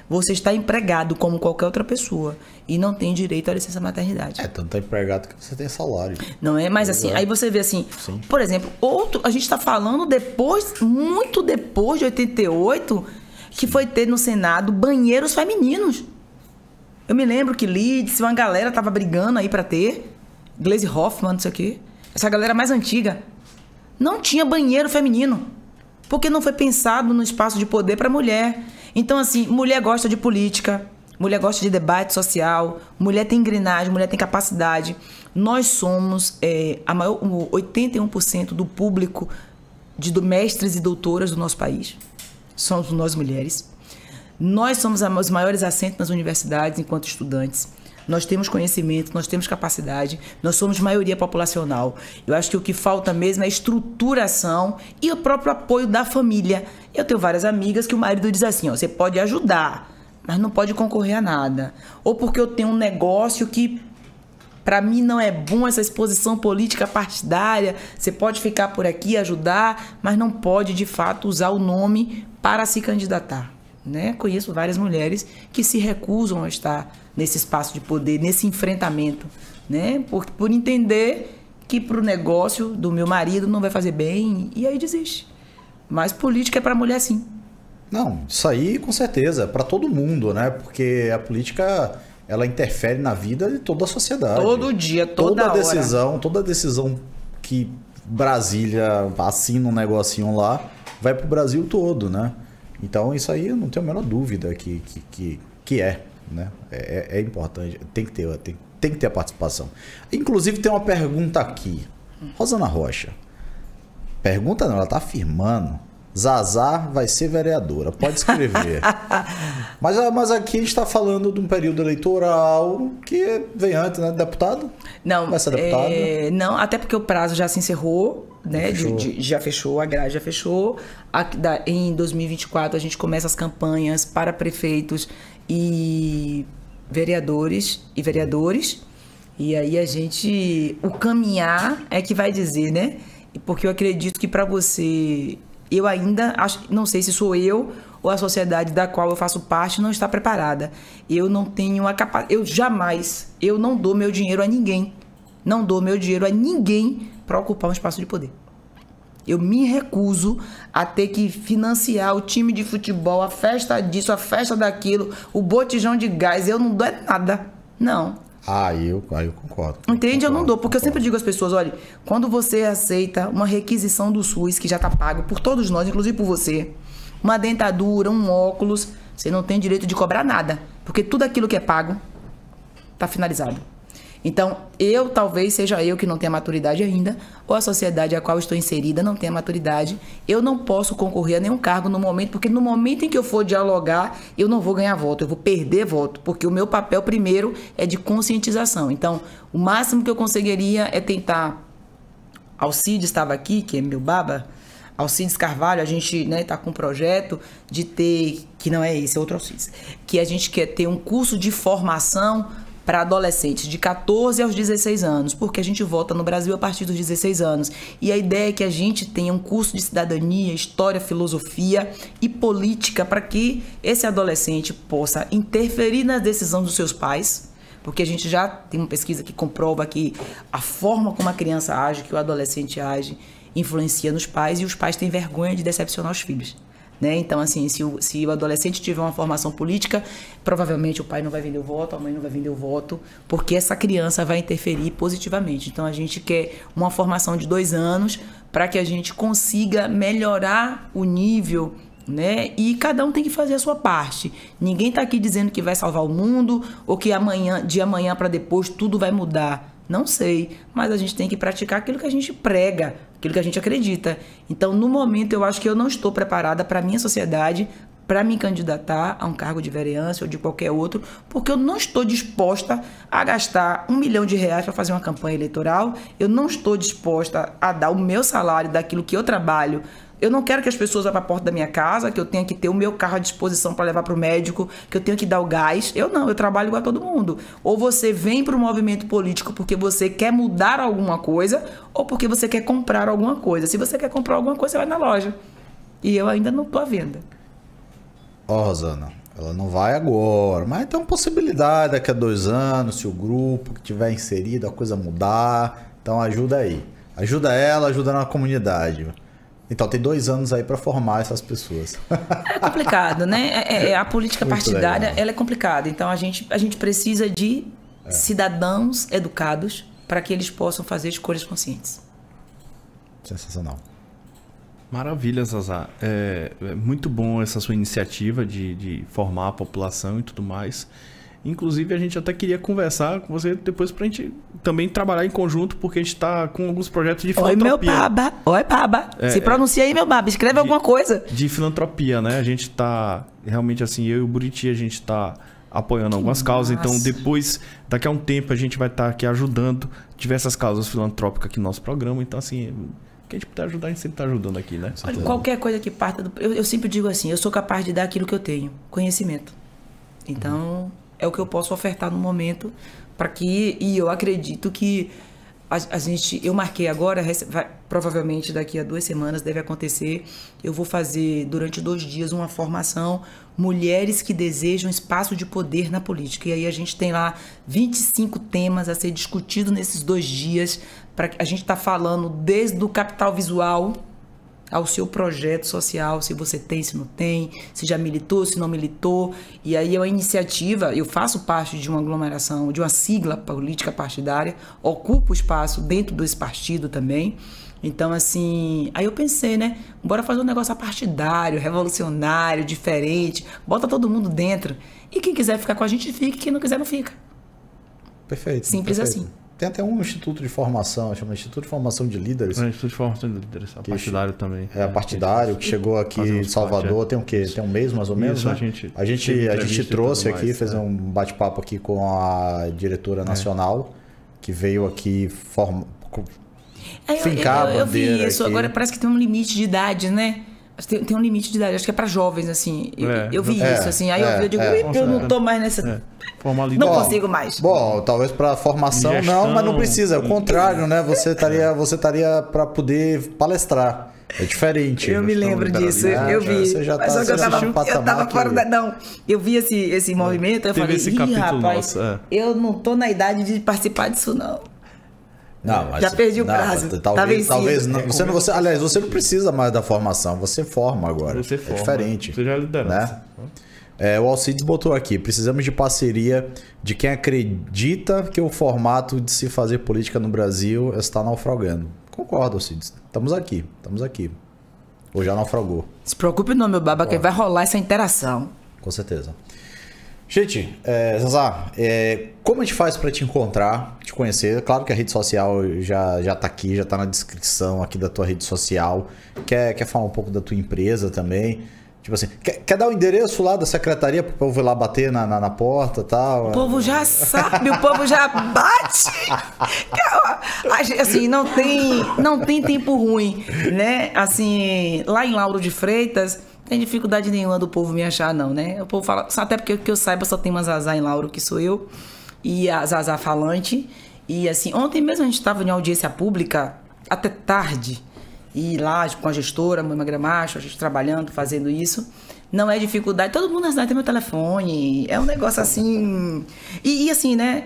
Você está empregado como qualquer outra pessoa e não tem direito à licença maternidade. Tanto é empregado que você tem salário. Não é? Mas assim, aí você vê assim, sim. Por exemplo, a gente está falando muito depois de 88, que foi ter no Senado banheiros femininos. Eu me lembro que Lides, uma galera tava brigando aí para ter, Gleisi Hoffmann, não sei o quê, essa galera mais antiga, não tinha banheiro feminino, porque não foi pensado no espaço de poder para mulher. Então, assim, mulher gosta de política, mulher gosta de debate social, mulher tem engrenagem, mulher tem capacidade. Nós somos 81% do público de mestres e doutoras do nosso país. Somos nós mulheres. Nós somos os maiores assentos nas universidades enquanto estudantes. Nós temos conhecimento, nós temos capacidade, nós somos maioria populacional. Eu acho que o que falta mesmo é estruturação e o próprio apoio da família. Eu tenho várias amigas que o marido diz assim, ó, você pode ajudar, mas não pode concorrer a nada. Ou porque eu tenho um negócio que, para mim, não é bom essa exposição política partidária, você pode ficar por aqui, ajudar, mas não pode, de fato, usar o nome para se candidatar. Né? Conheço várias mulheres que se recusam a estar nesse espaço de poder, nesse enfrentamento, né? Por entender que para o negócio do meu marido não vai fazer bem, e aí desiste. Mas política é para mulher sim. Não, isso aí com certeza, para todo mundo, né? Porque a política, ela interfere na vida de toda a sociedade. Todo dia, toda hora. Toda decisão que Brasília assina um negocinho lá, vai pro Brasil todo, né? Então isso aí eu não tenho a menor dúvida que é, né? É importante, tem que ter a participação. Inclusive tem uma pergunta aqui. Rosana Rocha. Pergunta não, ela tá afirmando. Zazá vai ser vereadora. Pode escrever. mas aqui a gente está falando de um período eleitoral que vem antes, né? Deputado? Não. Vai ser deputado? Não, até porque o prazo já se encerrou, né? Já fechou, a grade já fechou. Em 2024 a gente começa as campanhas para prefeitos e vereadores e vereadores. E aí o caminhar é que vai dizer, né? Porque eu acredito que para você... Eu ainda acho, não sei se sou eu ou a sociedade da qual eu faço parte não está preparada. Eu não tenho a capacidade. Eu não dou meu dinheiro a ninguém. Não dou meu dinheiro a ninguém para ocupar um espaço de poder. Eu me recuso a ter que financiar o time de futebol, a festa disso, a festa daquilo, o botijão de gás. Eu não dou nada. Não. Eu concordo. Entende? Eu não dou, porque eu sempre digo às pessoas, olha, quando você aceita uma requisição do SUS, que já está pago por todos nós, inclusive por você, uma dentadura, um óculos, você não tem direito de cobrar nada, porque tudo aquilo que é pago está finalizado. Então, talvez seja eu que não tenha maturidade ainda, ou a sociedade a qual estou inserida não tenha maturidade. Eu não posso concorrer a nenhum cargo no momento, porque no momento em que eu for dialogar, eu não vou ganhar voto, eu vou perder voto, porque o meu papel primeiro é de conscientização. Então, o máximo que eu conseguiria é tentar... Alcides estava aqui, que é meu baba, Alcides Carvalho, a gente tá com um projeto de ter, que não é esse, é outro Alcides, que a gente quer ter um curso de formação para adolescentes de 14 aos 16 anos, porque a gente vota no Brasil a partir dos 16 anos. E a ideia é que a gente tenha um curso de cidadania, história, filosofia e política para que esse adolescente possa interferir na decisão dos seus pais, porque a gente já tem uma pesquisa que comprova que a forma como a criança age, que o adolescente age, influencia nos pais, e os pais têm vergonha de decepcionar os filhos. Né? Então, assim, se o adolescente tiver uma formação política, provavelmente o pai não vai vender o voto, a mãe não vai vender o voto, porque essa criança vai interferir positivamente. Então, a gente quer uma formação de 2 anos para que a gente consiga melhorar o nível, né? E cada um tem que fazer a sua parte. Ninguém está aqui dizendo que vai salvar o mundo ou que de amanhã para depois tudo vai mudar. Não sei, mas a gente tem que praticar aquilo que a gente prega, aquilo que a gente acredita. Então, no momento, eu acho que eu não estou preparada para a minha sociedade, para me candidatar a um cargo de vereança ou de qualquer outro, porque eu não estou disposta a gastar R$1 milhão para fazer uma campanha eleitoral, eu não estou disposta a dar o meu salário daquilo que eu trabalho. Eu não quero que as pessoas vá para a porta da minha casa, que eu tenha que ter o meu carro à disposição para levar para o médico, que eu tenho que dar o gás. Eu trabalho igual a todo mundo. Ou você vem para o movimento político porque você quer mudar alguma coisa, ou porque você quer comprar alguma coisa. Se você quer comprar alguma coisa, você vai na loja. E eu ainda não estou à venda. Rosana, ela não vai agora, mas tem uma possibilidade daqui a 2 anos, se o grupo que tiver inserido, a coisa mudar. Então ajuda aí. Ajuda ela, ajuda na comunidade. Então, tem 2 anos aí para formar essas pessoas. É complicado, né? A política muito partidária, legal. Ela é complicada. Então, a gente precisa de cidadãos educados para que eles possam fazer escolhas conscientes. Sensacional. Maravilha, Zazá. É muito bom essa sua iniciativa de formar a população e tudo mais. Inclusive, a gente até queria conversar com você depois pra gente também trabalhar em conjunto, porque a gente tá com alguns projetos de filantropia. Oi, meu baba. Se pronuncia aí, meu baba. Escreve alguma coisa. De filantropia, né? A gente tá, realmente assim, eu e o Buriti, a gente tá apoiando algumas causas. Então, daqui a um tempo, a gente vai estar aqui ajudando diversas causas filantrópicas aqui no nosso programa. Então, assim, quem a gente puder ajudar, a gente sempre tá ajudando aqui, né? Olha, qualquer coisa que parta do... Eu sempre digo assim, eu sou capaz de dar aquilo que eu tenho, conhecimento. Então... é o que eu posso ofertar no momento para que... E eu acredito que eu marquei agora, provavelmente daqui a 2 semanas deve acontecer. Eu vou fazer durante 2 dias uma formação Mulheres que Desejam Espaço de Poder na Política. E aí a gente tem lá 25 temas a ser discutido nesses 2 dias. A gente está falando desde o capital visual ao seu projeto social, se você tem, se não tem, se já militou, se não militou. E aí é uma iniciativa, eu faço parte de uma aglomeração, de uma sigla política partidária, ocupo espaço dentro desse partido também. Então, assim, aí eu pensei, né, bora fazer um negócio partidário, revolucionário, diferente, bota todo mundo dentro. E quem quiser ficar com a gente fica, quem não quiser não fica. Perfeito. Simples perfeito. assim. Tem até um instituto de formação, chama Instituto de Formação de Líderes. Instituto de Formação de Líderes, partidário também. É, partidário, que chegou aqui em Salvador, tem o quê? Tem um mês mais ou menos, isso, né? A gente trouxe aqui, fez um bate-papo aqui com a diretora nacional, que veio aqui fincar a bandeira. Eu vi isso, aqui. agora parece que tem um limite de idade, né? Tem um limite de idade, acho que é para jovens, assim. Eu vi isso, assim. Aí eu digo, eu não tô mais nessa... Não consigo mais. Bom, talvez para formação Gestão, não, mas não precisa. É o contrário, né? Você estaria para poder palestrar. É diferente. Eu me lembro disso. Eu vi. Você já mas tá, eu tava fora da... Não, eu vi esse movimento, eu falei, rapaz, eu não tô na idade de participar disso, não. Não, mas, já perdi o prazo. Talvez não. Aliás, você não precisa mais da formação. Você forma agora. Você forma. É diferente. Você já liderança. Né? O Alcides botou aqui. Precisamos de parceria de quem acredita que o formato de se fazer política no Brasil está naufragando. Concordo, Alcides. Estamos aqui. Ou já naufragou. Se preocupe não, meu baba, que vai rolar essa interação. Com certeza. Gente, Zazá, como a gente faz para te encontrar, te conhecer? Claro que a rede social já tá aqui, já tá na descrição aqui da tua rede social. Quer falar um pouco da tua empresa também? Tipo assim, quer dar o endereço lá da secretaria pro povo ir lá bater na porta e tal? O povo já sabe, o povo já bate. Assim, não tem tempo ruim, né? Assim, lá em Lauro de Freitas... Não tem dificuldade nenhuma do povo me achar, não, né? O povo fala... Até porque que eu saiba, só tem uma Zazá em Lauro, que sou eu. E a Zazá falante. E assim, ontem mesmo a gente estava em audiência pública, até tarde. E lá com a gestora, Mãe Gramacho, a gente trabalhando, fazendo isso. Não é dificuldade. Todo mundo na cidade tem meu telefone. É um negócio assim... E assim, né?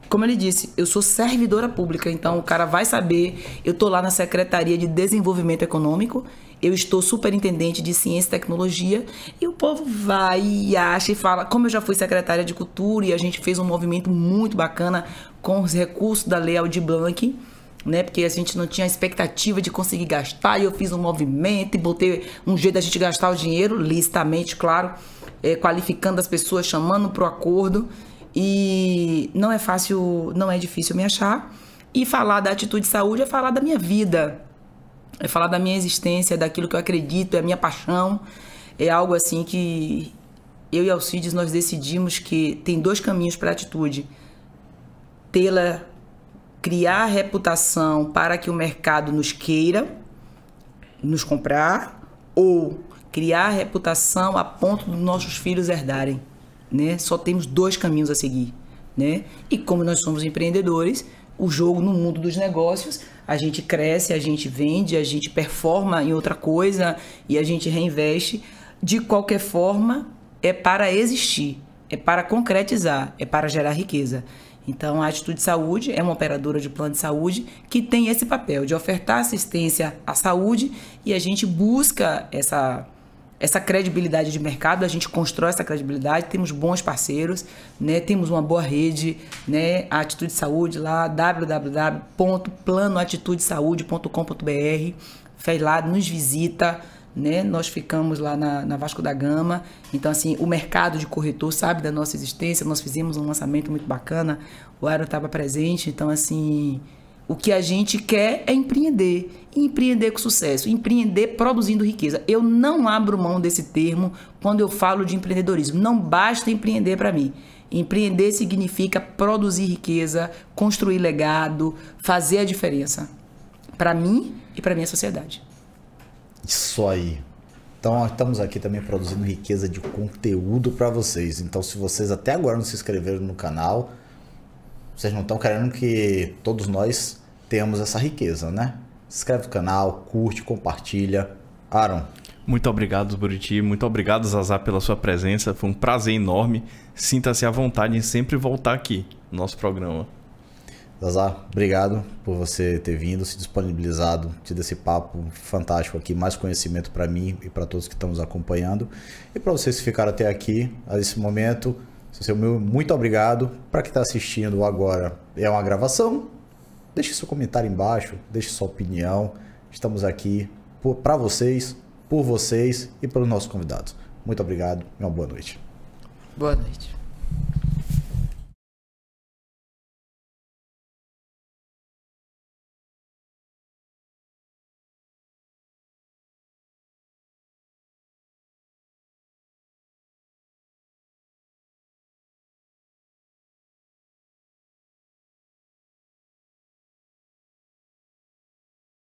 Como ele disse, eu sou servidora pública, então o cara vai saber. Eu estou lá na Secretaria de Desenvolvimento Econômico, eu estou superintendente de Ciência e Tecnologia, e o povo vai e acha e fala, como eu já fui secretária de Cultura e a gente fez um movimento muito bacana com os recursos da Lei Aldir Blanc, né? Porque a gente não tinha expectativa de conseguir gastar, e eu fiz um movimento e botei um jeito da gente gastar o dinheiro, licitamente, claro, qualificando as pessoas, chamando para o acordo. E não é fácil, não é difícil me achar. E falar da Atitude Saúde é falar da minha vida, é falar da minha existência, daquilo que eu acredito, é a minha paixão. É algo assim que eu e Alcides nós decidimos que tem 2 caminhos para a Atitude. Criar reputação para que o mercado nos queira, nos comprar, ou criar reputação a ponto dos nossos filhos herdarem. Né? Só temos 2 caminhos a seguir, né? E como nós somos empreendedores, o jogo no mundo dos negócios, a gente cresce, a gente vende, a gente performa em outra coisa e a gente reinveste. De qualquer forma, é para existir, é para concretizar, é para gerar riqueza. Então, a Atitude Saúde é uma operadora de plano de saúde que tem esse papel de ofertar assistência à saúde, e a gente busca essa credibilidade de mercado, a gente constrói essa credibilidade, temos bons parceiros, né? Temos uma boa rede, né? A Atitude Saúde lá, www.planoatitudesaude.com.br, faz lá, nos visita, né? Nós ficamos lá na Vasco da Gama, então assim, o mercado de corretor sabe da nossa existência, nós fizemos um lançamento muito bacana, o Aero estava presente, então assim... O que a gente quer é empreender, e empreender com sucesso, empreender produzindo riqueza. Eu não abro mão desse termo quando eu falo de empreendedorismo. Não basta empreender para mim. Empreender significa produzir riqueza, construir legado, fazer a diferença para mim e para minha sociedade. Isso aí. Então, estamos aqui também produzindo riqueza de conteúdo para vocês. Então, se vocês até agora não se inscreveram no canal... Vocês não estão querendo que todos nós temos essa riqueza, né? Se inscreve no canal, curte, compartilha. Aaron. Muito obrigado, Buriti. Muito obrigado, Zazá, pela sua presença. Foi um prazer enorme. Sinta-se à vontade em sempre voltar aqui no nosso programa. Zazá, obrigado por você ter vindo, se disponibilizado, tido esse papo fantástico aqui, mais conhecimento para mim e para todos que estão nos acompanhando. E para vocês que ficaram até aqui, a esse momento, muito obrigado. Para quem está assistindo agora, é uma gravação. Deixe seu comentário embaixo, deixe sua opinião. Estamos aqui para vocês, por vocês e pelos nossos convidados. Muito obrigado e uma boa noite. Boa noite.